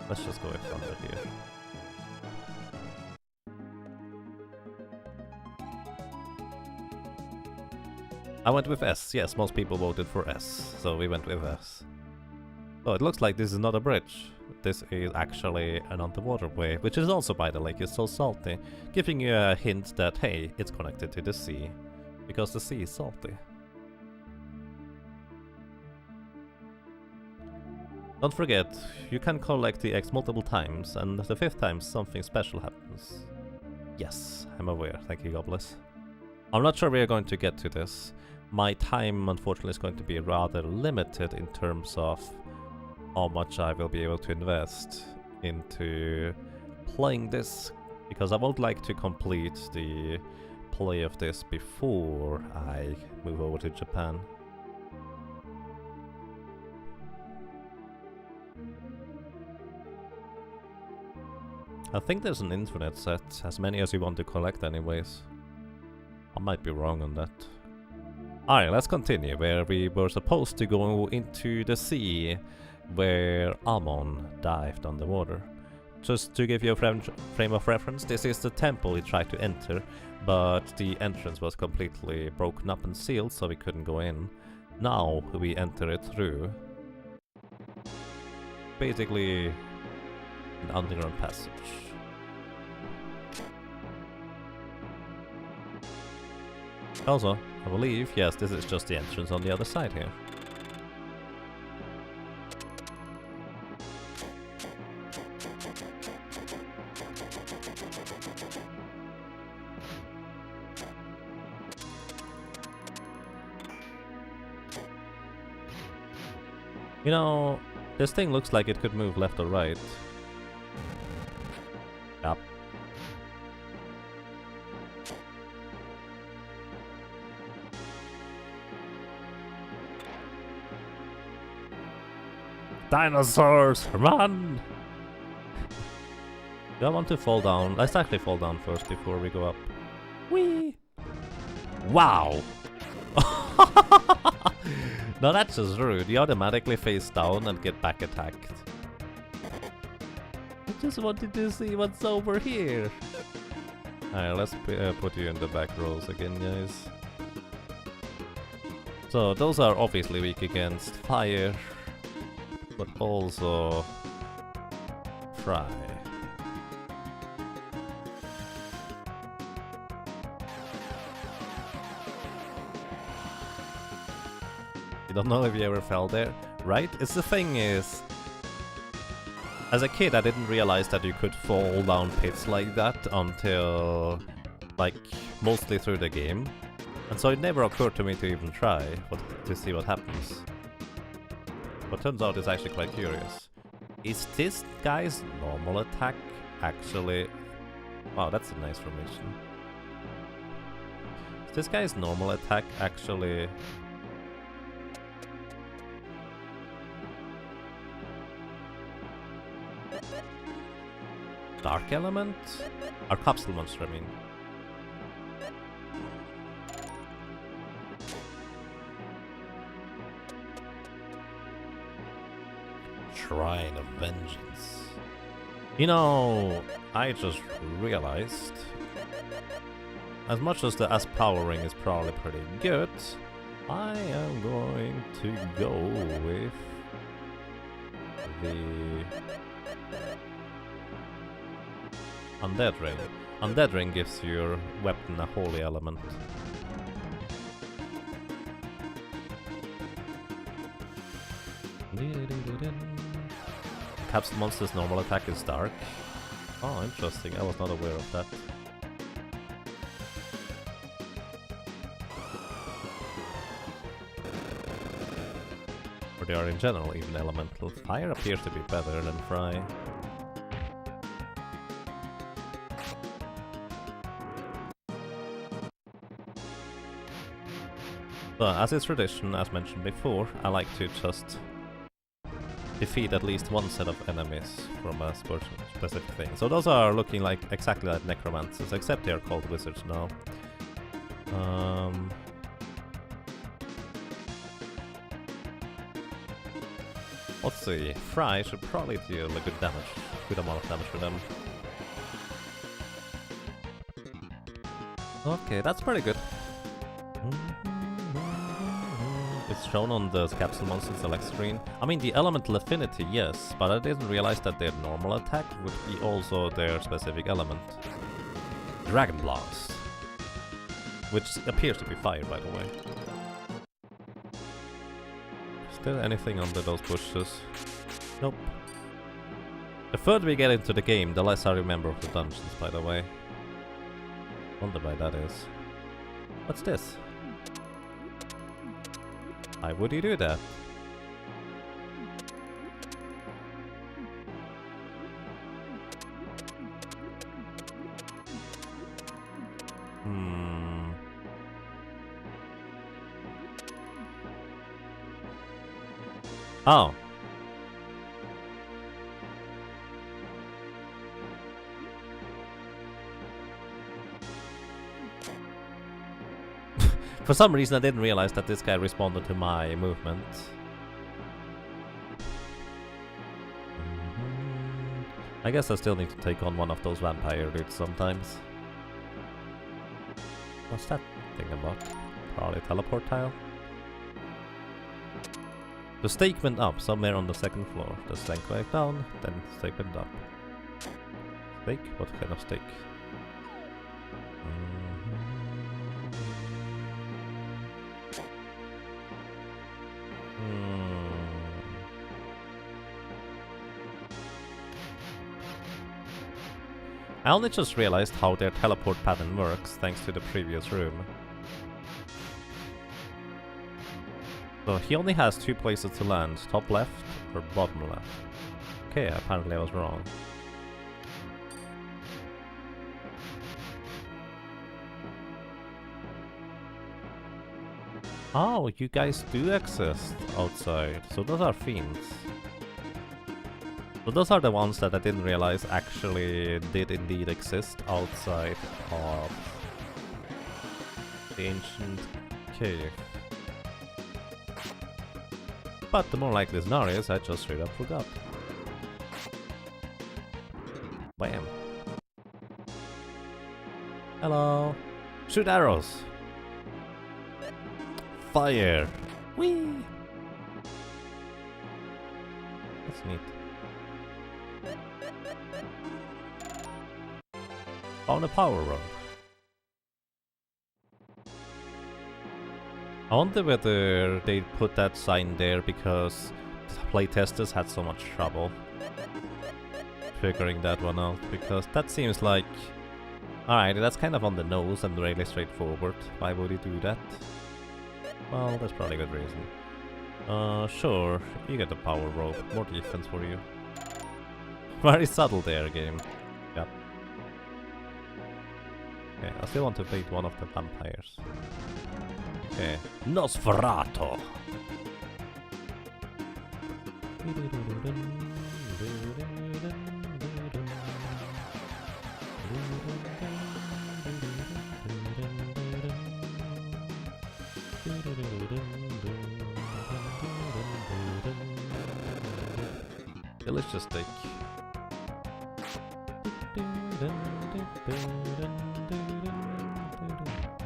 Let's just go with Thunder here. I went with S. Yes, most people voted for S, so we went with S. So it looks like this is not a bridge. This is actually an underwater which is also by the lake. It's so salty, giving you a hint that, hey, it's connected to the sea, because the sea is salty. Don't forget, you can collect the X multiple times, and the 5th time something special happens. Yes, I'm aware, thank you, Gobless. I'm not sure we are going to get to this. My time, unfortunately, is going to be rather limited in terms of how much I will be able to invest into playing this, because I would like to complete the play of this before I move over to Japan. I think there's an infinite set, as many as you want to collect anyways. I might be wrong on that. Alright, let's continue, where we were supposed to go into the sea, where Amon dived underwater. Just to give you a frame of reference, this is the temple we tried to enter, but the entrance was completely broken up and sealed, so we couldn't go in. Now we enter it through basically an underground passage. Also, I believe, yes, this is just the entrance on the other side here. You know, this thing looks like it could move left or right. Yep. Dinosaurs, run! Do I want to fall down? Let's actually fall down first before we go up. Whee! Wow! No, that's just rude. You automatically face down and get back attacked. I just wanted to see what's over here. Alright, let's put you in the back rows again, guys. So, those are obviously weak against fire, but also fry. You don't know if you ever fell there, right? It's the thing is, as a kid I didn't realize that you could fall down pits like that until, like, mostly through the game. And so it never occurred to me to even try to see what happens. But turns out it's actually quite curious. Is this guy's normal attack actually... Wow, that's a nice formation. Is this guy's normal attack actually... Dark element? Or capsule monster, I mean. Shrine of Vengeance. You know, I just realized, as much as the S-powering is probably pretty good, I am going to go with the Undead Ring. Undead Ring gives your weapon a holy element. Capsule monster's normal attack is dark. Oh, interesting. I was not aware of that. Or they are in general even elemental. Fire appears to be better than Fry. But as is tradition, as mentioned before, I like to just defeat at least one set of enemies from a specific thing. So those are looking like exactly like necromancers, except they are called wizards now. Let's see. Fry should probably deal a good damage, good amount of damage for them. Okay, that's pretty good. It's shown on the capsule monster select screen. I mean, the elemental affinity, yes, but I didn't realize that their normal attack would be also their specific element. Dragon Blast. Which appears to be fire, by the way. Is there anything under those bushes? Nope. The further we get into the game, the less I remember of the dungeons, by the way. Wonder why that is. What's this? Why would you do that? Oh. For some reason I didn't realize that this guy responded to my movement. I guess I still need to take on one of those vampire dudes sometimes. What's that thing about? Probably teleport tile? The stake went up somewhere on the second floor. The stake went down, then the stake went up. Stake? What kind of stake? I only just realized how their teleport pattern works thanks to the previous room. So he only has two places to land, top left or bottom left. Okay, apparently I was wrong. Oh, you guys do exist outside. So those are fiends. So those are the ones that I didn't realize actually did indeed exist outside of the ancient cave. But the more likely scenario is I just straight up forgot. Bam. Hello. Shoot arrows. Fire. Whee. That's neat. On a power rope. I wonder whether they put that sign there because playtesters had so much trouble figuring that one out, because that seems like... Alright, that's kind of on the nose and really straightforward. Why would he do that? Well, there's probably a good reason. Sure, you get the power rope. More defense for you. Very subtle there, game. Yep. Okay, I still want to beat one of the vampires. Okay. Nosferatu! Delicious steak.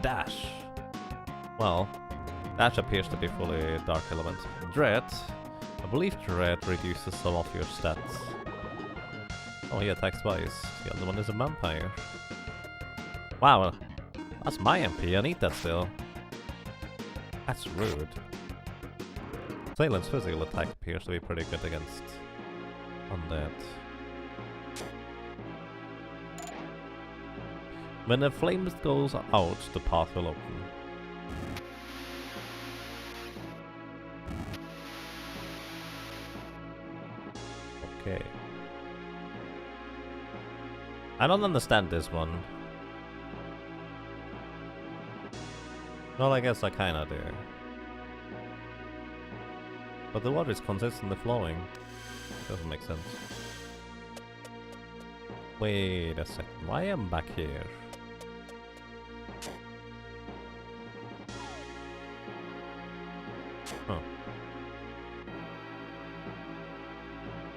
Dash. Well, Dash appears to be fully dark element. Dread. I believe Dread reduces some of your stats. Oh, he attacks twice. The other one is a vampire. Wow, that's my MP. I need that still. That's rude. Salem's physical attack appears to be pretty good against undead. When the flame goes out, the path will open. Okay. I don't understand this one. Well, I guess I kinda do. But the water is consistently flowing. Doesn't make sense. Wait a second, why am I back here? Huh.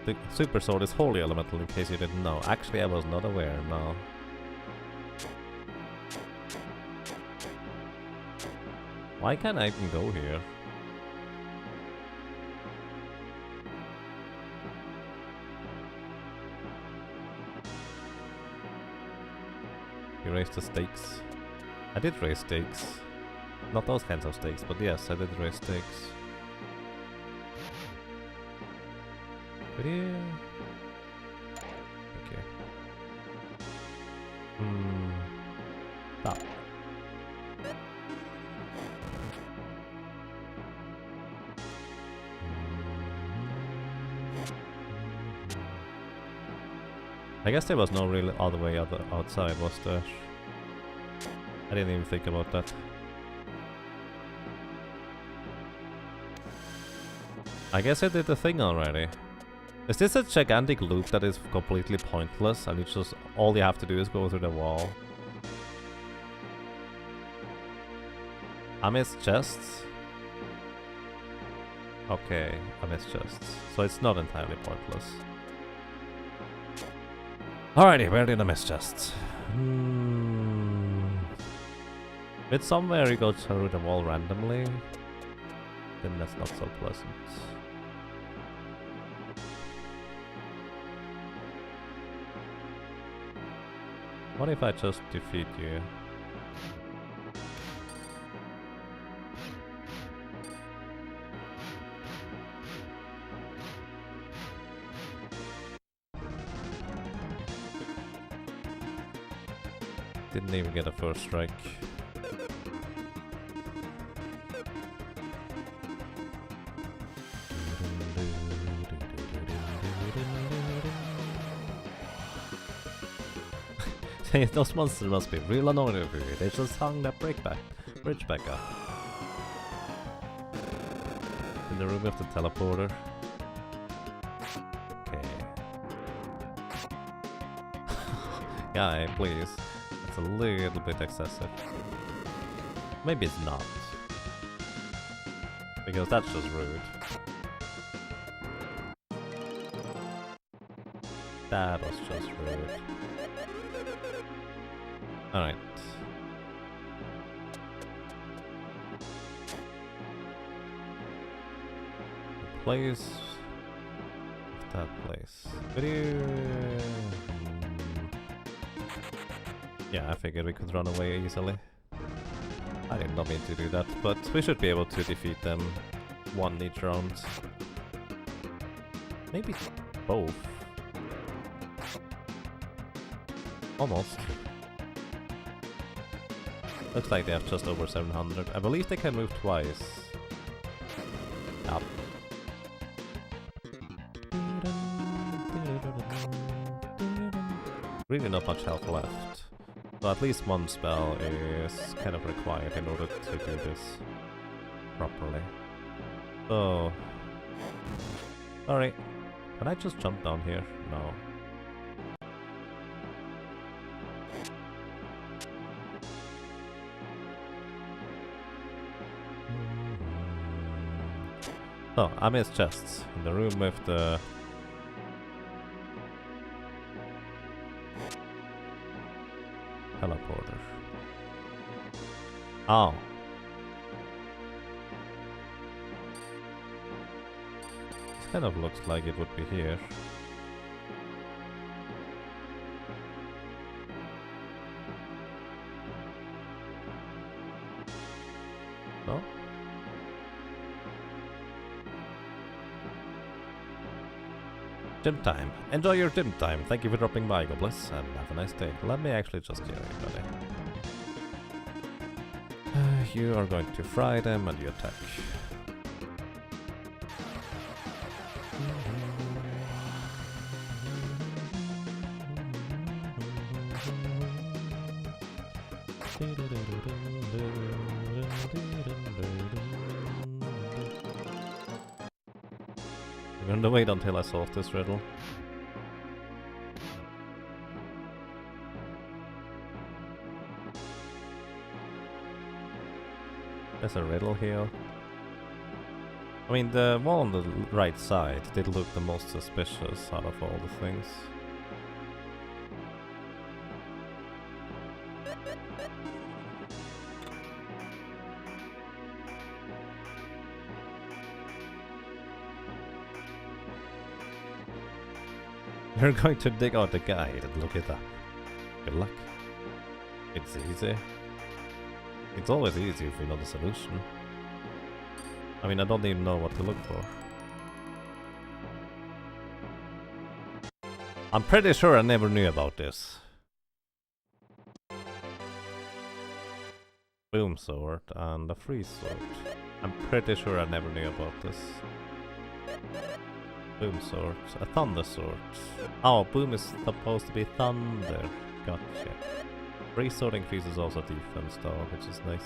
The super sword is wholly elemental, in case you didn't know. Actually, I was not aware, no. Why can't I even go here? You raised the stakes. I did raise stakes. Not those kinds of stakes, but yes, I did raise stakes. But yeah. Thank you. Stop. I guess there was no real other way outside, was there? I didn't even think about that. I guess I did the thing already. Is this a gigantic loop that is completely pointless and it's just all you have to do is go through the wall? I missed chests? Okay, I missed chests. So it's not entirely pointless. Alrighty, where did I miss chests? It's somewhere you go through the wall randomly. Then that's not so pleasant. What if I just defeat you? Didn't even get a first strike. Those monsters must be real annoying over here. They just hung that bridge back up. In the room of the teleporter. Okay. Guy, please. It's a little bit excessive. Maybe it's not. Because that's just rude. That was just rude. Alright. Place. That place. Video. Yeah, I figured we could run away easily. I did not mean to do that, but we should be able to defeat them one each round. Maybe both. Almost. Looks like they have just over 700. I believe they can move twice. Yup. Really not much health left. So at least one spell is kind of required in order to do this properly. So... Sorry. Can I just jump down here? No. Oh, I missed chests in the room with the... teleporter. Oh. This kind of looks like it would be here. No? Gym time. Enjoy your gym time. Thank you for dropping by, Gobless, and have a nice day. Let me actually just heal everybody. You are going to fry them and you attack. I'm gonna wait until I solve this riddle. There's a riddle here. I mean, the wall on the right side did look the most suspicious out of all the things. You're going to dig out the guide and look it up. Good luck. It's easy. It's always easy if you know the solution. I mean, I don't even know what to look for. I'm pretty sure I never knew about this. Boom sword and a freeze sword. I'm pretty sure I never knew about this. Boom sword, a thunder sword. Oh, boom is supposed to be thunder. Gotcha. Freeze sword increases also defense though, which is nice.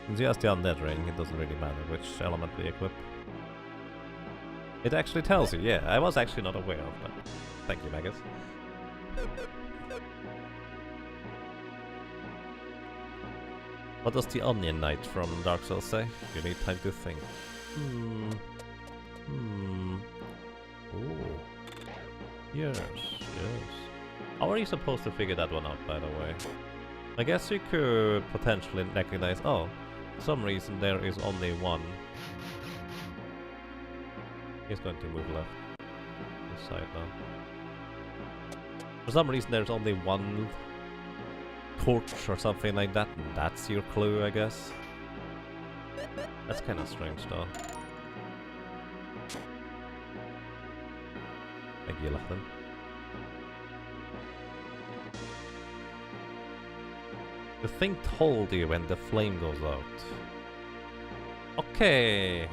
Since just the undead ring, it doesn't really matter which element we equip. It actually tells you, yeah, I was actually not aware of that. Thank you, Magus. What does the Onion Knight from Dark Souls say? You need time to think. Oh. Yes. How are you supposed to figure that one out, by the way? I guess you could potentially recognize, oh, for some reason there is only one. He's going to move left. This side now. For some reason there's only one torch or something like that, and that's your clue, I guess. That's kind of strange though. Thank you, Lachlan. The thing told you when the flame goes out. Okay.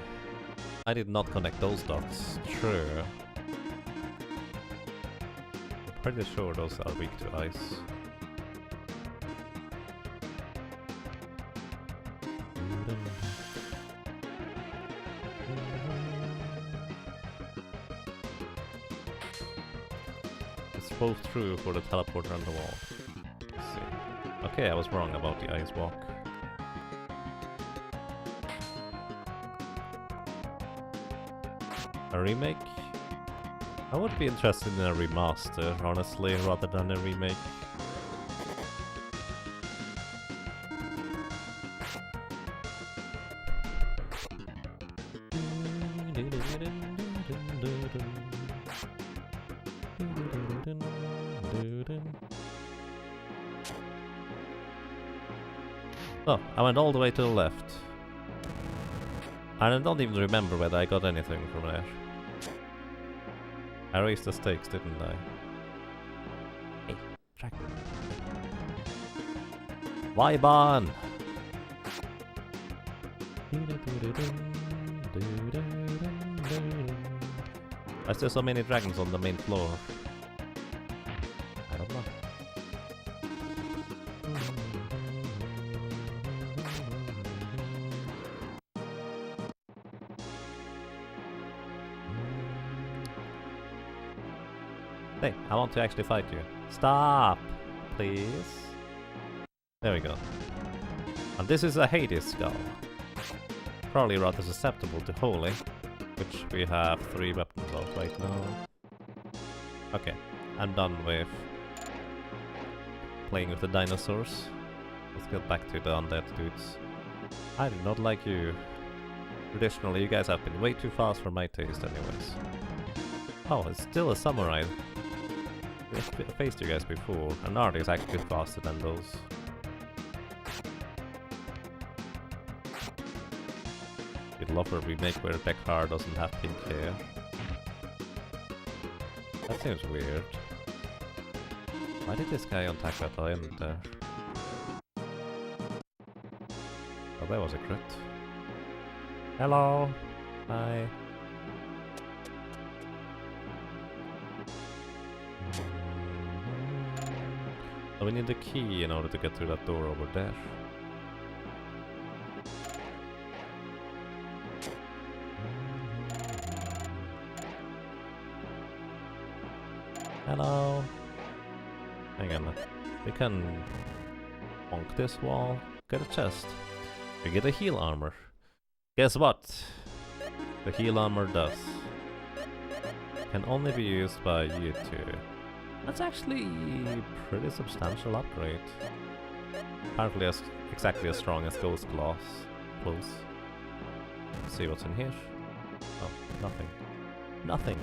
I did not connect those dots. True. I'm pretty sure those are weak to ice. It's both true for the teleporter and the wall. Let's see. Okay, I was wrong about the ice walk. A remake? I would be interested in a remaster, honestly, rather than a remake. Oh, I went all the way to the left. And I don't even remember whether I got anything from there. I raised the stakes, didn't I? Hey, track. Vibon! Why is there so many dragons on the main floor? I don't know. Hey, I want to actually fight you. Stop! Please. There we go. And this is a Hades skull. Probably rather susceptible to holy, which we have 3 weapons of right now. Okay, I'm done with playing with the dinosaurs. Let's get back to the undead dudes. I do not like you. Traditionally, you guys have been way too fast for my taste anyways. Oh, it's still a samurai. I've faced you guys before. An art is actually faster than those. You'd love a remake where Deckard doesn't have pink hair. That seems weird. Why did this guy attack that island there? Oh, that was a crit. Hello! Hi. So we need the key in order to get through that door over there. Hello. Hang on. We can bonk this wall. Get a chest. We get a heal armor. Guess what? The heal armor does. Can only be used by you two. That's actually a pretty substantial upgrade. Apparently exactly as strong as Ghost Claws. Close. Let's see what's in here. Oh, nothing. Nothing.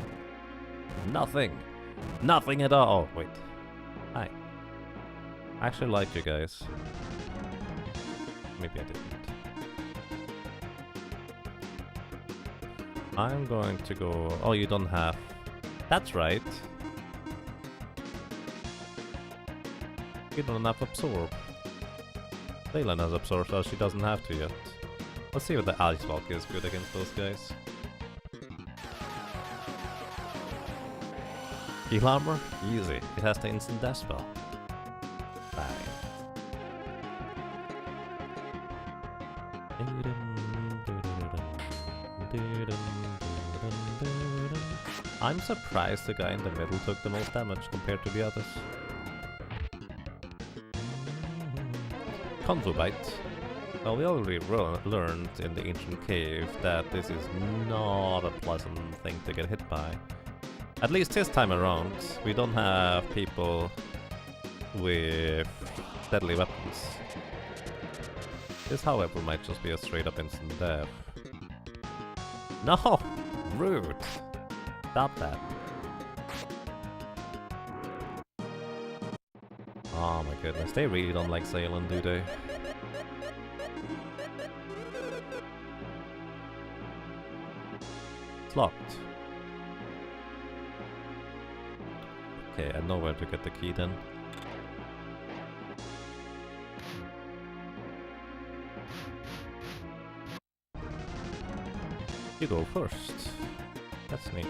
Nothing! Nothing at all! Oh, wait. Hi. I actually like you guys. Maybe I didn't. I'm going to go... Oh, you don't have... That's right. You don't have Absorb. Leyland has Absorb, so she doesn't have to yet. Let's see what the Ice Valk is good against those guys. Heal armor? Easy. It has the instant death spell. Bye. I'm surprised the guy in the middle took the most damage compared to the others. Convo Bite. Well, we already learned in the ancient cave that this is not a pleasant thing to get hit by. At least this time around, we don't have people with deadly weapons. This, however, might just be a straight up instant death. No! Rude! Stop that. Oh my goodness, they really don't like Salem, do they? It's locked. Okay, I know where to get the key then. You go first. That's neat.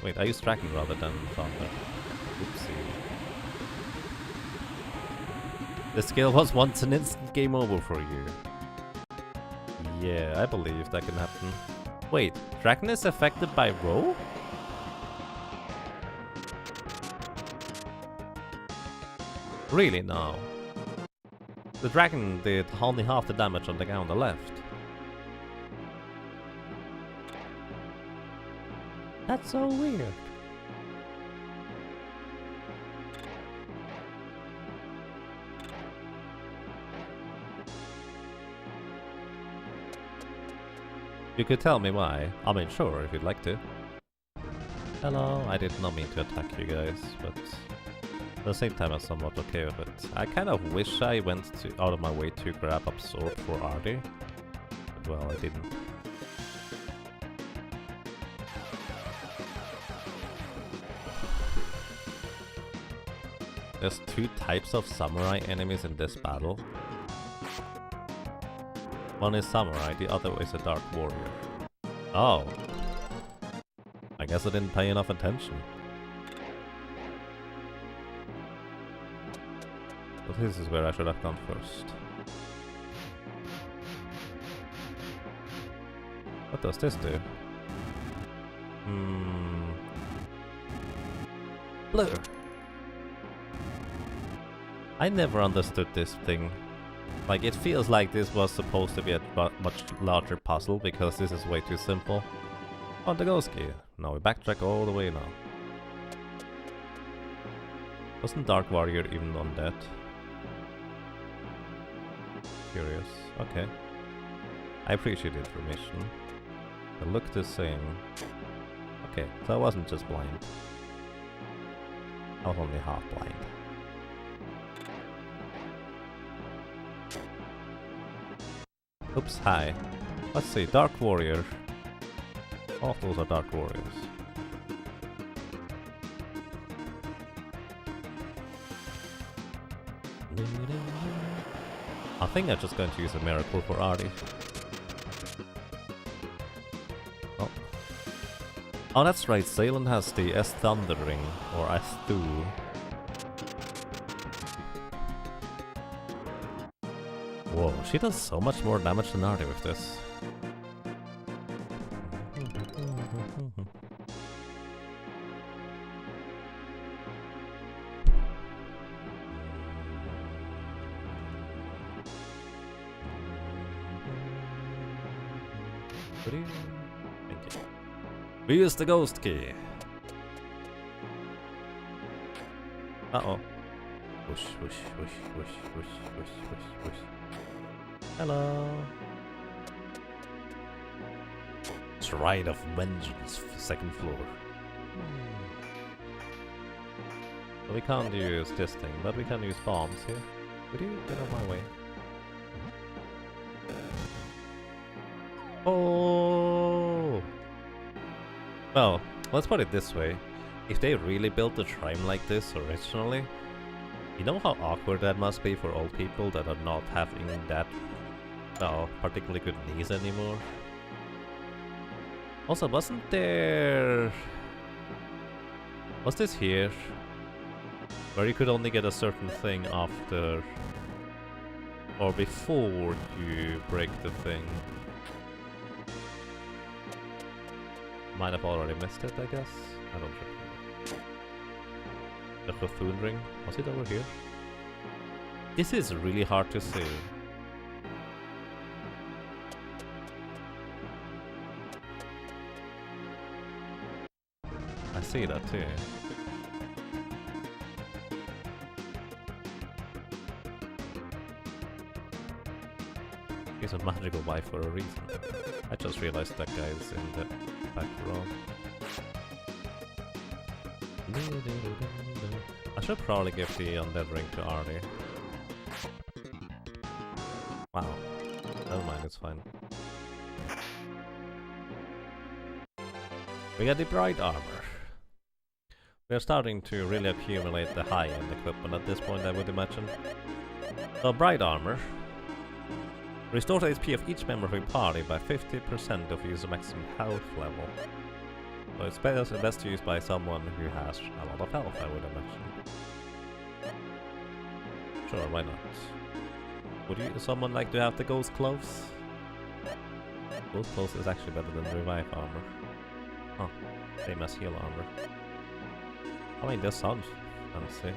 Wait, I used tracking rather than thunder. Oopsie. The skill was once an instant game over for you. Yeah, I believe that can happen. Wait, Dragon is affected by roll? Really? No. The dragon did only half the damage on the guy on the left. That's so weird. You could tell me why. I mean, sure, if you'd like to. Hello, I did not mean to attack you guys, but at the same time I'm somewhat okay with it. I kind of wish I went out of my way to grab Absorb for Ardy, but well, I didn't. There's two types of samurai enemies in this battle. One is samurai, the other is a dark warrior. Oh. I guess I didn't pay enough attention. But this is where I should have gone first. What does this do? Blue. I never understood this thing. Like, it feels like this was supposed to be a much larger puzzle, because this is way too simple. On the ghost key. Now we backtrack all the way now. Wasn't Dark Warrior even undead? Curious. Okay. I appreciate the information. They look the same. Okay, so I wasn't just blind. I was only half blind. Oops, hi. Let's see, Dark Warrior. All of those are Dark Warriors. I think I'm just going to use a miracle for Ardy. Oh. Oh, that's right, Salem has the S Thundering, or S Thu. Whoa, she does so much more damage than Artie with this. Thank you. We use the ghost key. Uh-oh. Whoosh, whoosh, whoosh, whoosh, whoosh, whoosh, whoosh, whoosh. Hello. Shrine of Vengeance, second floor. So we can't use this thing, but we can use bombs here. Would you get out of my way? Oh! Well, let's put it this way. If they really built the shrine like this originally, you know how awkward that must be for old people that are not having that, well, particularly good knees anymore? Also, wasn't there... Was this here? Where you could only get a certain thing after... or before you break the thing? Might have already missed it, I guess. I don't remember. The Cthulhu ring? Was it over here? This is really hard to see. I see that too. He's a magical guy for a reason. I just realized that guy is in the back row. I should probably give the undead ring to Artie. Wow. Never mind, it's fine. We got the bright armor. We are starting to really accumulate the high-end equipment at this point, I would imagine. So bright armor. Restores HP of each member of your party by 50% of user maximum health level. So it's best to use by someone who has a lot of health, I would imagine. Sure, why not? Would someone like to have the ghost clothes? Ghost clothes is actually better than revive armor. Huh, same as heal armor. I mean, this sounds fancy.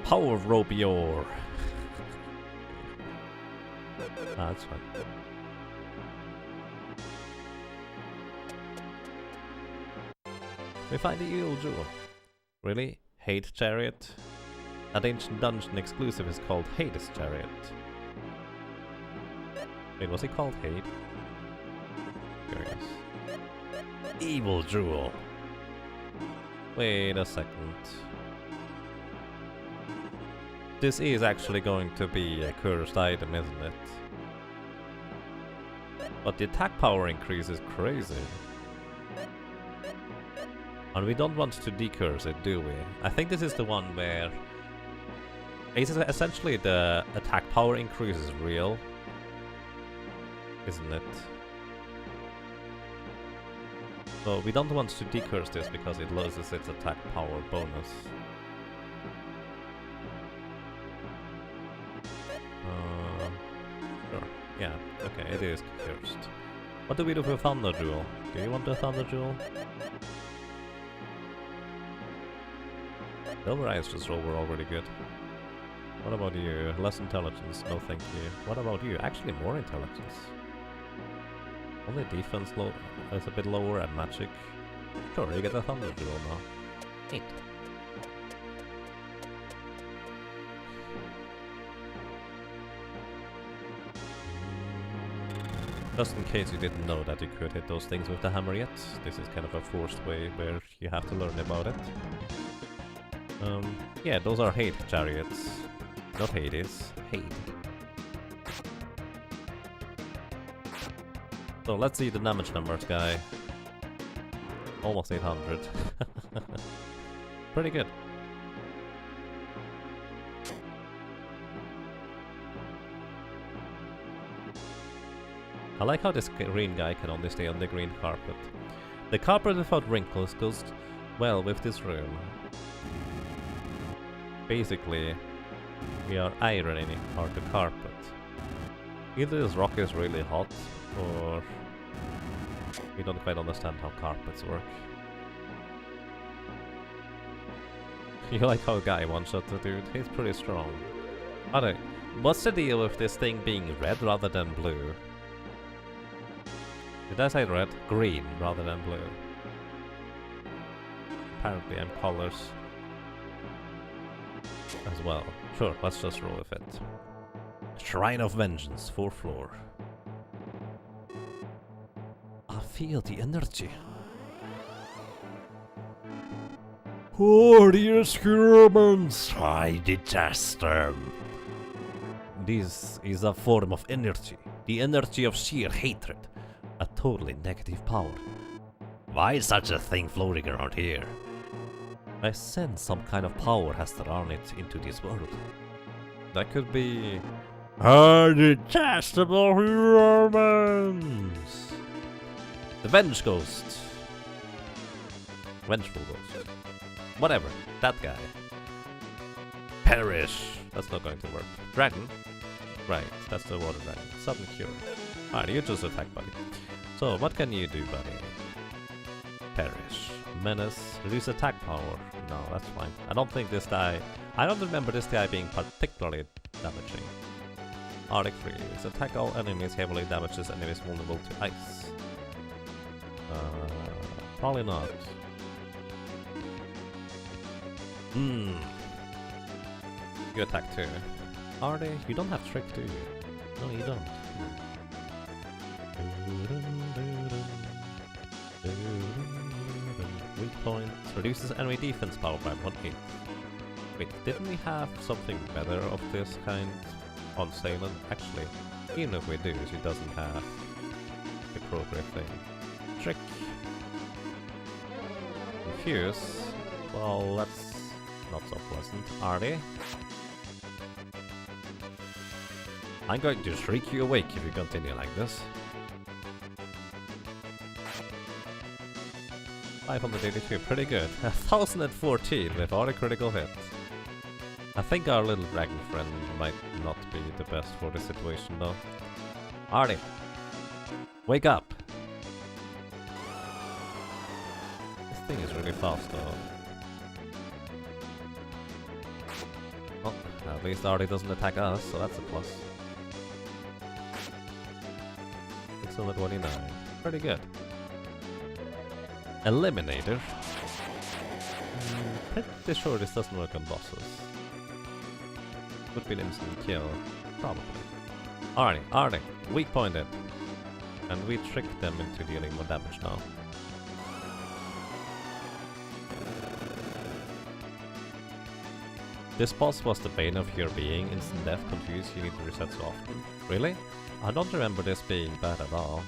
Power Robior. That's fine. We find the evil jewel. Really? Hate Chariot? That ancient dungeon exclusive is called Hades Chariot. Wait, was it called Hade? Curious. Evil jewel. Wait a second. This is actually going to be a cursed item, isn't it? But the attack power increase is crazy. And we don't want to decurse it, do we? I think this is the one where... essentially the attack power increase is real. Isn't it? So we don't want to decurse this because it loses its attack power bonus. Sure. Yeah, okay, it is cursed. What do we do for Thunder Jewel? Do you want the Thunder Jewel? Silver Eyes just roll were already good. What about you? Less intelligence, no thank you. What about you? Actually more intelligence. Only defense is a bit lower and magic. Sure, you get a Thunder Jewel now. Neat. Just in case you didn't know that you could hit those things with the hammer yet, this is kind of a forced way where you have to learn about it. Yeah, those are Hade Chariots. Not Hades, Hade. So let's see the damage numbers, guy. Almost 800. Pretty good. I like how this green guy can only stay on the green carpet. The carpet without wrinkles goes well with this room. Basically, we are ironing our the carpet. Either this rock is really hot, or we don't quite understand how carpets work. You like how guy one-shot the dude? He's pretty strong. Alright, what's the deal with this thing being red rather than blue? Did I say red? Green rather than blue. Apparently I'm colors as well. Sure, let's just roll with it. Shrine of Vengeance, 4th floor. I feel the energy. Odious humans! I detest them. This is a form of energy. The energy of sheer hatred. A totally negative power. Why is such a thing floating around here? I sense some kind of power has thrown it into this world. That could be... detestable humans! The Venge Ghost. Vengeful Ghost. Whatever, that guy. Perish! That's not going to work. Dragon? Right, that's the water dragon. Sudden cure. Alright, you just attack, buddy. So, what can you do, buddy? Perish. Menace. Reduce attack power. No, that's fine. I don't think this guy... I don't remember this guy being particularly damaging. Arctic Freeze. Attack all enemies, heavily damages enemies vulnerable to ice. Probably not. You attack too. Are they? You don't have trick, do you? No, you don't. Weak point. Reduces enemy defense power by 1/8. Wait, didn't we have something better of this kind on sale? Actually, even if we do, she doesn't have the appropriate thing. Trick. Confuse. Well, that's not so pleasant, are they? I'm going to shriek you awake if you continue like this. 582, pretty good. 1014 without a critical hit. I think our little dragon friend might not be the best for the situation though. Artie! Wake up! This thing is really fast though. Well, at least Artie doesn't attack us, so that's a plus. 629. Pretty good. Eliminator. Pretty sure this doesn't work on bosses. Would be an instant kill. Probably. Alrighty, Artie. Weak pointed. And we tricked them into dealing more damage now. This boss was the bane of your being. Instant death, confused, you need to reset so often. Really? I don't remember this being bad at all.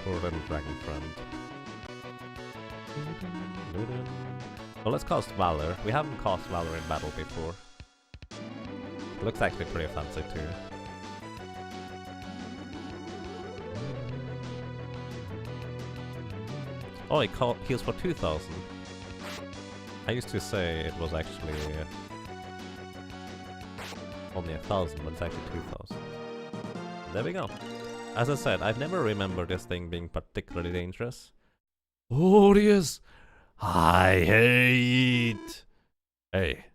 Poor little dragon friend. Well, let's cast Valor. We haven't cast Valor in battle before. It looks actually pretty fancy too. Oh, it heals for 2000. I used to say it was actually only 1000, but it's actually 2000. There we go. As I said, I've never remembered this thing being particularly dangerous. Odious! I hate! Hey,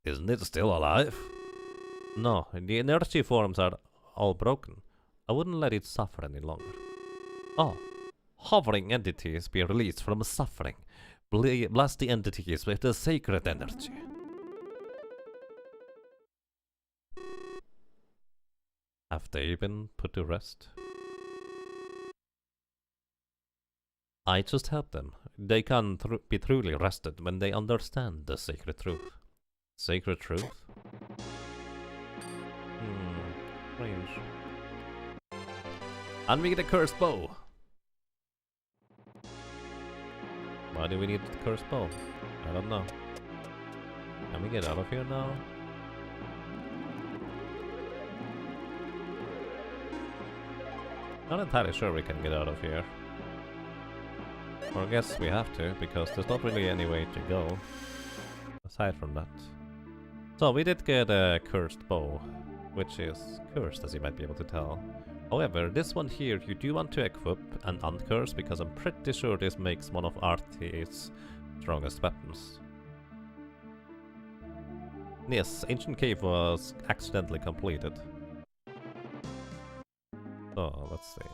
isn't it still alive? No, the energy forms are all broken. I wouldn't let it suffer any longer. Oh. Hovering entities be released from suffering. Bless the entities with the sacred energy. Have they been put to rest? I just help them. They can be truly rested when they understand the sacred truth. Sacred truth? Strange. And we get a cursed bow. Why do we need the cursed bow? I don't know. Can we get out of here now? Not entirely sure we can get out of here. Or I guess we have to, because there's not really any way to go. Aside from that. So we did get a cursed bow, which is cursed as you might be able to tell. However, this one here you do want to equip and uncurse, because I'm pretty sure this makes one of Artie's strongest weapons. Yes, Ancient Cave was accidentally completed. So, let's see.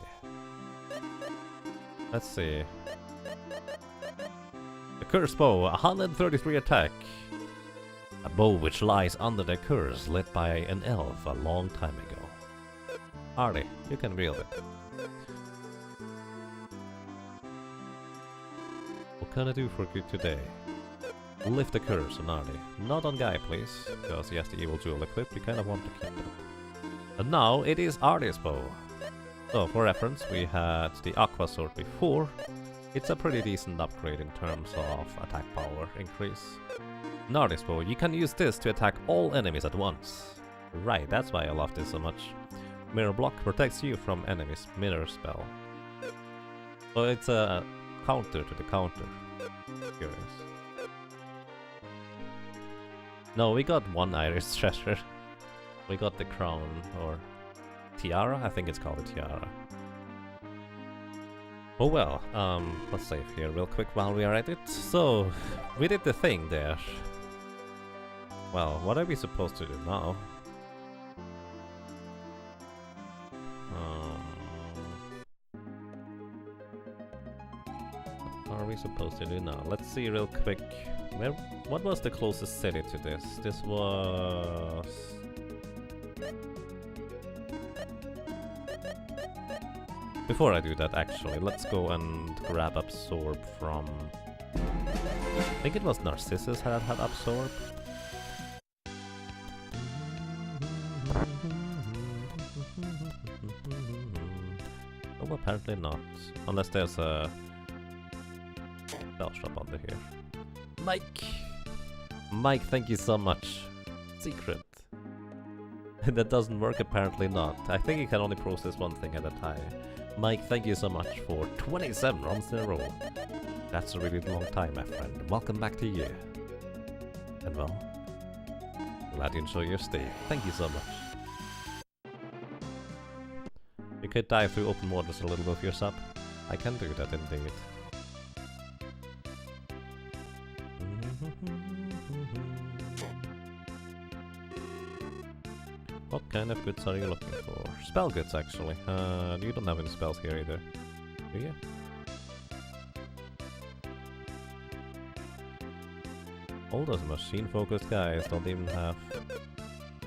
Let's see. The Cursed Bow, 133 attack. A bow which lies under the curse, led by an elf a long time ago. Artie, you can wield it. What can I do for you today? Lift the curse on Artie. Not on Guy, please, because he has the evil jewel equipped. You kind of want to keep it. And now it is Artie's bow. So, for reference, we had the Aqua Sword before. It's a pretty decent upgrade in terms of attack power increase. Artie's bow, you can use this to attack all enemies at once. Right, that's why I love this so much. Mirror block protects you from enemies' mirror spell. So it's a counter to the counter. Curious. No, we got one Irish treasure. We got the crown, or tiara? I think it's called a tiara. Oh well, let's save here real quick while we are at it. So, we did the thing there. Well, what are we supposed to do now? What are we supposed to do now? Let's see real quick. What was the closest city to this? This was... Before I do that, actually, let's go and grab Absorb from... I think it was Narcissus that had Absorb. Oh, apparently not. Unless there's a spell shop under here. Mike! Mike, thank you so much. Secret. That doesn't work, apparently not. I think you can only process one thing at a time. Mike, thank you so much for 27 runs in a row. That's a really long time, my friend. Welcome back to you. And well, glad you enjoy your stay. Thank you so much. You could dive through open waters a little with your sub. I can do that indeed. What kind of goods are you looking for? Spell goods, actually. You don't have any spells here either, do you? All those machine-focused guys don't even have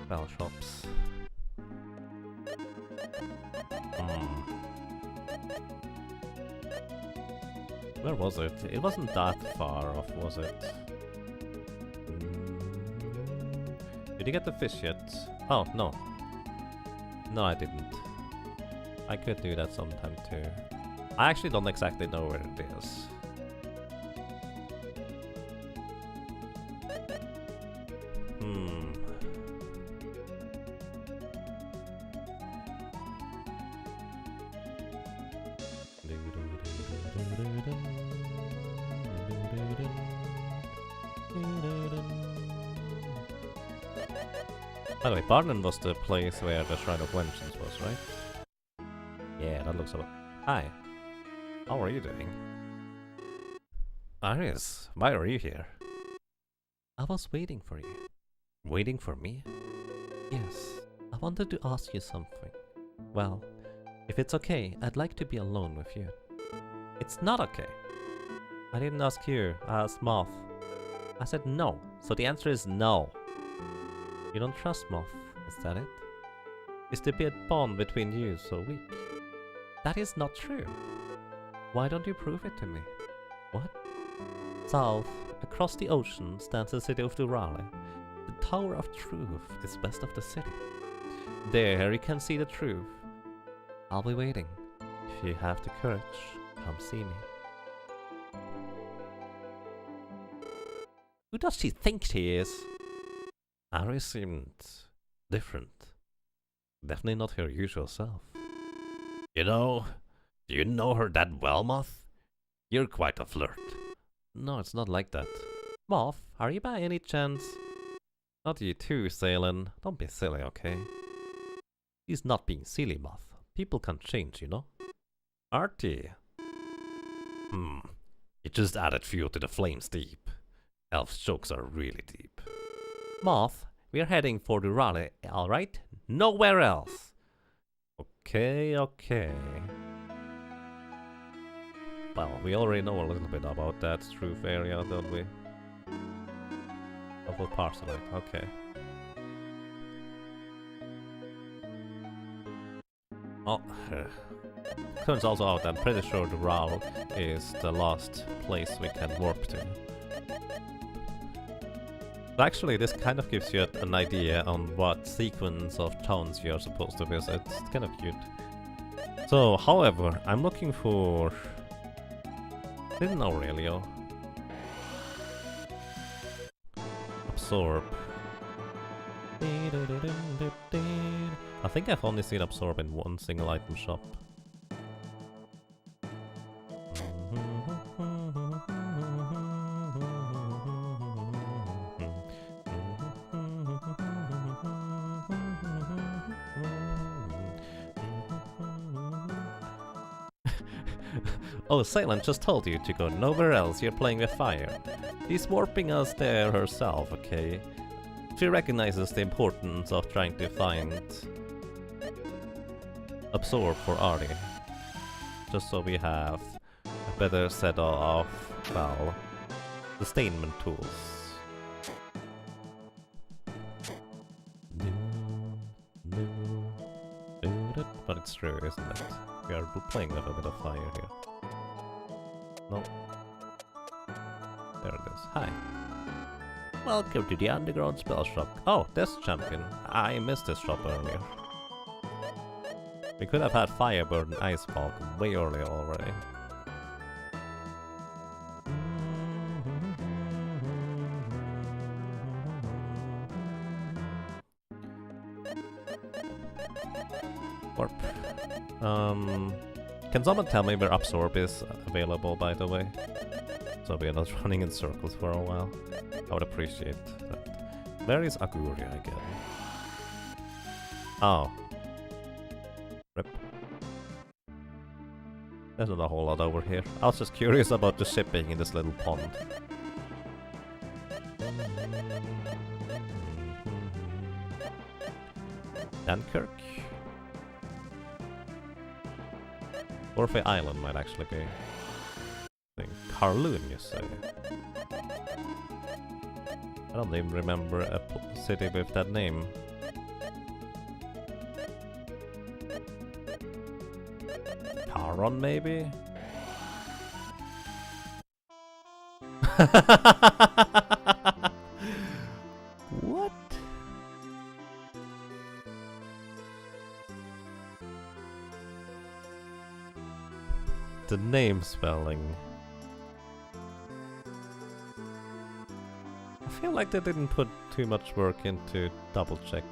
spell shops. Where was it? It wasn't that far off, was it? Did you get the fish yet? Oh, no. No, I didn't. I could do that sometime too. I actually don't exactly know where it is. By the way, Barnon was the place where the Shrine of Vengeance was, right? Yeah, that looks a lot. Hi. How are you doing? Iris, why are you here? I was waiting for you. Waiting for me? Yes, I wanted to ask you something. Well, if it's okay, I'd like to be alone with you. It's not okay. I didn't ask you, I asked Moth. I said no, so the answer is no. You don't trust Moth, is that it? Is the bond between you so weak? That is not true. Why don't you prove it to me? What? South, across the ocean, stands the city of Durale. The Tower of Truth is west of the city. There you can see the truth. I'll be waiting. If you have the courage, come see me. Who does she think she is? Ari seemed different. Definitely not her usual self. Do you know her that well, Moth? You're quite a flirt. No, it's not like that. Moth, are you by any chance? Not you too, Salen. Don't be silly, okay? He's not being silly, Moth. People can change, you know? Artie. You just added fuel to the flames deep. Elf's jokes are really deep. Moth, we're heading for the rally, alright? Nowhere else! Okay. Well, we already know a little bit about that roof area, don't we? Of Parcelite, okay. Oh, turns also out I'm pretty sure the RAL is the last place we can warp to. But actually, this kind of gives you an idea on what sequence of towns you're supposed to visit. It's kind of cute. So, however, I'm looking for... Didn't Aurelio Absorb? I think I've only seen Absorb in one single item shop. Oh, Silent just told you to go nowhere else, you're playing with fire. She's warping us there herself, okay? She recognizes the importance of trying to find Absorb for Artie. Just so we have a better set of, well, sustainment tools. But it's true, isn't it? We are playing with a bit of fire here. No. There it is. Hi. Welcome to the underground spell shop. Oh, this champion. I missed this shop earlier. We could have had Firebird and Ice Fog way earlier already. Warp. Can someone tell me where Absorb is available, by the way? So we are not running in circles for a while. I would appreciate that. Where is Aguria again? Oh. Rip. There's not a whole lot over here. I was just curious about the shipping in this little pond. Dunkirk? Orphe Island might actually be. Karloon, you say? I don't even remember a city with that name. Caron, maybe? What? The name spelling. I feel like they didn't put too much work into double checking.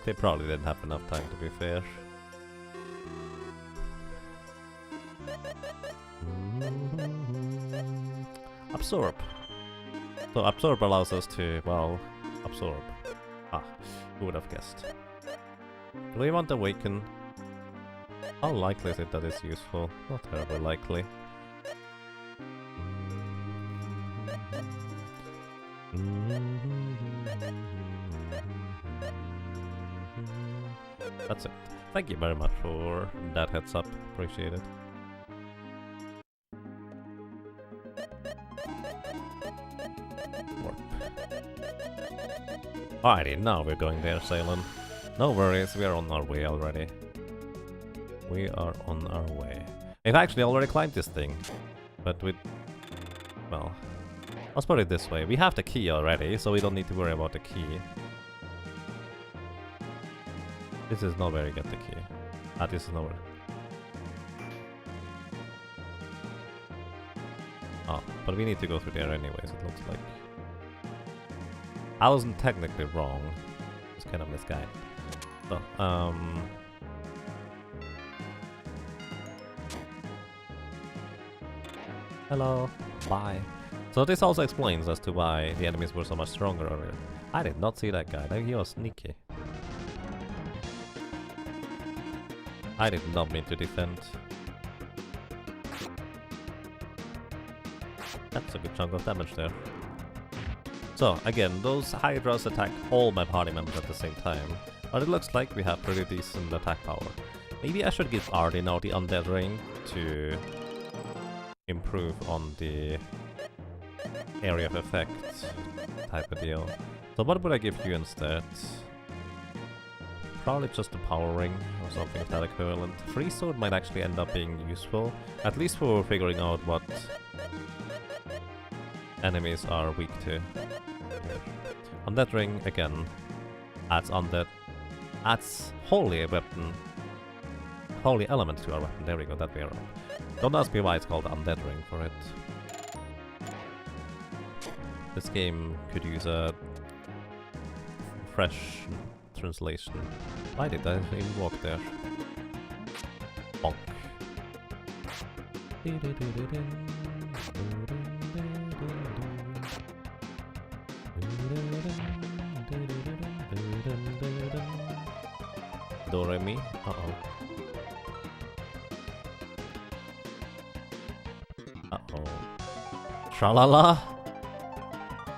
They probably didn't have enough time, to be fair. Absorb. So Absorb allows us to, well, absorb. Ah, who would have guessed? Do we want Awaken? How likely is it that it's useful? Not terribly likely. That's it. Thank you very much for that heads up. Appreciate it. Warp. Alrighty, now we're going there, Salem. No worries, we are on our way already. We are on our way. We've actually already climbed this thing. But with... well... let's put it this way. We have the key already, so we don't need to worry about the key. This is not where you get the key. Ah, this is nowhere. Oh, but we need to go through there anyways, it looks like. I wasn't technically wrong. It's kind of misguided. So, hello. Bye. So this also explains as to why the enemies were so much stronger earlier. I did not see that guy. He was sneaky. I did not mean to defend. That's a good chunk of damage there. So, again, those Hydras attack all my party members at the same time, but it looks like we have pretty decent attack power. Maybe I should give Artie now the Undead Ring to improve on the area of effect type of deal. So what would I give you instead? Probably just a power ring or something of that equivalent. Free sword might actually end up being useful, at least for figuring out what enemies are weak to. Here. Undead ring again adds undead, adds holy weapon, holy element to our weapon. There we go, that way around. Don't ask me why it's called undead ring for it. This game could use a fresh translation. Why did I even walk there? Bonk. Do re mi? Uh-oh. Uh-oh. Tra-la-la?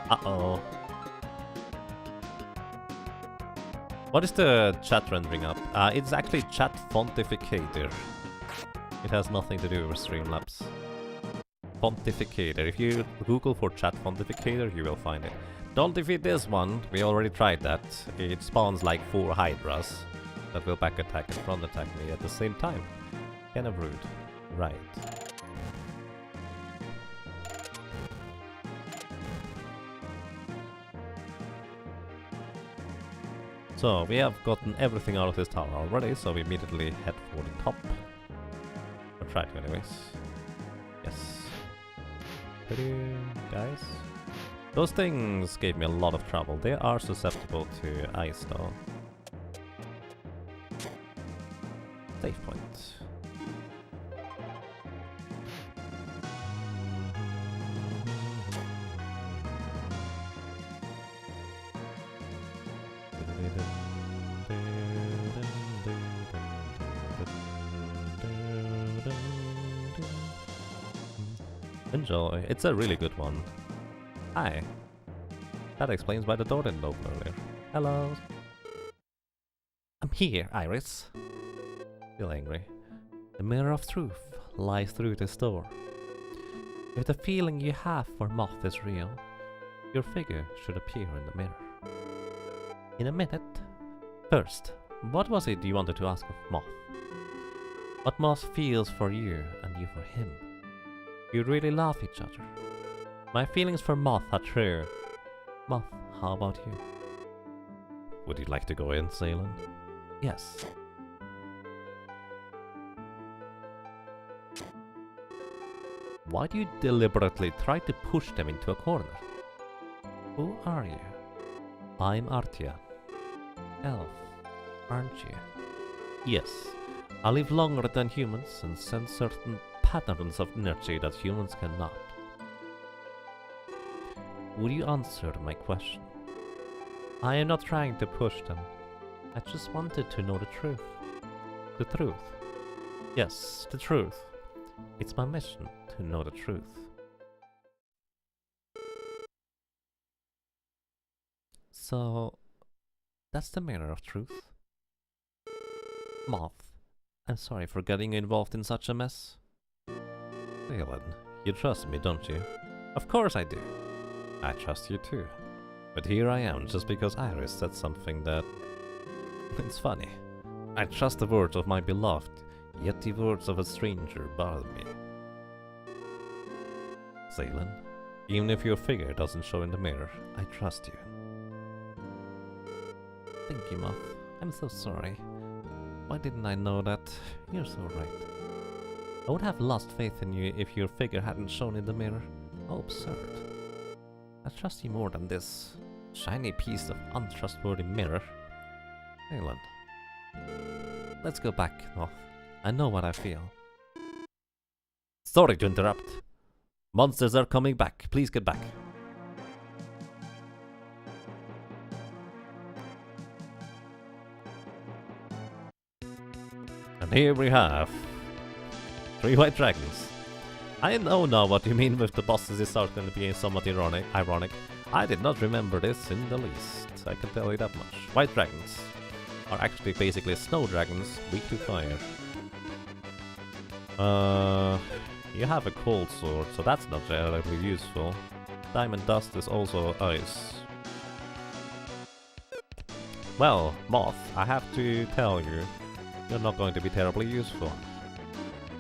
Uh-oh. What is the chat rendering up? It's actually chat fontificator. It has nothing to do with Streamlabs. Fontificator. If you Google for chat fontificator, you will find it. Don't defeat this one. We already tried that. It spawns like 4 Hydras that will back attack and front attack me at the same time. Kind of rude. Right. So, we have gotten everything out of this tower already, so we immediately head for the top. Or try to anyways. Yes. Guys. Those things gave me a lot of trouble. They are susceptible to ice though. Save point. Enjoy. It's a really good one. Hi. That explains why the door didn't open earlier. Hello. I'm here, Iris. Feel angry. The mirror of truth lies through this door. If the feeling you have for Moth is real, your figure should appear in the mirror. In a minute. First, what was it you wanted to ask of Moth? What Moth feels for you and you for him? You really love each other. My feelings for Moth are true. Moth, how about you? Would you like to go in, Salem? Yes. Why do you deliberately try to push them into a corner? Who are you? I'm Artia. Elf, aren't you? Yes. I live longer than humans and sense certain patterns of energy that humans cannot. Would you answer my question? I am not trying to push them. I just wanted to know the truth. The truth. Yes, the truth. It's my mission to know the truth. So, that's the mirror of truth. Moth, I'm sorry for getting you involved in such a mess. Leland, you trust me, don't you? Of course I do. I trust you too. But here I am just because Iris said something that... It's funny. I trust the words of my beloved, yet the words of a stranger bother me. Zaylan, even if your figure doesn't show in the mirror, I trust you. Thank you, Moth. I'm so sorry. Why didn't I know that? You're so right. I would have lost faith in you if your figure hadn't shown in the mirror. How absurd. I trust you more than this shiny piece of untrustworthy mirror. England. Let's go back, North. I know what I feel. Sorry to interrupt. Monsters are coming back. Please get back. And here we have 3 white dragons. I know now what you mean with the bosses start going to be somewhat ironic. I did not remember this in the least. I can tell you that much. White dragons are actually basically snow dragons, weak to fire. You have a cold sword, so that's not terribly useful. Diamond dust is also ice. Well, Moth, I have to tell you, you're not going to be terribly useful.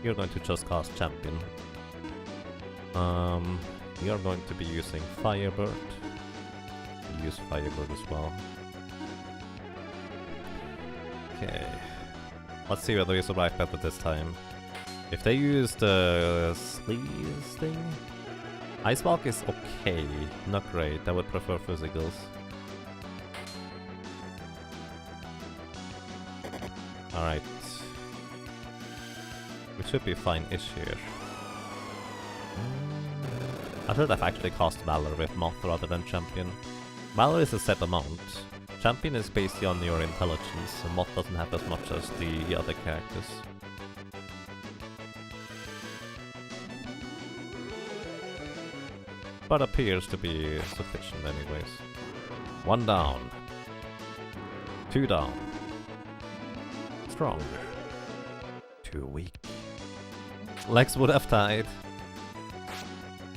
You're going to just cast Champion. You're going to be using Firebird. Use Firebird as well. Okay. Let's see whether we survive better this time. If they use the sleeves thing, Ice Walk is okay, not great. I would prefer physicals. Alright. We should be fine-ish here. I should have actually cast Valor with Moth rather than Champion. Valor is a set amount. Champion is based on your intelligence, and Moth doesn't have as much as the other characters. But appears to be sufficient anyways. 1 down. 2 down. Strong. 2 weak. Lex would have died.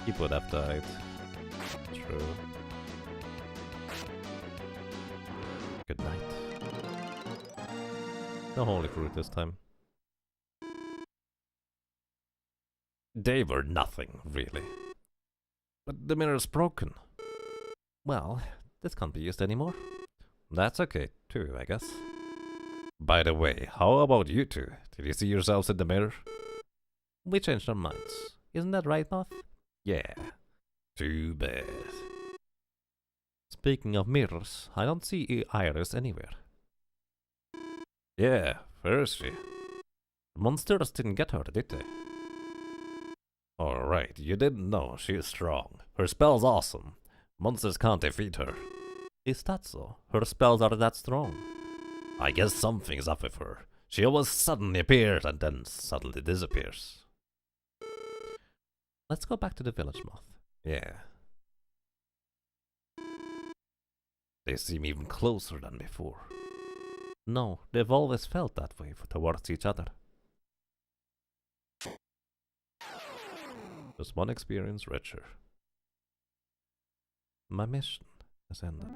He would have died. True. Good night. No holy fruit this time. They were nothing, really. But the mirror's broken. Well, this can't be used anymore. That's okay, too, I guess. By the way, how about you two? Did you see yourselves in the mirror? We changed our minds. Isn't that right, Moth? Yeah. Too bad. Speaking of mirrors, I don't see Iris anywhere. Yeah, where is she? The monsters didn't get her, did they? Alright, you didn't know. She's strong. Her spell's awesome. Monsters can't defeat her. Is that so? Her spells are that strong? I guess something's up with her. She always suddenly appears and then suddenly disappears. Let's go back to the village, Moth. Yeah. They seem even closer than before. No, they've always felt that way towards each other. Just one experience richer. My mission has ended.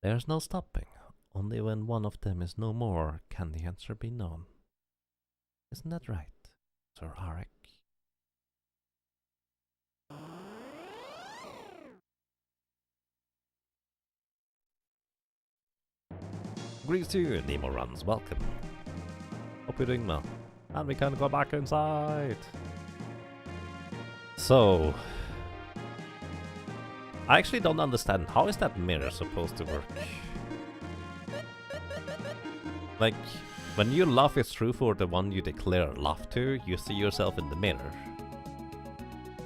There's no stopping. Only when one of them is no more can the answer be known. Isn't that right, Sir Arik? Greetings to you, Nemo Runs. Welcome. Hope you're doing well. And we can go back inside. So, I actually don't understand. How is that mirror supposed to work? Like, when your love is true for the one you declare love to, you see yourself in the mirror.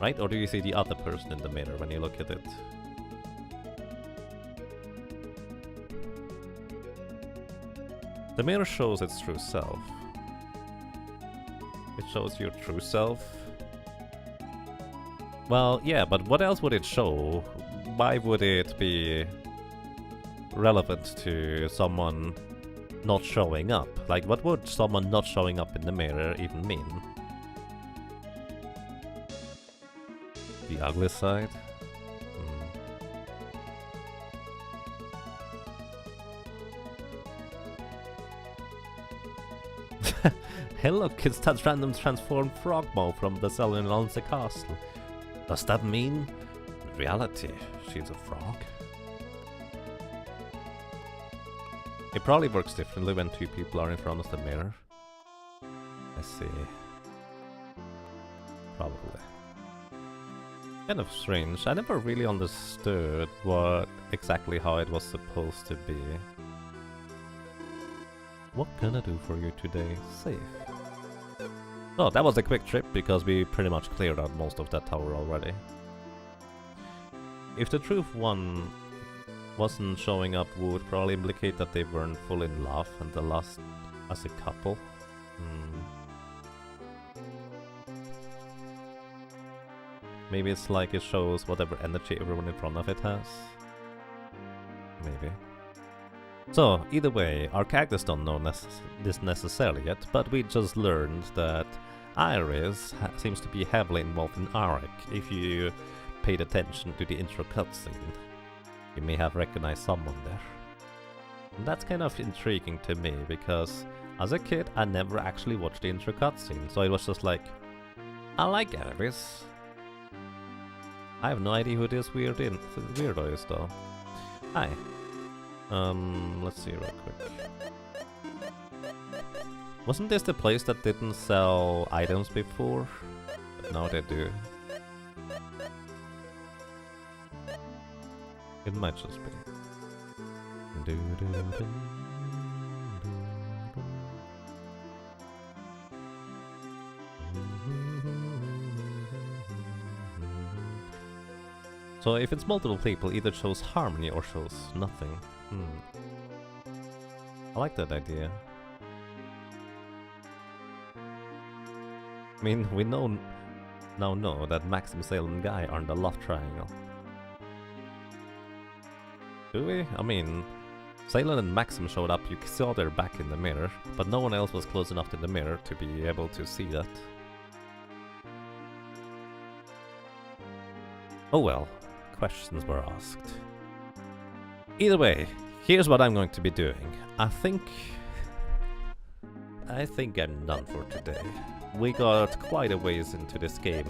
Right? Or do you see the other person in the mirror when you look at it? The mirror shows its true self. It shows your true self. Well, yeah, but what else would it show? Why would it be relevant to someone not showing up? Like, what would someone not showing up in the mirror even mean? The ugly side? Hey look, it's that random transformed frog moe from the cell in Lonze Castle. Does that mean, in reality, she's a frog? It probably works differently when two people are in front of the mirror. I see. Probably. Kind of strange. I never really understood exactly how it was supposed to be. What can I do for you today? Save. Oh, that was a quick trip because we pretty much cleared out most of that tower already. If the truth one wasn't showing up would probably implicate that they weren't fully in love and they lost as a couple. Maybe it's like it shows whatever energy everyone in front of it has. Maybe. So, either way, our characters don't know this necessarily yet, but we just learned that Iris seems to be heavily involved in Arik. If you paid attention to the intro cutscene, you may have recognized someone there. And that's kind of intriguing to me, because as a kid I never actually watched the intro cutscene, so it was just like, I like Iris. I have no idea who this weirdo is though. Hi. Let's see real quick. Wasn't this the place that didn't sell items before? But now they do. It might just be. So if it's multiple people, either shows harmony or shows nothing. I like that idea. I mean, we now know that Maxim, Sale and Guy are in the love triangle. Do we? I mean, Salen and Maxim showed up, you saw their back in the mirror, but no one else was close enough to the mirror to be able to see that. Oh well. Questions were asked. Either way, here's what I'm going to be doing. I think I'm done for today. We got quite a ways into this game.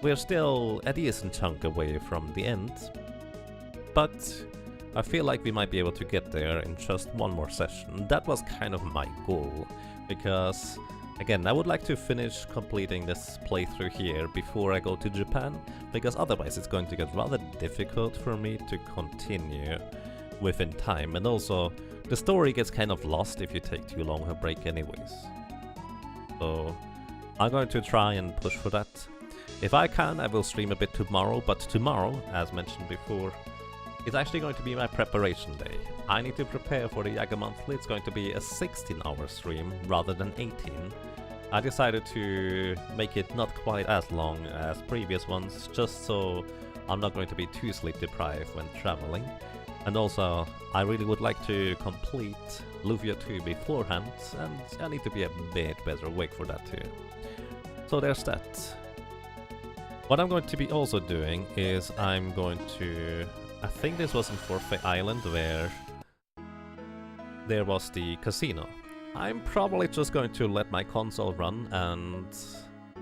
We're still a decent chunk away from the end, but I feel like we might be able to get there in just one more session. That was kind of my goal, because again, I would like to finish completing this playthrough here before I go to Japan, because otherwise it's going to get rather difficult for me to continue within time, and also the story gets kind of lost if you take too long a break anyways. So I'm going to try and push for that. If I can, I will stream a bit tomorrow, but tomorrow, as mentioned before, is actually going to be my preparation day. I need to prepare for the Yaga Monthly. It's going to be a 16-hour stream rather than 18. I decided to make it not quite as long as previous ones, just so I'm not going to be too sleep deprived when traveling. And also, I really would like to complete Lufia 2 beforehand, and I need to be a bit better awake for that too. So there's that. What I'm going to be also doing is I'm going to... I think this was in Forfeit Island where there was the casino. I'm probably just going to let my console run and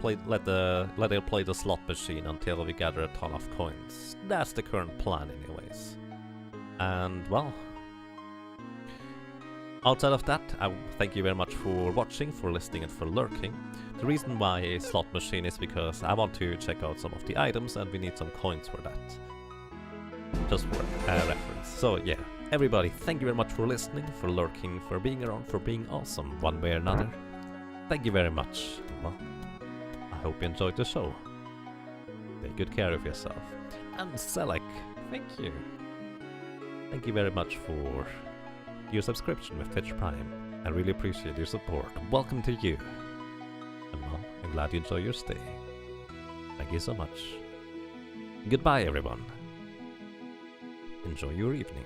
let it play the slot machine until we gather a ton of coins. That's the current plan anyways. And well, outside of that, I thank you very much for watching, for listening and for lurking. The reason why a slot machine is because I want to check out some of the items and we need some coins for that. Just for reference. So yeah, everybody, thank you very much for listening, for lurking, for being around, for being awesome one way or another. Thank you very much. Well, I hope you enjoyed the show. Take good care of yourself. And Selec, thank you. Thank you very much for your subscription with Twitch Prime. I really appreciate your support. Welcome to you. And well, I'm glad you enjoy your stay. Thank you so much. Goodbye, everyone. Enjoy your evening.